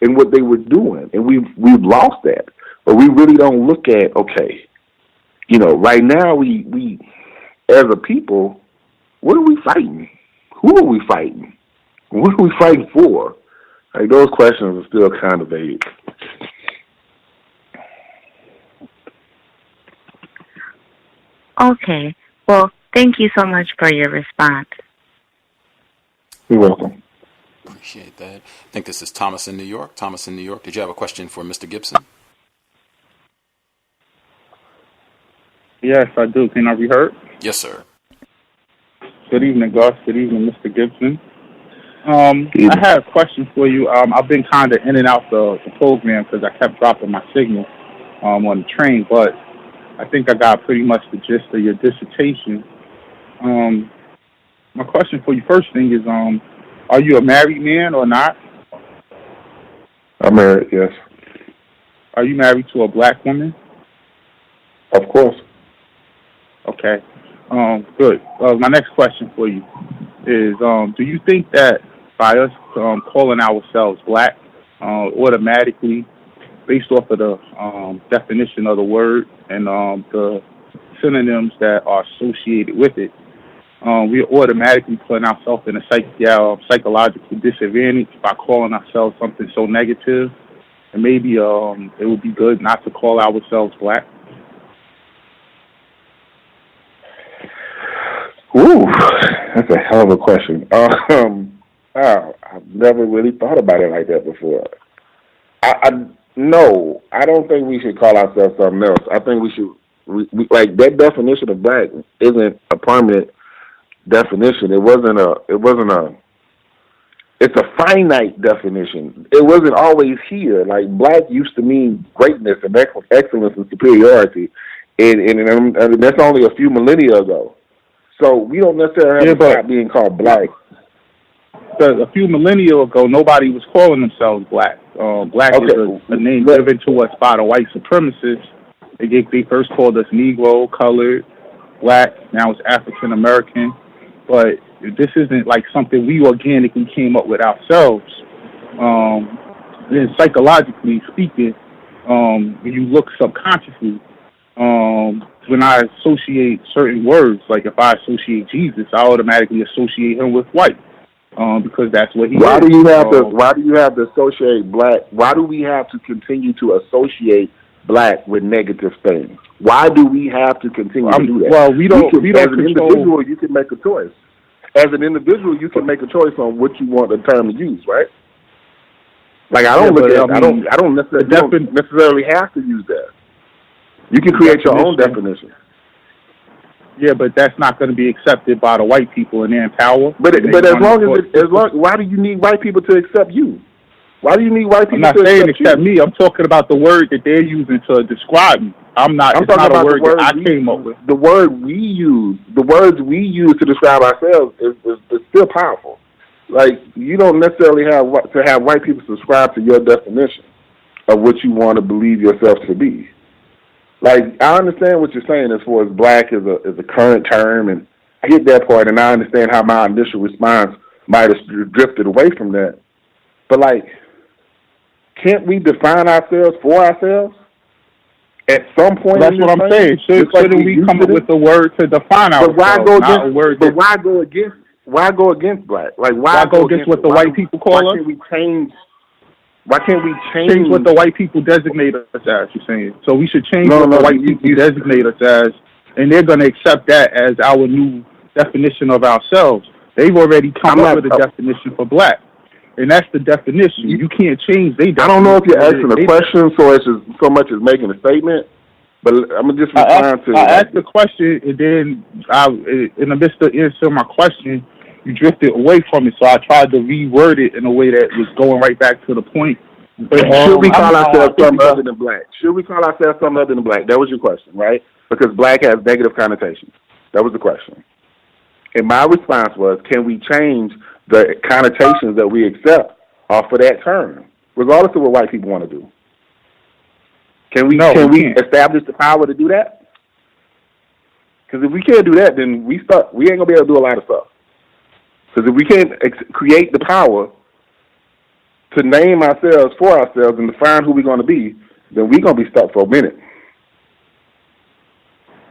in what they were doing, and we've lost that. But we really don't look at, okay, right now we as a people, what are we fighting? Who are we fighting? What are we fighting for? Like, those questions are still kind of vague. Okay. Well, thank you so much for your response. You're welcome. Appreciate that. I think this is Thomas in New York. Thomas in New York, did you have a question for Mr. Gibson? Yes, I do. Can I be heard? Yes, sir. Good evening, Gus. Good evening, Mr. Gibson. I had a question for you. I've been kind of in and out the program because I kept dropping my signal on the train, but I think I got pretty much the gist of your dissertation. My question for you, first thing is, are you a married man or not? I'm married, yes. Are you married to a Black woman? Of course. Okay. Good. My next question for you is, do you think that by us calling ourselves Black, automatically, based off of the definition of the word and the synonyms that are associated with it, we're automatically putting ourselves in a psychological disadvantage by calling ourselves something so negative? And maybe it would be good not to call ourselves Black? Ooh, that's a hell of a question. I've never really thought about it like that before. No, I don't think we should call ourselves something else. I think we should, like, that definition of Black isn't a permanent definition. It's a finite definition. It wasn't always here. Like, Black used to mean greatness and excellence and superiority, and that's only a few millennia ago. So we don't necessarily have to stop being called Black. A few millennia ago, nobody was calling themselves Black. Black is a name given to us by the white supremacists. They first called us Negro, colored, Black. Now it's African American. But This isn't like something we organically came up with ourselves. Then psychologically speaking, when you look subconsciously, when I associate certain words, like if I associate Jesus, I automatically associate him with white, because that's what he is. Why do you have to associate black? Why do we have to continue to associate black with negative things? Why do we have to continue to do that? Well, we don't as an control. individual, you can make a choice. As an individual, you can make a choice on what you want the term to use, right? Like I don't necessarily have to use that. You can create your own definition. Yeah, but that's not going to be accepted by the white people, and they're in power. But why do you need white people to accept you? Why do you need white people to accept you? I'm not saying accept me. I'm talking about the word that they're using to describe me. I'm talking about a word that I came up with. The words we use to describe ourselves is still powerful. Like, you don't necessarily have to have white people subscribe to your definition of what you want to believe yourself to be. Like, I understand what you're saying as far as black is a current term, and I get that part, and I understand how my initial response might have drifted away from that. But, like, can't we define ourselves for ourselves at some point? That's what I'm saying. Shouldn't we come up with a word to define ourselves? Why go against black? Like, why go against what the white people call us? Why can't we change what the white people designate us as? You're saying so we should change what the white people designate us as, and they're going to accept that as our new definition of ourselves. They've already come up with a definition for black, and that's the definition. You can't change their definition. I don't know if you're asking a question, so much as making a statement. But I'm gonna just respond to. I asked the question, and then in the midst of answering my question, you drifted away from it, so I tried to reword it in a way that was going right back to the point. But, should we call ourselves something other than black? Should we call ourselves something other than black? That was your question, right? Because black has negative connotations. That was the question. And my response was, can we change the connotations that we accept off of that term, regardless of what white people want to do? Can we establish the power to do that? Because if we can't do that, then we ain't gonna be able to do a lot of stuff. Because if we can't create the power to name ourselves for ourselves and define who we're going to be, then we're going to be stuck for a minute.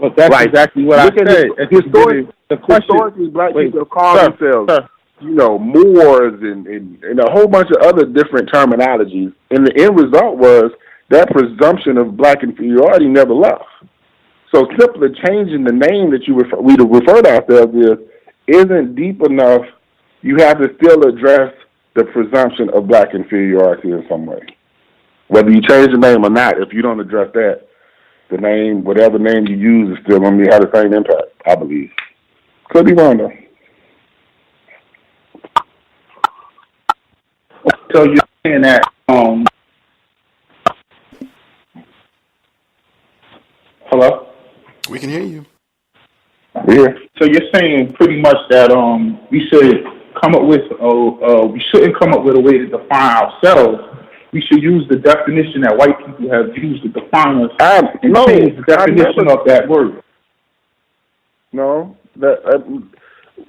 Well, that's exactly what I said. Historically, black people have called themselves, Moors and a whole bunch of other different terminologies. And the end result was that presumption of black inferiority never left. So simply changing the name that we refer to ourselves with isn't deep enough. You have to still address the presumption of black inferiority in some way. Whether you change the name or not, if you don't address that, the name, whatever name you use, is still going to have the same impact, I believe. Could be wrong, though. So you're saying that, hello? We can hear you. Yeah. So you're saying pretty much that we should come up with we shouldn't come up with a way to define ourselves. We should use the definition that white people have used to define us and change the definition of that word. No,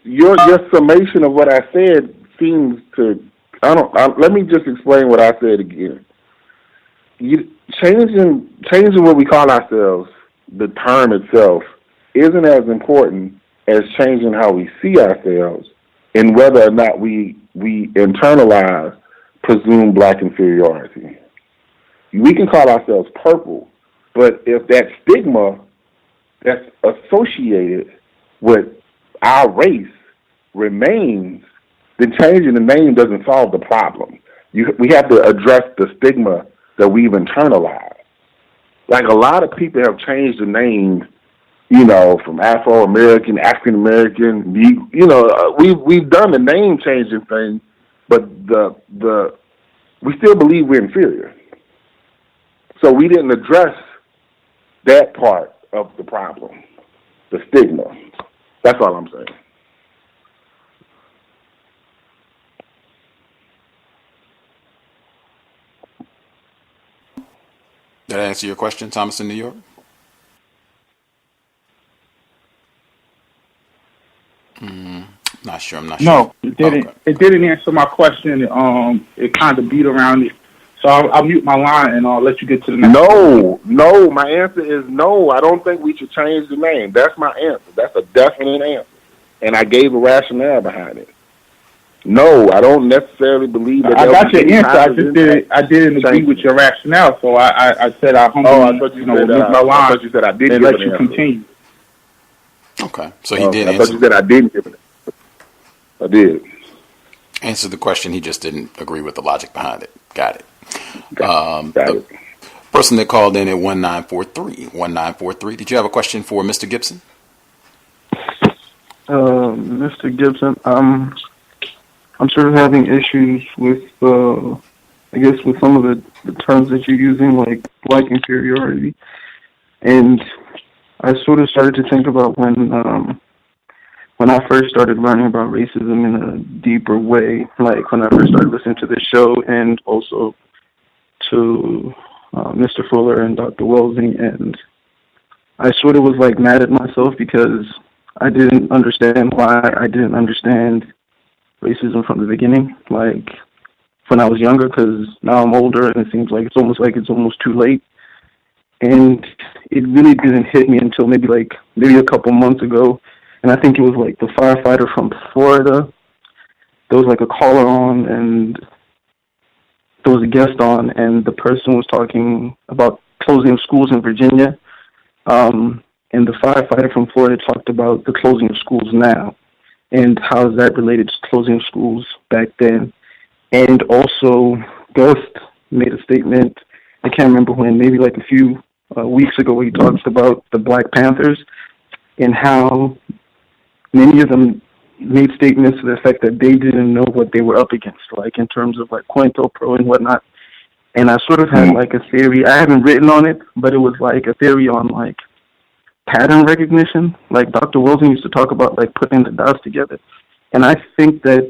your summation of what I said seems to. Let me just explain what I said again. Changing what we call ourselves, the term itself, isn't as important as changing how we see ourselves and whether or not we internalize presumed black inferiority. We can call ourselves purple, but if that stigma that's associated with our race remains, then changing the name doesn't solve the problem. We have to address the stigma that we've internalized. Like, a lot of people have changed the name, from Afro-American, African-American, we've done the name changing thing, but we still believe we're inferior. So we didn't address that part of the problem, the stigma. That's all I'm saying. Did I answer your question, Thomas in New York? Not sure. I'm not No, sure. it didn't. Okay. It didn't answer my question. It kind of beat around it. So I'll mute my line and I'll let you get to the next. No. My answer is no. I don't think we should change the name. That's my answer. That's a definite answer, and I gave a rationale behind it. No, I don't necessarily believe that. I got your answer. I didn't agree with your rationale, so I said I humbly. I thought you said mute my line. I thought you said I did. And let you continue. Okay, so he did. I thought you said I didn't give it. I did. Answer the question. He just didn't agree with the logic behind it. Got it. Got it. Person that called in at 1943. Did you have a question for Mr. Gibson? Mr. Gibson, I'm sort of having issues with, I guess, with some of the terms that you're using, like black inferiority. And I sort of started to think about when I first started learning about racism in a deeper way, like when I first started listening to this show and also to Mr. Fuller and Dr. Welsing, and I sort of was like mad at myself because I didn't understand why I didn't understand racism from the beginning, like when I was younger, because now I'm older and it seems like it's almost too late. And it really didn't hit me until maybe a couple months ago. And I think it was like the firefighter from Florida. There was like a caller on and there was a guest on, and the person was talking about closing of schools in Virginia. And the firefighter from Florida talked about the closing of schools now and how is that related to closing of schools back then. And also, Gus made a statement, I can't remember when, maybe like a few weeks ago, where he talks about the Black Panthers and how many of them made statements to the effect that they didn't know what they were up against, like in terms of like COINTELPRO and whatnot. And I sort of had like a theory. I haven't written on it, but it was like a theory on like pattern recognition. Like Dr. Welsing used to talk about like putting the dots together. And I think that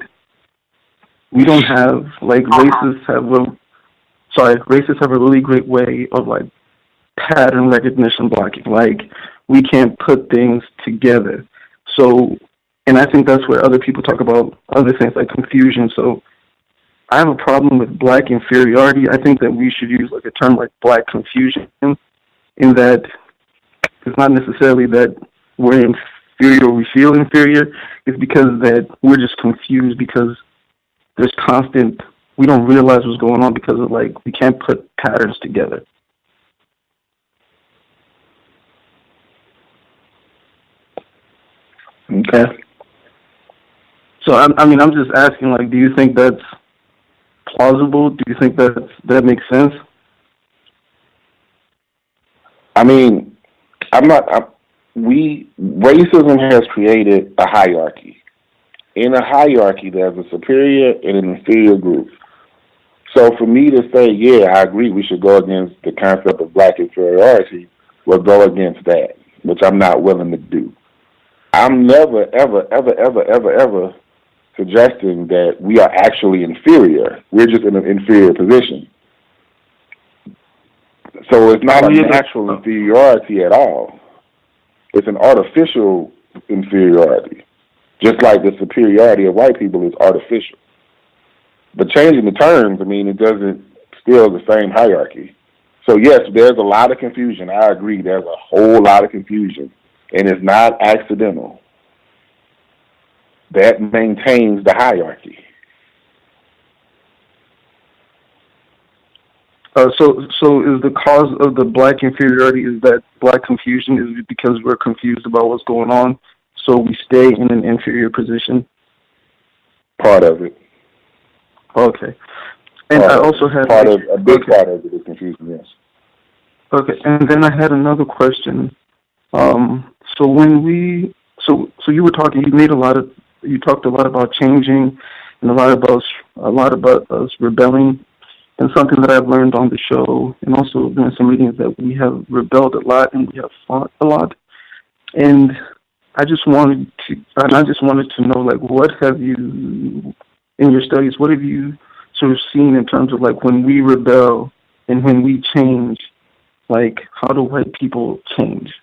we don't have, like racists have a really great way of like pattern recognition blocking. Like we can't put things together. So, and I think that's where other people talk about other things like confusion. So I have a problem with black inferiority. I think that we should use like a term like black confusion, in that it's not necessarily that we're inferior or we feel inferior. It's because that we're just confused because there's constant, we don't realize what's going on because of like, we can't put patterns together. Okay. So, I'm just asking, like, do you think that's plausible? Do you think that makes sense? Racism has created a hierarchy. In a hierarchy, there's a superior and an inferior group. So for me to say, yeah, I agree, we should go against the concept of black inferiority, will go against that, which I'm not willing to do. I'm never, ever, ever, ever, ever, ever suggesting that we are actually inferior. We're just in an inferior position. So it's not a natural inferiority at all. It's an artificial inferiority. Just like the superiority of white people is artificial. But changing the terms, it doesn't still the same hierarchy. So yes, there's a lot of confusion. I agree, there's a whole lot of confusion. And it's not accidental. That maintains the hierarchy. So is the cause of the black inferiority is that black confusion is because we're confused about what's going on, so we stay in an inferior position? Part of it. Okay. And I also had a big part of it is confusion, yes. Okay, and then I had another question. So you were talking, you talked a lot about changing and a lot about us rebelling. And something that I've learned on the show and also doing some readings, that we have rebelled a lot and we have fought a lot. And I just wanted to know, like, what have you, in your studies, what have you sort of seen in terms of like when we rebel and when we change, like how do white people change?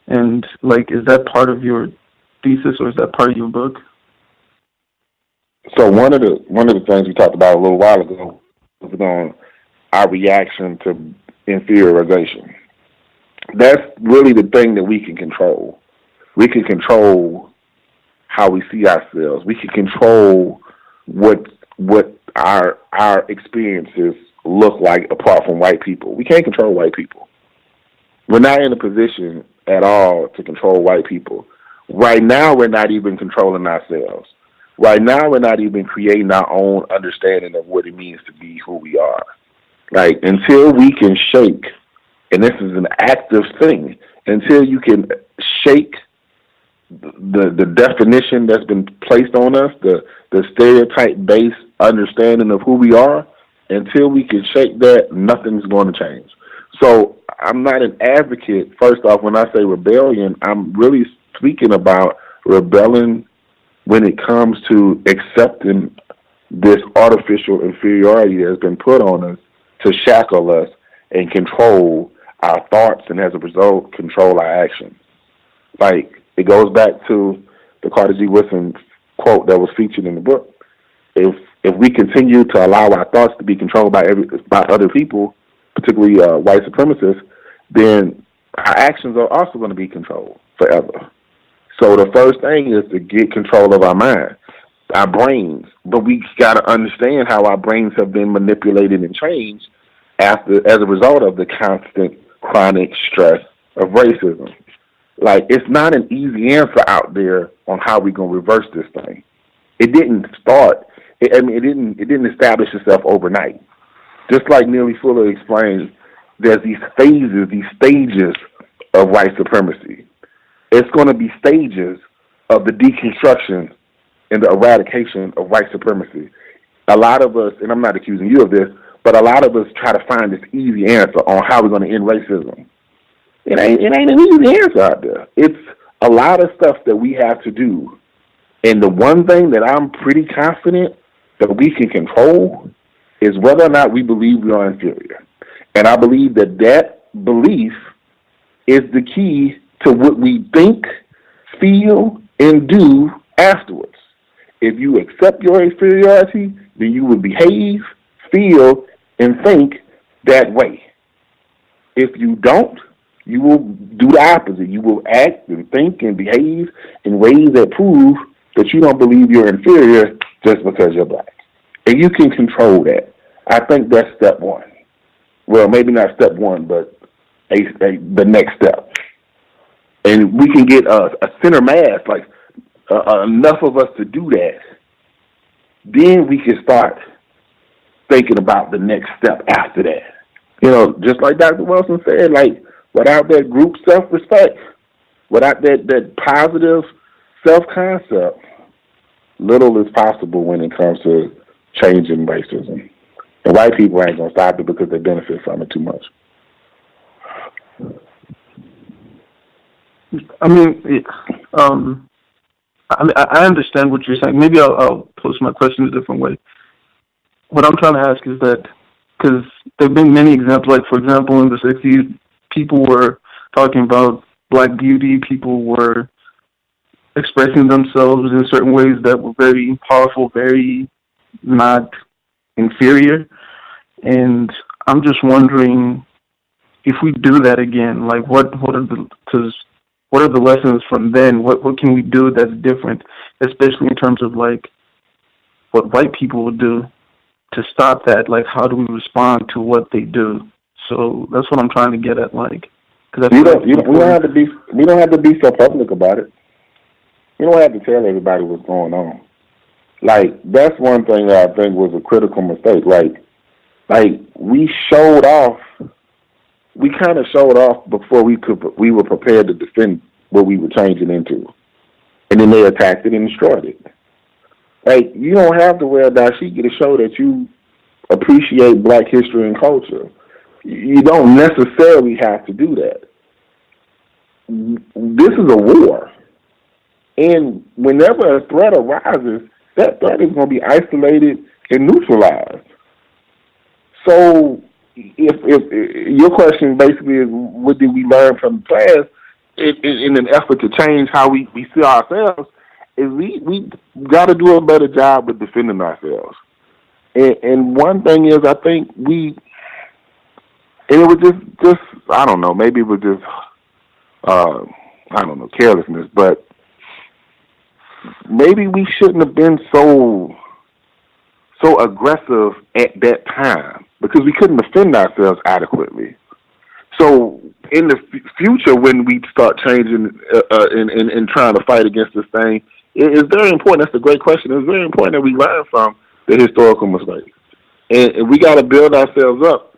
And like, is that part of your thesis or is that part of your book? So one of the things we talked about a little while ago was on our reaction to inferiorization. That's really the thing that we can control. We can control how we see ourselves. We can control what our experiences look like apart from white people. We can't control white people. We're not in a position at all to control white people. Right now, we're not even controlling ourselves. Right now, we're not even creating our own understanding of what it means to be who we are. Like, until we can shake, and this is an active thing, until you can shake the definition that's been placed on us, the stereotype-based understanding of who we are, until we can shake that, nothing's going to change. So I'm not an advocate. First off, when I say rebellion, I'm really speaking about rebelling when it comes to accepting this artificial inferiority that has been put on us to shackle us and control our thoughts, and as a result, control our actions. Like, it goes back to the Carter G. Woodson quote that was featured in the book. If we continue to allow our thoughts to be controlled by other people, particularly white supremacists, then our actions are also going to be controlled forever. So the first thing is to get control of our mind, our brains. But we got to understand how our brains have been manipulated and changed as a result of the constant chronic stress of racism. Like, it's not an easy answer out there on how we're going to reverse this thing. It didn't start. It didn't establish itself overnight. Just like Neely Fuller explains, there's these phases, these stages of white supremacy. It's going to be stages of the deconstruction and the eradication of white supremacy. A lot of us, and I'm not accusing you of this, but a lot of us try to find this easy answer on how we're going to end racism. It ain't an easy answer out there. It's a lot of stuff that we have to do. And the one thing that I'm pretty confident that we can control is whether or not we believe we are inferior. And I believe that belief is the key to what we think, feel, and do afterwards. If you accept your inferiority, then you will behave, feel, and think that way. If you don't, you will do the opposite. You will act and think and behave in ways that prove that you don't believe you're inferior just because you're black. And you can control that. I think that's step one. Well, maybe not step one, but the next step. And we can get a center mass, like enough of us to do that. Then we can start thinking about the next step after that. You know, just like Dr. Welsing said, like, without that group self-respect, without that positive self-concept, little is possible when it comes to changing racism. And white people ain't going to stop it because they benefit from it too much. I understand what you're saying. Maybe I'll pose my question a different way. What I'm trying to ask is that, because there have been many examples, like, for example, in the 60s, people were talking about black beauty, people were expressing themselves in certain ways that were very powerful, very not inferior. And I'm just wondering, if we do that again, like, what are the lessons from then? What can we do that's different, especially in terms of, like, what white people would do to stop that? Like, how do we respond to what they do? So that's what I'm trying to get at, like, because we don't have to be so public about it. We don't have to tell everybody what's going on. Like, that's one thing that I think was a critical mistake. Like we showed off. We kind of showed off before we were prepared to defend what we were changing into, and then they attacked it and destroyed it. Like, you don't have to wear a dashiki to show that you appreciate black history and culture. You don't necessarily have to do that. This is a war. And whenever a threat arises, that threat is going to be isolated and neutralized. So if your question basically is, what did we learn from the past in an effort to change how we see ourselves, is we got to do a better job with defending ourselves. And one thing is, I think and it was just I don't know, maybe it was just I don't know, carelessness, but maybe we shouldn't have been so aggressive at that time because we couldn't defend ourselves adequately. So in the future, when we start changing and trying to fight against this thing, it's very important. That's a great question. It's very important that we learn from the historical mistakes. And we got to build ourselves up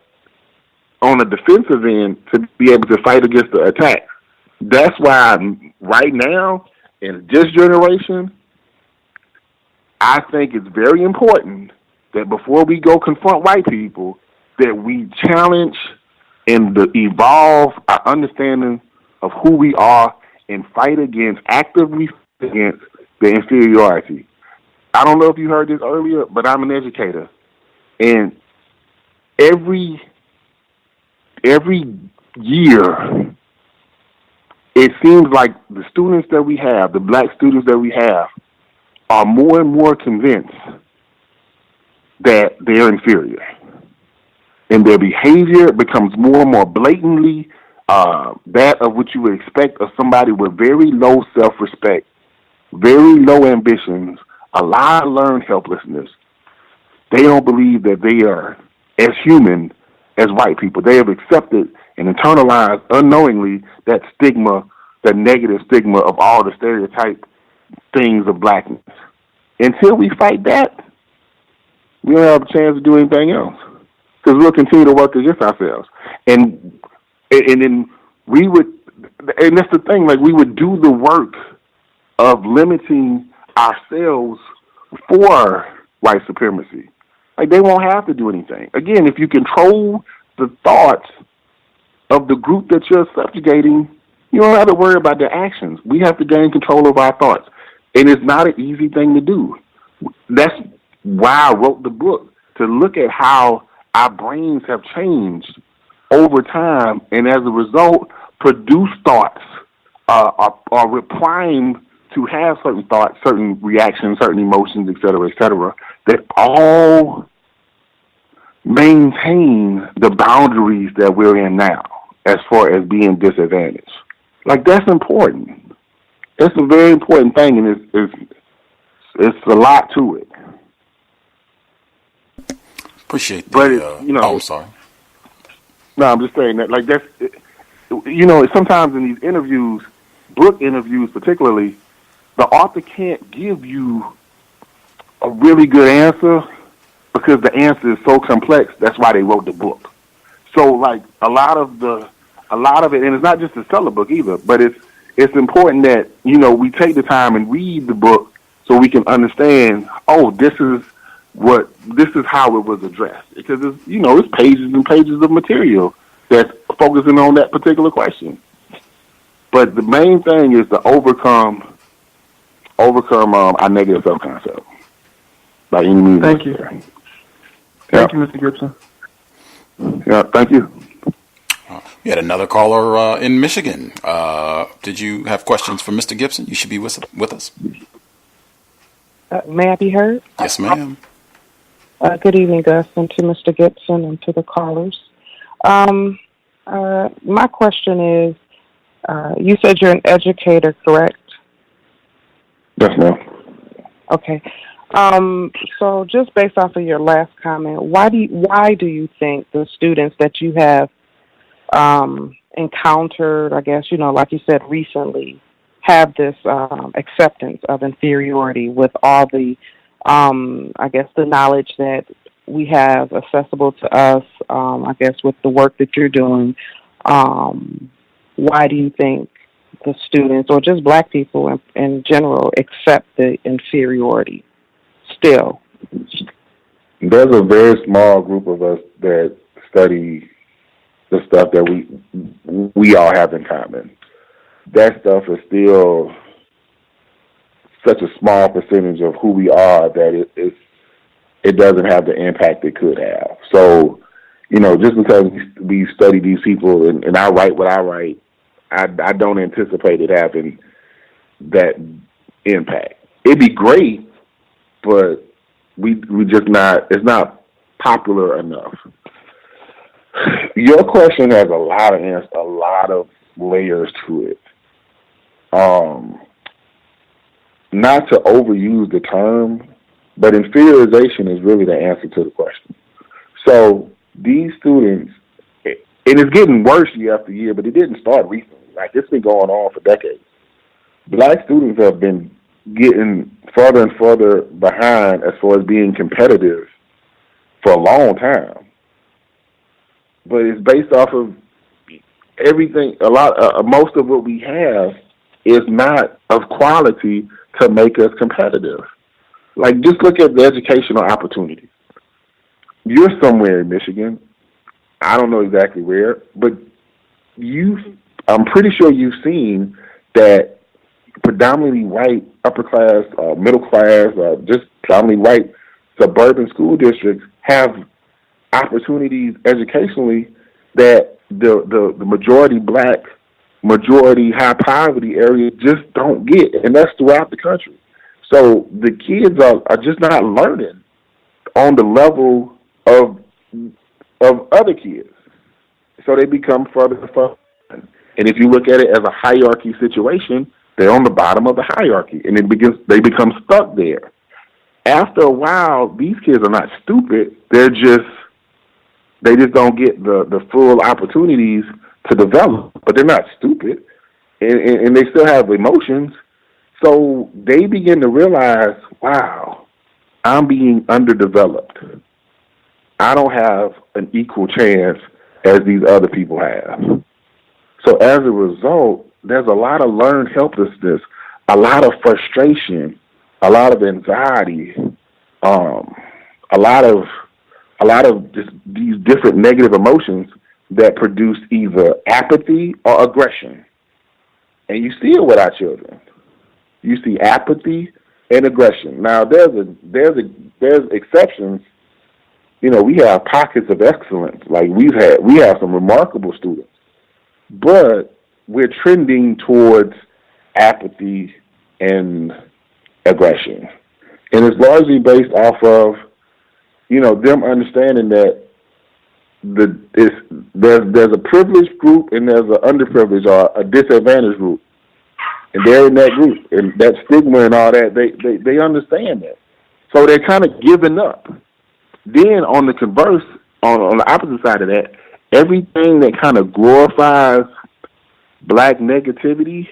on the defensive end to be able to fight against the attack. That's why right now, in this generation, I think it's very important that before we go confront white people, that we challenge and evolve our understanding of who we are and fight actively against the inferiority. I don't know if you heard this earlier, but I'm an educator. And every year, it seems like the students that we have, the black students that we have, are more and more convinced that they're inferior. And their behavior becomes more and more blatantly that of what you would expect of somebody with very low self-respect, very low ambitions, a lot of learned helplessness. They don't believe that they are as human as white people. They have accepted and internalized unknowingly that stigma, that negative stigma of all the stereotype things of blackness. Until we fight that, we don't have a chance to do anything else because we'll continue to work against ourselves. And then we would, and that's the thing, like we would do the work of limiting ourselves for white supremacy. Like they won't have to do anything. Again, if you control the thoughts of the group that you're subjugating, you don't have to worry about their actions. We have to gain control of our thoughts. And it's not an easy thing to do. That's why I wrote the book, to look at how our brains have changed over time and as a result produce thoughts, are replying to have certain thoughts, certain reactions, certain emotions, et cetera, that all maintain the boundaries that we're in now as far as being disadvantaged. Like, that's important. It's a very important thing, and it's a lot to it. Appreciate but I'm sorry. No, I'm just saying that, like, that's, sometimes in these interviews, book interviews particularly, the author can't give you a really good answer because the answer is so complex. That's why they wrote the book. So, like, a lot of it, and it's not just to sell a book either, but it's important that, we take the time and read the book so we can understand, this is how it was addressed. Because it's pages and pages of material that's focusing on that particular question. But the main thing is to overcome our negative self-concept by any means. Thank you. Thank you, Mr. Gibson. Yeah, thank you. We had another caller in Michigan. Did you have questions for Mr. Gibson? You should be with us. May I be heard? Yes, ma'am. Good evening, Gus, and to Mr. Gibson and to the callers. My question is, you said you're an educator, correct? Yes, ma'am. Okay. So just based off of your last comment, why do you think the students that you have encountered, I guess, like you said recently, have this acceptance of inferiority with all the, I guess, the knowledge that we have accessible to us, I guess, with the work that you're doing? Why do you think the students, or just black people in general, accept the inferiority still? There's a very small group of us that study the stuff that we all have in common. That stuff is still such a small percentage of who we are that it doesn't have the impact it could have. So, just because we study these people and I write what I write, I don't anticipate it having that impact. it'd be great, but we just not. It's not popular enough. Your question has a lot of layers to it. Not to overuse the term, but inferiorization is really the answer to the question. So these students, and it's getting worse year after year, but it didn't start recently. Like, it's been going on for decades. Black students have been getting further and further behind as far as being competitive for a long time. But it's based off of everything. Most of what we have is not of quality to make us competitive. Like, just look at the educational opportunities. You're somewhere in Michigan. I don't know exactly where, but I'm pretty sure you've seen that predominantly white upper class, middle class, just predominantly white suburban school districts have opportunities educationally that the majority black, majority high poverty areas just don't get, and that's throughout the country. So the kids are just not learning on the level of other kids. So they become further and further. And if you look at it as a hierarchy situation, they're on the bottom of the hierarchy, and they become stuck there. After a while, these kids are not stupid. They just don't get the full opportunities to develop, but they're not stupid, and they still have emotions. So they begin to realize, wow, I'm being underdeveloped. I don't have an equal chance as these other people have. So as a result, there's a lot of learned helplessness, a lot of frustration, a lot of anxiety, a lot of just these different negative emotions that produce either apathy or aggression. And you see it with our children. You see apathy and aggression. Now there's exceptions. You know, we have pockets of excellence. Like we have some remarkable students, but we're trending towards apathy and aggression, and it's largely based off of, you know, them understanding that there's a privileged group and there's an underprivileged or a disadvantaged group, and they're in that group, and that stigma and all that, they understand that, so they're kind of giving up. Then on the converse, on the opposite side of that, everything that kind of glorifies black negativity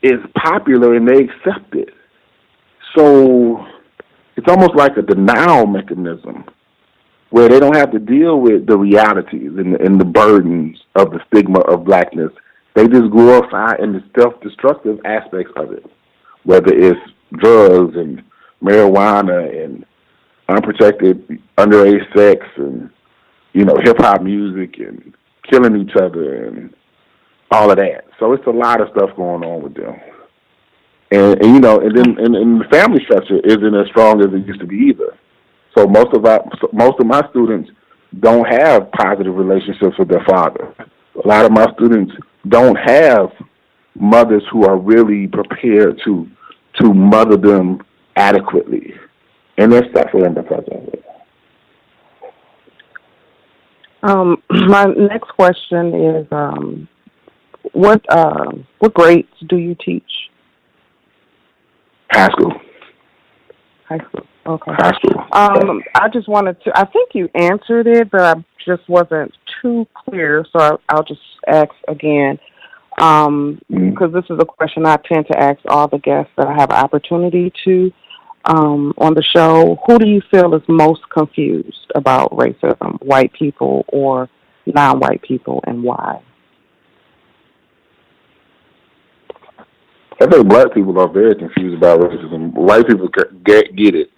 is popular and they accept it. So it's almost like a denial mechanism where they don't have to deal with the realities and the burdens of the stigma of blackness. They just glorify in the self-destructive aspects of it, whether it's drugs and marijuana and unprotected underage sex and, you know, hip-hop music and killing each other and all of that. So it's a lot of stuff going on with them. And you know, and then and the family structure isn't as strong as it used to be either. So most of my students don't have positive relationships with their father. A lot of my students don't have mothers who are really prepared to mother them adequately. And they're suffering because of it. My next question is, what grades do you teach? High school. High school. Okay. High school. I just wanted to. I think you answered it, but I just wasn't too clear, so I'll just ask again. Because this is a question I tend to ask all the guests that I have an opportunity to on the show. Who do you feel is most confused about racism, white people or non-white people, and why? I think black people are very confused about racism. White people get it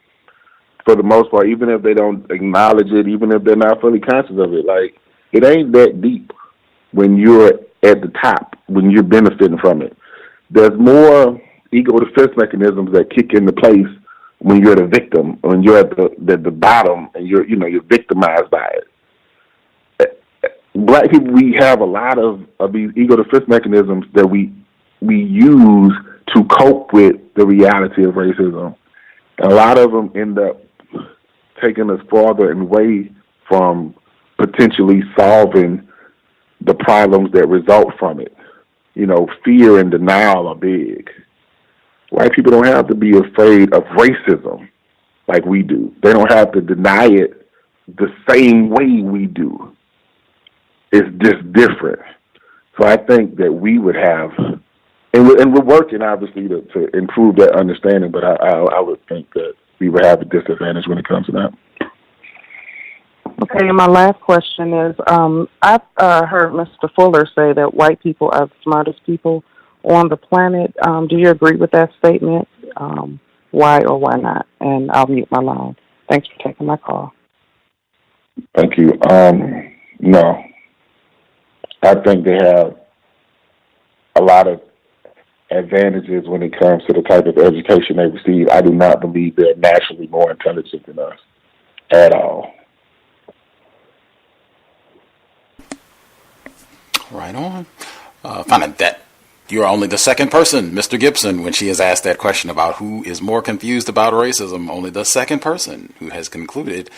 for the most part, even if they don't acknowledge it, even if they're not fully conscious of it. Like, it ain't that deep when you're at the top, when you're benefiting from it. There's more ego defense mechanisms that kick into place when you're the victim, when you're at the bottom and you're victimized by it. Black people, we have a lot of these ego defense mechanisms that we we use to cope with the reality of racism. And a lot of them end up taking us farther and away from potentially solving the problems that result from it. You know, fear and denial are big. White people don't have to be afraid of racism like we do. They don't have to deny it the same way we do. It's just different. So I think that we would have, and we're working obviously to improve that understanding, but I would think that we would have a disadvantage when it comes to that. Okay, and my last question is, I've heard Mr. Fuller say that white people are the smartest people on the planet. Do you agree with that statement? Why or why not? And I'll mute my line. Thanks for taking my call. Thank you. No. I think they have a lot of advantages when it comes to the type of education they receive. I do not believe they're naturally more intelligent than us at all. Right on. Finding that you're only the second person, Mr. Gibson, when she has asked that question about who is more confused about racism, only the second person who has concluded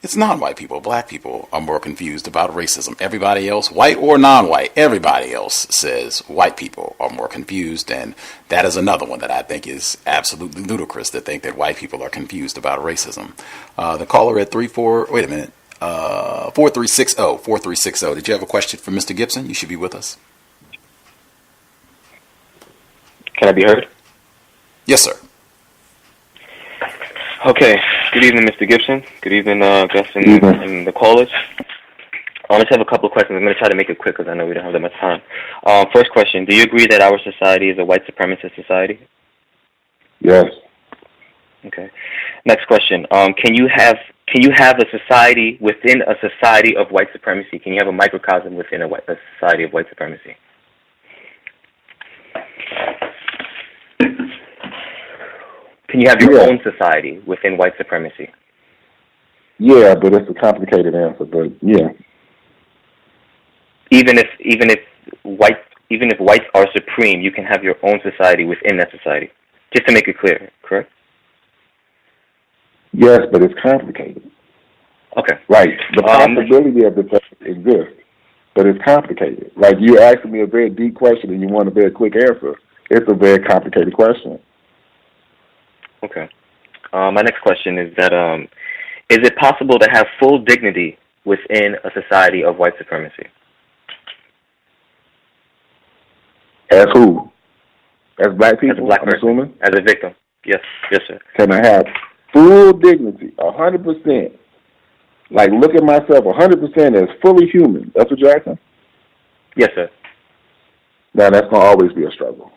it's non-white people, black people are more confused about racism. Everybody else, white or non-white, everybody else says white people are more confused, and that is another one that I think is absolutely ludicrous to think that white people are confused about racism. The caller at 4360. Did you have a question for Mr. Gibson? You should be with us. Can I be heard? Yes, sir. Okay. Good evening, Mr. Gibson. Good evening, Gus and the callers. I just have a couple of questions. I'm going to try to make it quick because I know we don't have that much time. First question, do you agree that our society is a white supremacist society? Yes. Okay. Next question, can you have a society within a society of white supremacy? Can you have a microcosm within a society of white supremacy? Can you have your own society within white supremacy? Yeah, but it's a complicated answer. But yeah, even if whites are supreme, you can have your own society within that society. Just to make it clear, correct? Yes, but it's complicated. Okay. Right. The possibility of it exists, but it's complicated. Like, you're asking me a very deep question and you want a very quick answer. It's a very complicated question. Okay. My next question is that, is it possible to have full dignity within a society of white supremacy? As who? As black people? As a black person. Assuming? As a victim. Yes, sir. Can I have full dignity, 100%? Like, look at myself, 100% as fully human. That's what you're asking? Yes, sir. Now, that's going to always be a struggle.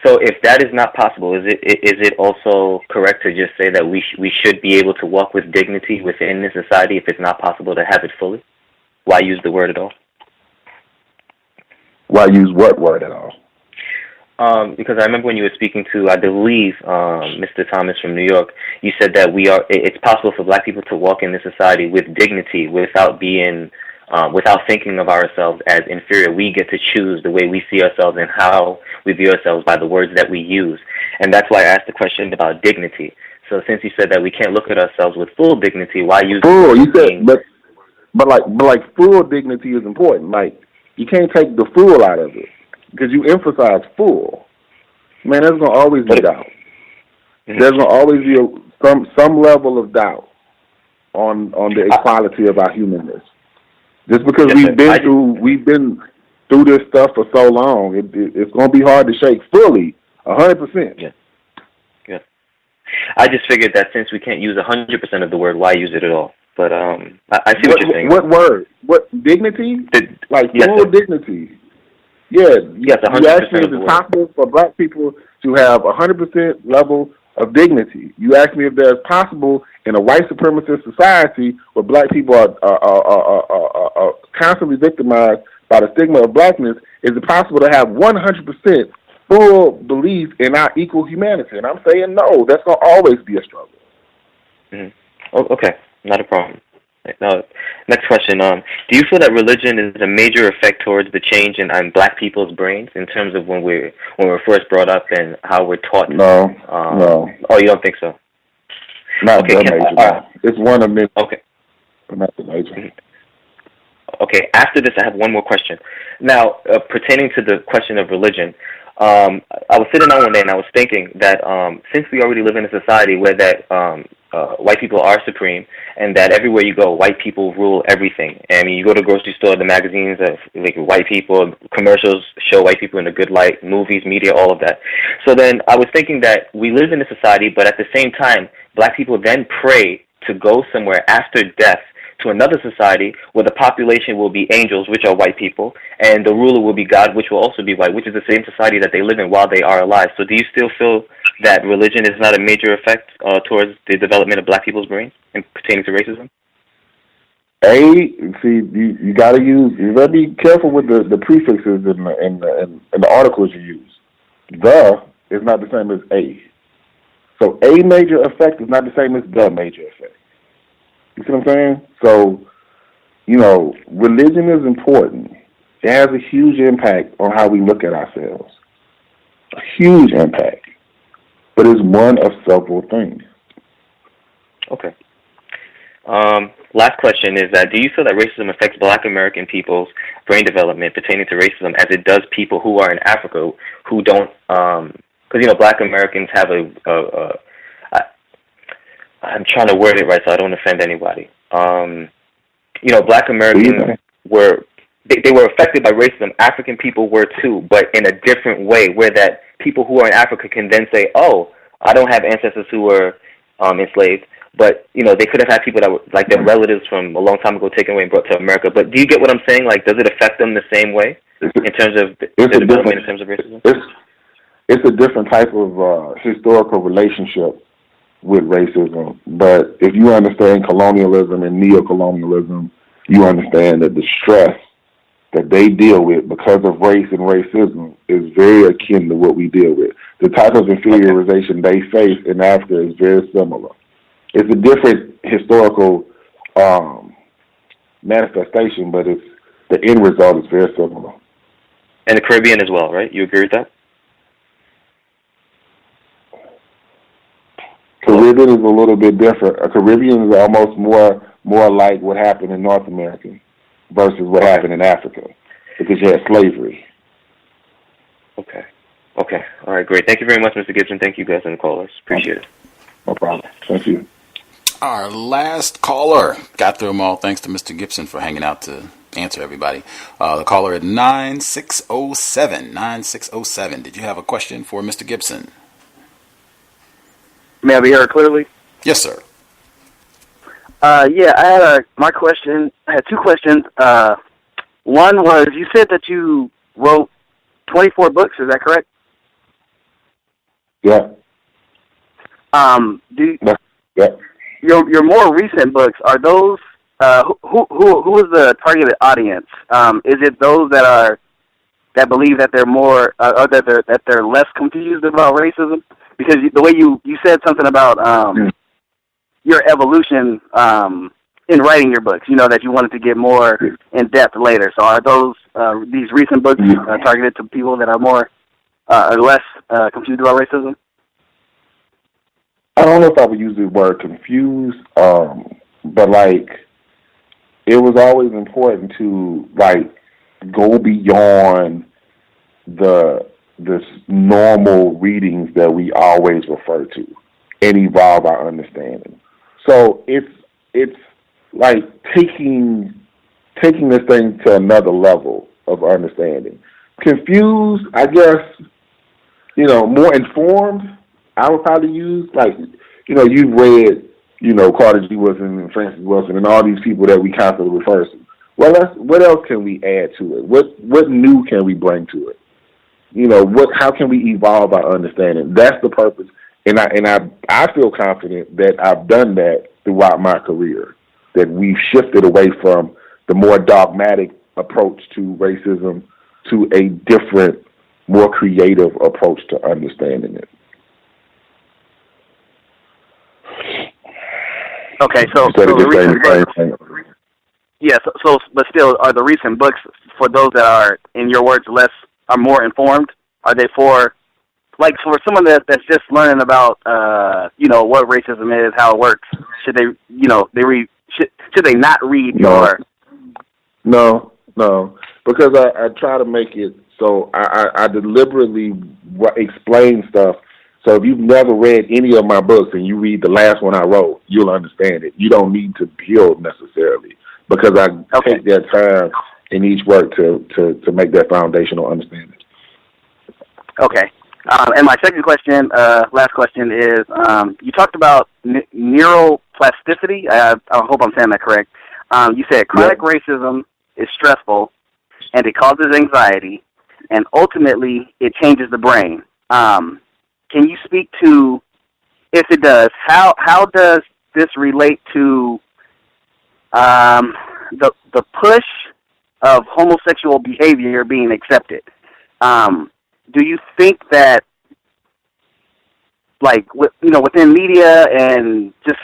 So if that is not possible, is it also correct to just say that we should be able to walk with dignity within this society if it's not possible to have it fully? Why use the word at all? Why use what word at all? Because I remember when you were speaking to, I believe, Mr. Thomas from New York, you said that it's possible for black people to walk in this society with dignity without being, without thinking of ourselves as inferior. We get to choose the way we see ourselves and how we view ourselves by the words that we use. And that's why I asked the question about dignity. So since you said that we can't look at ourselves with full dignity, why use full? You said, but full dignity is important. Like, you can't take the full out of it. Because you emphasize full. Man, there's going to always be doubt. There's going to always be some level of doubt on the equality of our humanness. Just because we've been through this stuff for so long, it's going to be hard to shake fully, 100%. Yeah. I just figured that since we can't use 100% of the word, why use it at all? But I see what you're saying. What word? What, dignity? Full dignity. Yeah, yes, 100%. You asked me if it's possible for black people to have 100% level of dignity. You asked me if there's possible in a white supremacist society where black people are constantly victimized by the stigma of blackness, is it possible to have 100% full belief in our equal humanity? And I'm saying no. That's going to always be a struggle. Mm-hmm. Oh, okay, not a problem. Now, next question. Do you feel that religion is a major effect towards the change in Black people's brains in terms of when we're first brought up and how we're taught? No. Oh, you don't think so? Not okay, the major. It's one of many. Okay. But not the major. Okay. After this, I have one more question. Now, pertaining to the question of religion, I was sitting down one day and I was thinking that since we already live in a society where that white people are supreme, and that everywhere you go, white people rule everything. I mean, you go to the grocery store, the magazines of like white people, commercials show white people in a good light, movies, media, all of that. So then I was thinking that we live in a society, but at the same time, Black people then pray to go somewhere after death to another society where the population will be angels, which are white people, and the ruler will be God, which will also be white, which is the same society that they live in while they are alive. So do you still feel that religion is not a major effect towards the development of Black people's brains and pertaining to racism? You gotta be careful with the prefixes and the articles you use. The is not the same as a. So a major effect is not the same as the major effect. You see what I'm saying? So, religion is important. It has a huge impact on how we look at ourselves. A huge impact. But it's one of several things. Okay. Last question is that do you feel that racism affects Black American people's brain development pertaining to racism as it does people who are in Africa who don't, because, Black Americans have I'm trying to word it right so I don't offend anybody. Black Americans were affected by racism. African people were too, but in a different way, where that people who are in Africa can then say, oh, I don't have ancestors who were enslaved, but, they could have had people that were, like, their relatives from a long time ago taken away and brought to America. But do you get what I'm saying? Like, does it affect them the same way in terms of the development in terms of racism? It's a different type of historical relationship with racism, but if you understand colonialism and neocolonialism, you understand that the stress that they deal with because of race and racism is very akin to what we deal with. The type of inferiorization they face in Africa is very similar. It's a different historical manifestation, but the end result is very similar. And the Caribbean as well, right? You agree with that? Caribbean is a little bit different. A Caribbean is almost more like what happened in North America versus what happened in Africa, because you had slavery. Okay. All right, great. Thank you very much, Mr. Gibson. Thank you guys and the callers. Appreciate it. No problem. Thank you. Our last caller. Got through them all. Thanks to Mr. Gibson for hanging out to answer everybody. The caller at 9607. 9607. Did you have a question for Mr. Gibson? May I be heard clearly? Yes, sir. Yeah, I had my question. I had two questions. One was, you said that you wrote 24 books. Is that correct? Yeah. Your more recent books, are those who is the targeted audience? Is it those that believe that they're more or that they're less confused about racism? Because the way you said something about your evolution in writing your books, that you wanted to get more in depth later. So are those these recent books targeted to people that are more or less confused about racism? I don't know if I would use the word confused, but it was always important to go beyond this normal readings that we always refer to and evolve our understanding. So it's like taking this thing to another level of understanding. Confused, I guess, more informed, I would probably use, you've read, Carter G. Woodson and Francis Wilson and all these people that we constantly refer to. Well, what else can we add to it? What new can we bring to it? How can we evolve our understanding? That's the purpose. And I feel confident that I've done that throughout my career, that we've shifted away from the more dogmatic approach to racism to a different, more creative approach to understanding it. Okay, so the Yeah, but still, are the recent books, for those that are, in your words, are more informed? Are they for someone that's just learning about, what racism is, how it works? Should they, should they not read your? No, because I try to make it so I deliberately explain stuff. So if you've never read any of my books and you read the last one I wrote, you'll understand it. You don't need to build necessarily, because I take that time in each work to make that foundational understanding. Okay. And my second question, last question is, you talked about neuroplasticity. I hope I'm saying that correct. You said chronic racism is stressful, and it causes anxiety, and ultimately it changes the brain. Can you speak to, if it does, how does this relate to the push of homosexual behavior being accepted? Do you think that, within media and just,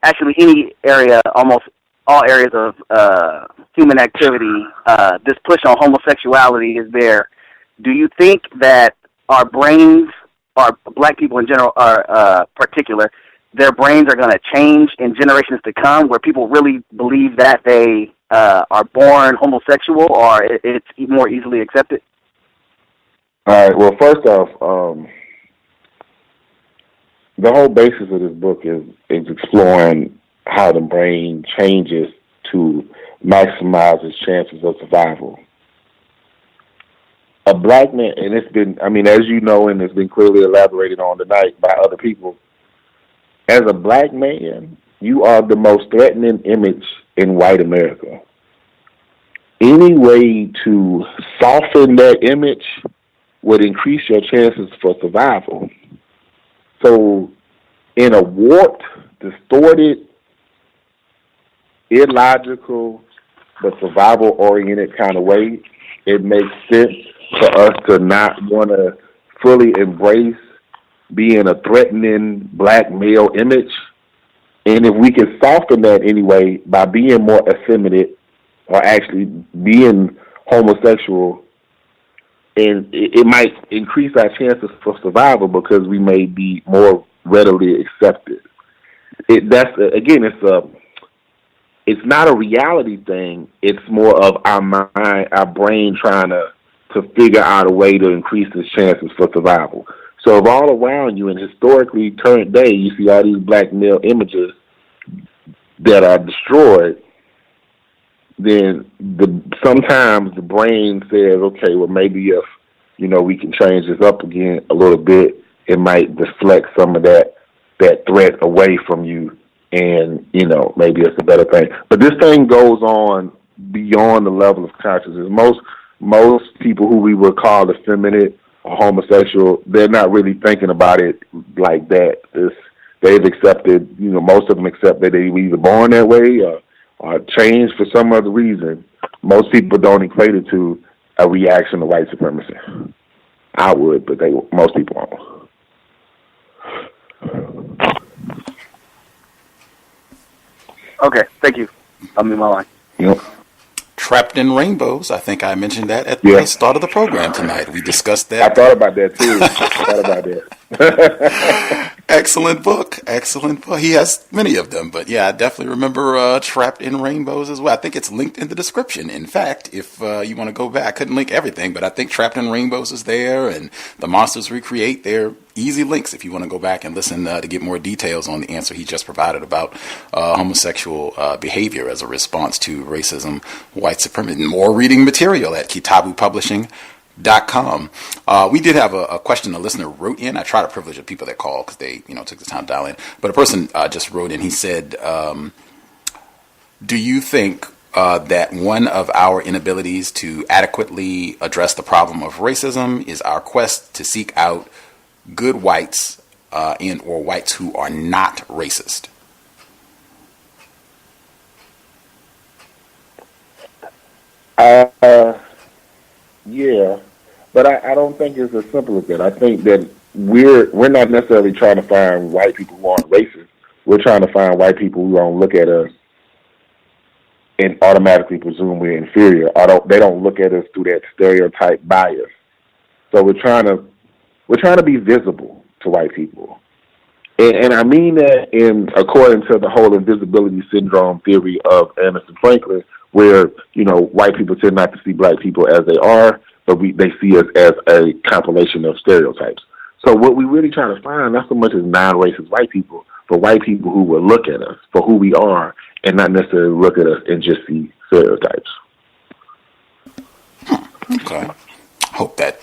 actually any area, almost all areas of human activity, this push on homosexuality is there? Do you think that our brains, or black people in general, are particular, their brains are going to change in generations to come, where people really believe that they are born homosexual, or it's more easily accepted? All right. Well, first off, the whole basis of this book is exploring how the brain changes to maximize its chances of survival. A black man, and it's been, as you know, and it's been clearly elaborated on tonight by other people, as a black man, you are the most threatening image in white America. Any way to soften that image would increase your chances for survival. So in a warped, distorted, illogical, but survival-oriented kind of way, it makes sense for us to not want to fully embrace being a threatening black male image. And if we can soften that anyway by being more effeminate or actually being homosexual, and it might increase our chances for survival because we may be more readily accepted. It's not a reality thing. It's more of our mind, our brain trying to figure out a way to increase its chances for survival. So if all around you in historically current day, you see all these black male images that are destroyed, then sometimes the brain says, okay, well, maybe if, we can change this up again a little bit, it might deflect some of that threat away from you, and, maybe it's a better thing. But this thing goes on beyond the level of consciousness. Most people who we would call effeminate or homosexual, they're not really thinking about it like that. They've accepted, most of them accept that they were either born that way or changed for some other reason. Most people don't equate it to a reaction to white supremacy. I would, but most people won't. Okay, thank you. I'm in my line. Yep. Trapped in Rainbows. I think I mentioned that at the start of the program tonight. We discussed that. I thought about that too. Excellent book. He has many of them, but yeah, I definitely remember Trapped in Rainbows as well. I think it's linked in the description. In fact, if you want to go back, I couldn't link everything, but I think Trapped in Rainbows is there, and The Monsters Recreate. They're easy links if you want to go back and listen to get more details on the answer he just provided about homosexual behavior as a response to racism, white supremacy. More reading material at KITABU Publishing. .com. We did have a question a listener wrote in. I try to privilege the people that call because they took the time to dial in. But a person just wrote in. He said, do you think that one of our inabilities to adequately address the problem of racism is our quest to seek out good whites and or whites who are not racist? Yeah, but I don't think it's as simple as that. I think that we're not necessarily trying to find white people who aren't racist. We're trying to find white people who don't look at us and automatically presume we're inferior. They don't look at us through that stereotype bias. So we're trying to be visible to white people. And I mean that according to the whole invisibility syndrome theory of Anderson Franklin, where, white people tend not to see black people as they are, but they see us as a compilation of stereotypes. So what we really try to find, not so much as non-racist white people, but white people who will look at us for who we are and not necessarily look at us and just see stereotypes. Okay. Hope that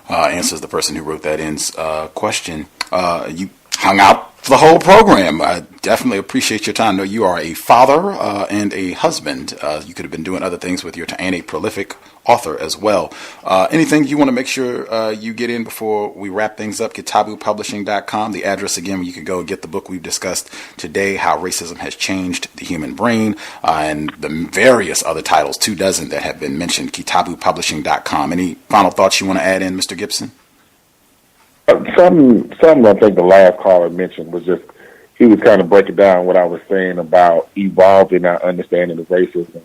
answers the person who wrote that in's question. You hung out for the whole program. I definitely appreciate your time. I know you are a father and a husband. You could have been doing other things with your time, and a prolific author as well. Anything you want to make sure you get in before we wrap things up? KITABUPublishing.com. The address again, where you can go and get the book we've discussed today, How Racism Has Changed the Human Brain, and the various other titles, 24 that have been mentioned. KITABUPublishing.com. Any final thoughts you want to add in, Mr. Gibson? Something I think the last caller mentioned was just, he was kind of breaking down what I was saying about evolving our understanding of racism.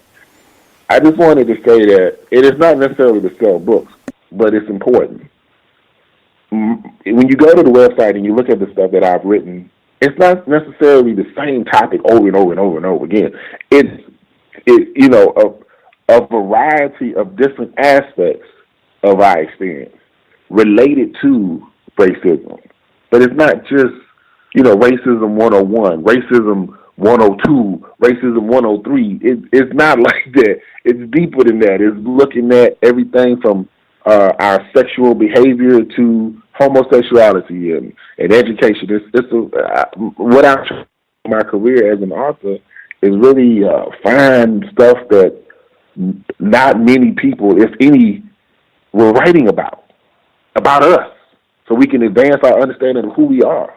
I just wanted to say that it is not necessarily to sell books, but it's important. When you go to the website and you look at the stuff that I've written, it's not necessarily the same topic over and over and over and over again. It's a variety of different aspects of our experience related to racism. But it's not just, racism 101, racism 102, racism 103. It's not like that. It's deeper than that. It's looking at everything from our sexual behavior to homosexuality and education. What I'm trying in my career as an author is really find stuff that not many people, if any, were writing about us, so we can advance our understanding of who we are,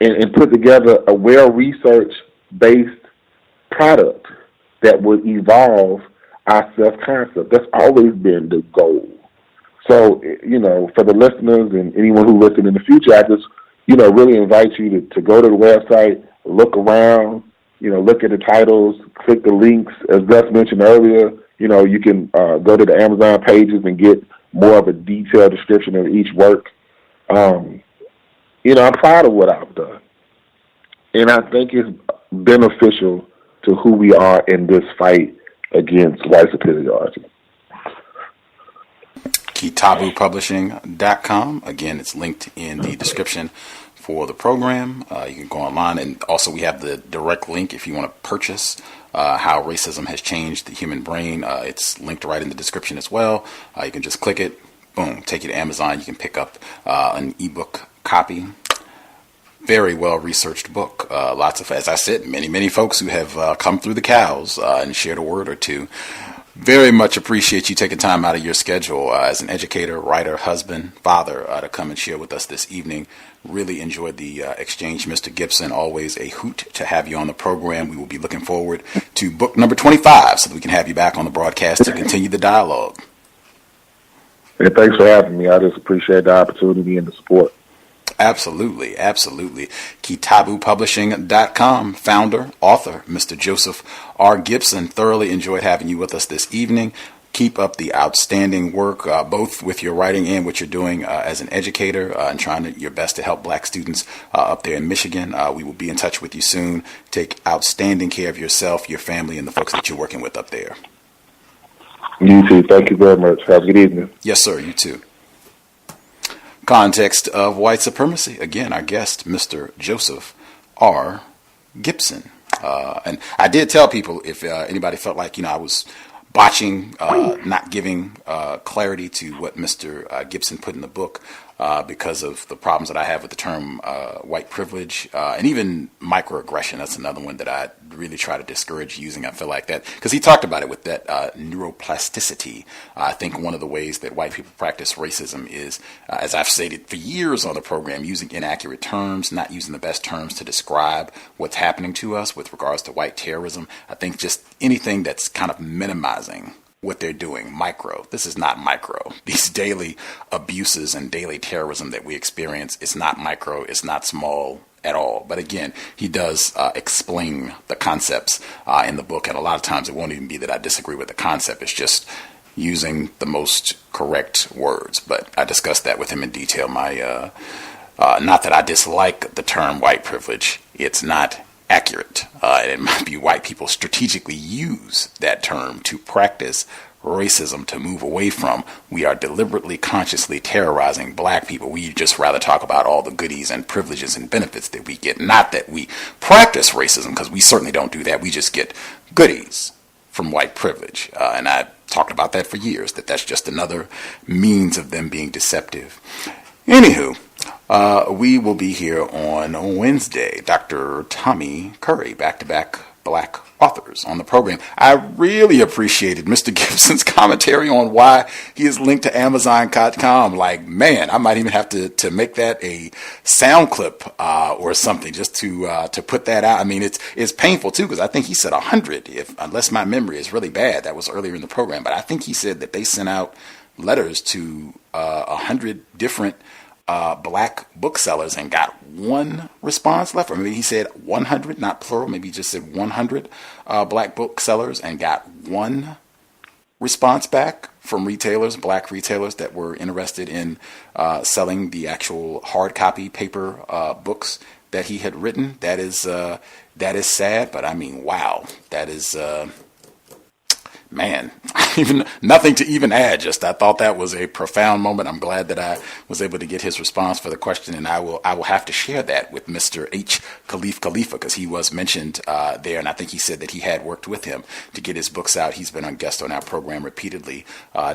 and put together a well-researched based product that would evolve our self-concept. That's always been the goal. So, for the listeners and anyone who listens in the future, I just, really invite you to go to the website, look around, look at the titles, click the links. As Gus mentioned earlier, you can go to the Amazon pages and get more of a detailed description of each work. I'm proud of what I've done. And I think it's beneficial to who we are in this fight against white superiority. KITABUPublishing.com. Again, it's linked in the description for the program. You can go online, and also we have the direct link if you want to purchase How Racism Has Changed the Human Brain. It's linked right in the description as well. You can just click it, boom, take you to Amazon. You can pick up an ebook copy. Very well researched book. Lots of, as I said, many folks who have come through the cows and shared a word or two. Very much appreciate you taking time out of your schedule as an educator, writer, husband, father to come and share with us this evening. Really enjoyed the exchange, Mr. Gibson. Always a hoot to have you on the program. We will be looking forward to book number 25 so that we can have you back on the broadcast to continue the dialogue. Hey, thanks for having me. I just appreciate the opportunity and the support. Absolutely, absolutely. KITABUPublishing.com, founder, author, Mr. Joseph R. Gibson. Thoroughly enjoyed having you with us this evening. Keep up the outstanding work, both with your writing and what you're doing as an educator and trying your best to help black students up there in Michigan. We will be in touch with you soon. Take outstanding care of yourself, your family, and the folks that you're working with up there. You too. Thank you very much. Have a good evening. Yes, sir. You too. Context of White Supremacy. Again, our guest, Mr. Joseph R. Gibson. And I did tell people if anybody felt like, I was botching, not giving clarity to what Mr. Gibson put in the book because of the problems that I have with the term white privilege and even microaggression. That's another one that I really try to discourage using. I feel like that because he talked about it with that neuroplasticity. I think one of the ways that white people practice racism is, as I've stated for years on the program, using inaccurate terms, not using the best terms to describe what's happening to us with regards to white terrorism. I think just anything that's kind of minimizing what they're doing micro. This is not micro. These daily abuses and daily terrorism that we experience, it's not micro, it's not small at all. But again, he does explain the concepts in the book, and a lot of times it won't even be that I disagree with the concept. It's just using the most correct words. But I discussed that with him in detail. My not that I dislike the term white privilege. It's not accurate. And it might be white people strategically use that term to practice racism, to move away from. We are deliberately, consciously terrorizing black people. We just rather talk about all the goodies and privileges and benefits that we get. Not that we practice racism, because we certainly don't do that. We just get goodies from white privilege. And I talked about that for years, that's just another means of them being deceptive. Anywho, we will be here on Wednesday. Dr. Tommy Curry, back-to-back black authors on the program. I really appreciated Mr. Gibson's commentary on why he is linked to Amazon.com. Like, man, I might even have to make that a sound clip or something just to put that out. I mean, it's painful too, because I think he said 100, unless my memory is really bad. That was earlier in the program, but I think he said that they sent out letters to 100 different black booksellers and got one response left. Or maybe he said 100, not plural. Maybe he just said 100 black booksellers and got one response back from retailers, black retailers that were interested in selling the actual hard copy paper books that he had written. That is sad, but I mean, wow, that is man, even nothing to even add. Just I thought that was a profound moment. I'm glad that I was able to get his response for the question, and I will have to share that with Mr. H. Khalifa, because he was mentioned there, and I think he said that he had worked with him to get his books out. He's been a guest on our program repeatedly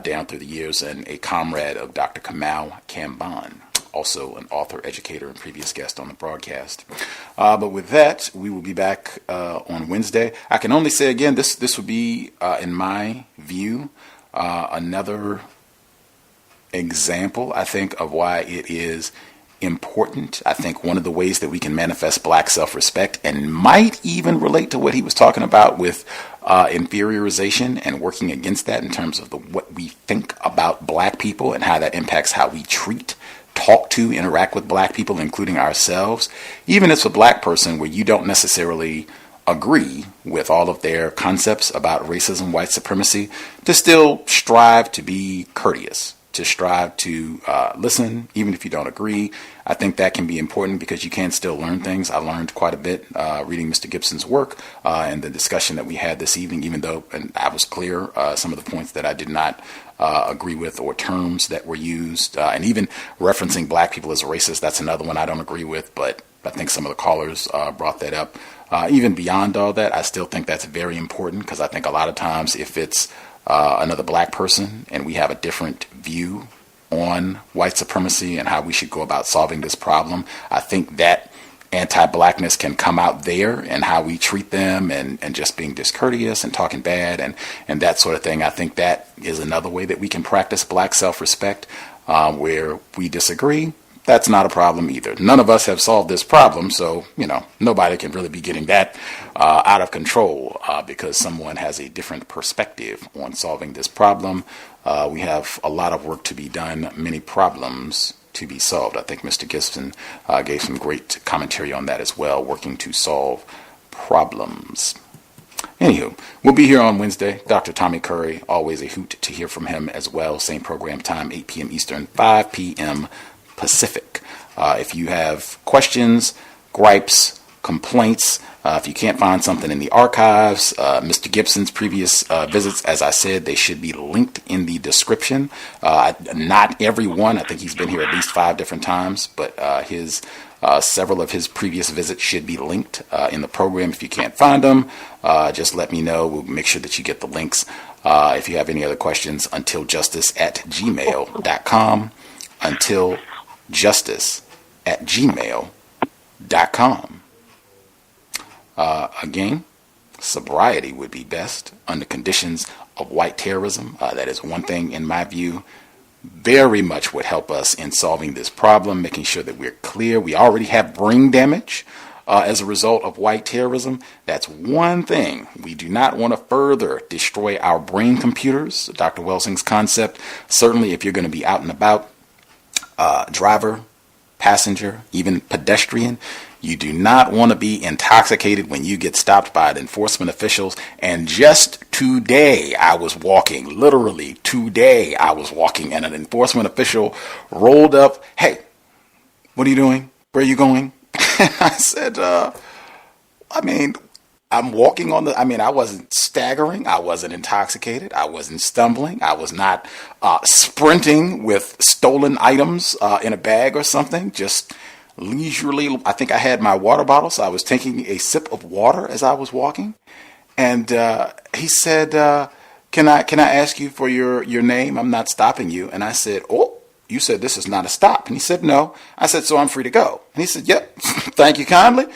down through the years, and a comrade of Dr. Kamau Kamban, also an author, educator, and previous guest on the broadcast. But with that, we will be back on Wednesday. I can only say again, this would be, in my view, another example, I think, of why it is important. I think one of the ways that we can manifest black self-respect, and might even relate to what he was talking about with inferiorization and working against that in terms of what we think about black people and how that impacts how we treat, talk to, interact with black people, including ourselves. Even if it's a black person where you don't necessarily agree with all of their concepts about racism, white supremacy, to still strive to be courteous, to strive to listen, even if you don't agree. I think that can be important because you can still learn things. I learned quite a bit reading Mr. Gibson's work and the discussion that we had this evening, even though, and I was clear, some of the points that I did not agree with, or terms that were used, and even referencing black people as racist, that's another one I don't agree with, but I think some of the callers brought that up. Even beyond all that, I still think that's very important, because I think a lot of times if it's another black person and we have a different view on white supremacy and how we should go about solving this problem, I think that anti-blackness can come out there and how we treat them, and just being discourteous and talking bad and that sort of thing. I think that is another way that we can practice black self-respect, where we disagree. That's not a problem either. None of us have solved this problem, so, nobody can really be getting that out of control because someone has a different perspective on solving this problem. We have a lot of work to be done, many problems to be solved. I think Mr. Gibson gave some great commentary on that as well, working to solve problems. Anywho, we'll be here on Wednesday. Dr. Tommy Curry, always a hoot to hear from him as well. Same program time, 8 p.m. Eastern, 5 p.m. Pacific. If you have questions, gripes, complaints, if you can't find something in the archives, Mr. Gibson's previous visits, as I said, they should be linked in the description. Not everyone. I think he's been here at least 5 different times, but several of his previous visits should be linked in the program. If you can't find them, just let me know. We'll make sure that you get the links. If you have any other questions, untiljustice@gmail.com. untiljustice@gmail.com. Again, sobriety would be best under conditions of white terrorism. That is one thing, in my view, very much would help us in solving this problem, making sure that we're clear. We already have brain damage as a result of white terrorism, that's one thing. We do not want to further destroy our brain computers. Dr. Welsing's concept, certainly if you're going to be out and about, driver, passenger, even pedestrian, you do not want to be intoxicated when you get stopped by enforcement officials. And just today I was walking, literally today I was walking, and an enforcement official rolled up, "Hey, what are you doing? Where are you going?" And I said, I'm walking on I wasn't staggering. I wasn't intoxicated. I wasn't stumbling. I was not sprinting with stolen items in a bag or something. Just leisurely. I think I had my water bottle, so I was taking a sip of water as I was walking. And he said, can I ask you for your name? I'm not stopping you. And I said, "Oh, you said this is not a stop." And he said, "No." I said, "So I'm free to go." And he said, "Yep, thank you kindly.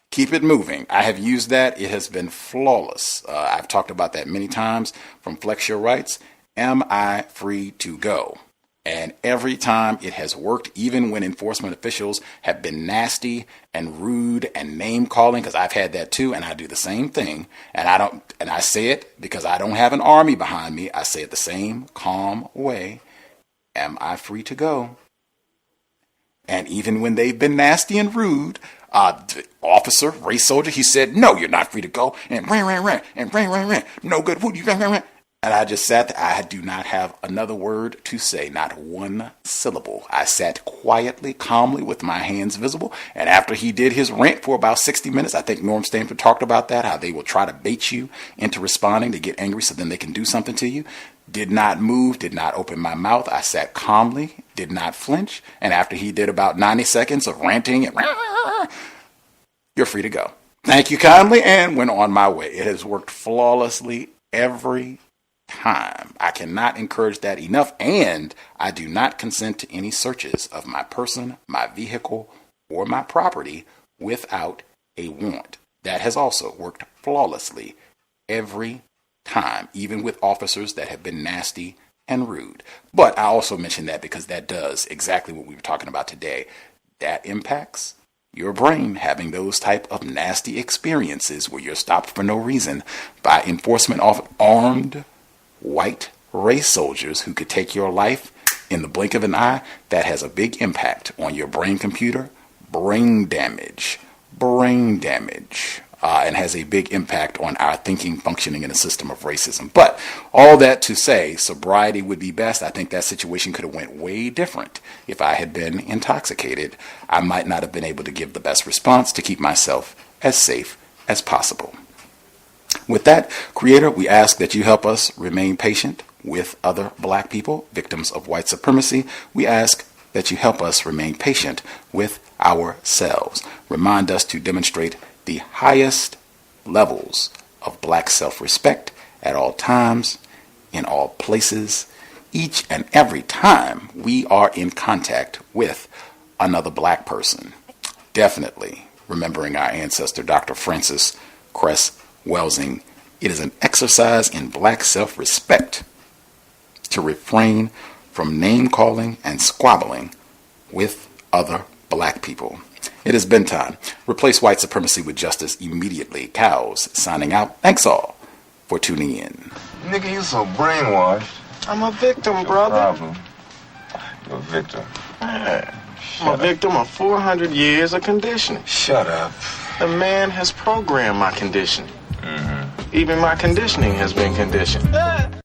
Keep it moving." I have used that. It has been flawless. I've talked about that many times from Flex Your Rights. Am I free to go? And every time it has worked, even when enforcement officials have been nasty and rude and name calling, because I've had that too, and I do the same thing. And I say it because I don't have an army behind me. I say it the same calm way. Am I free to go? And even when they've been nasty and rude, the officer, race soldier, he said, "No, you're not free to go." And ran, and ran. No good. Who you ran. And I just sat there. I do not have another word to say, not one syllable. I sat quietly, calmly, with my hands visible. And after he did his rant for about 60 minutes, I think Norm Stanford talked about that, how they will try to bait you into responding to get angry so then they can do something to you. Did not move, did not open my mouth. I sat calmly, did not flinch. And after he did about 90 seconds of ranting and "You're free to go. Thank you kindly," and went on my way. It has worked flawlessly every time. I cannot encourage that enough, and I do not consent to any searches of my person, my vehicle, or my property without a warrant. That has also worked flawlessly every time, even with officers that have been nasty and rude. But I also mention that because that does exactly what we were talking about today. That impacts your brain, having those type of nasty experiences where you're stopped for no reason by enforcement of armed white race soldiers who could take your life in the blink of an eye. That has a big impact on your brain computer, brain damage, and has a big impact on our thinking, functioning in a system of racism. But all that to say, sobriety would be best. I think that situation could have went way different if I had been intoxicated. I might not have been able to give the best response to keep myself as safe as possible. With that, Creator, we ask that you help us remain patient with other black people, victims of white supremacy. We ask that you help us remain patient with ourselves. Remind us to demonstrate the highest levels of black self-respect at all times, in all places, each and every time we are in contact with another black person. Definitely remembering our ancestor, Dr. Francis Cress Welsing. It is an exercise in black self-respect to refrain from name-calling and squabbling with other black people. It has been time. Replace white supremacy with justice immediately. Cows signing out. Thanks all for tuning in. Nigga, you so brainwashed. I'm a victim, brother. Problem. You're a victim. I'm a victim of 400 years of conditioning. Shut up. The man has programmed my conditioning. Even my conditioning has been conditioned.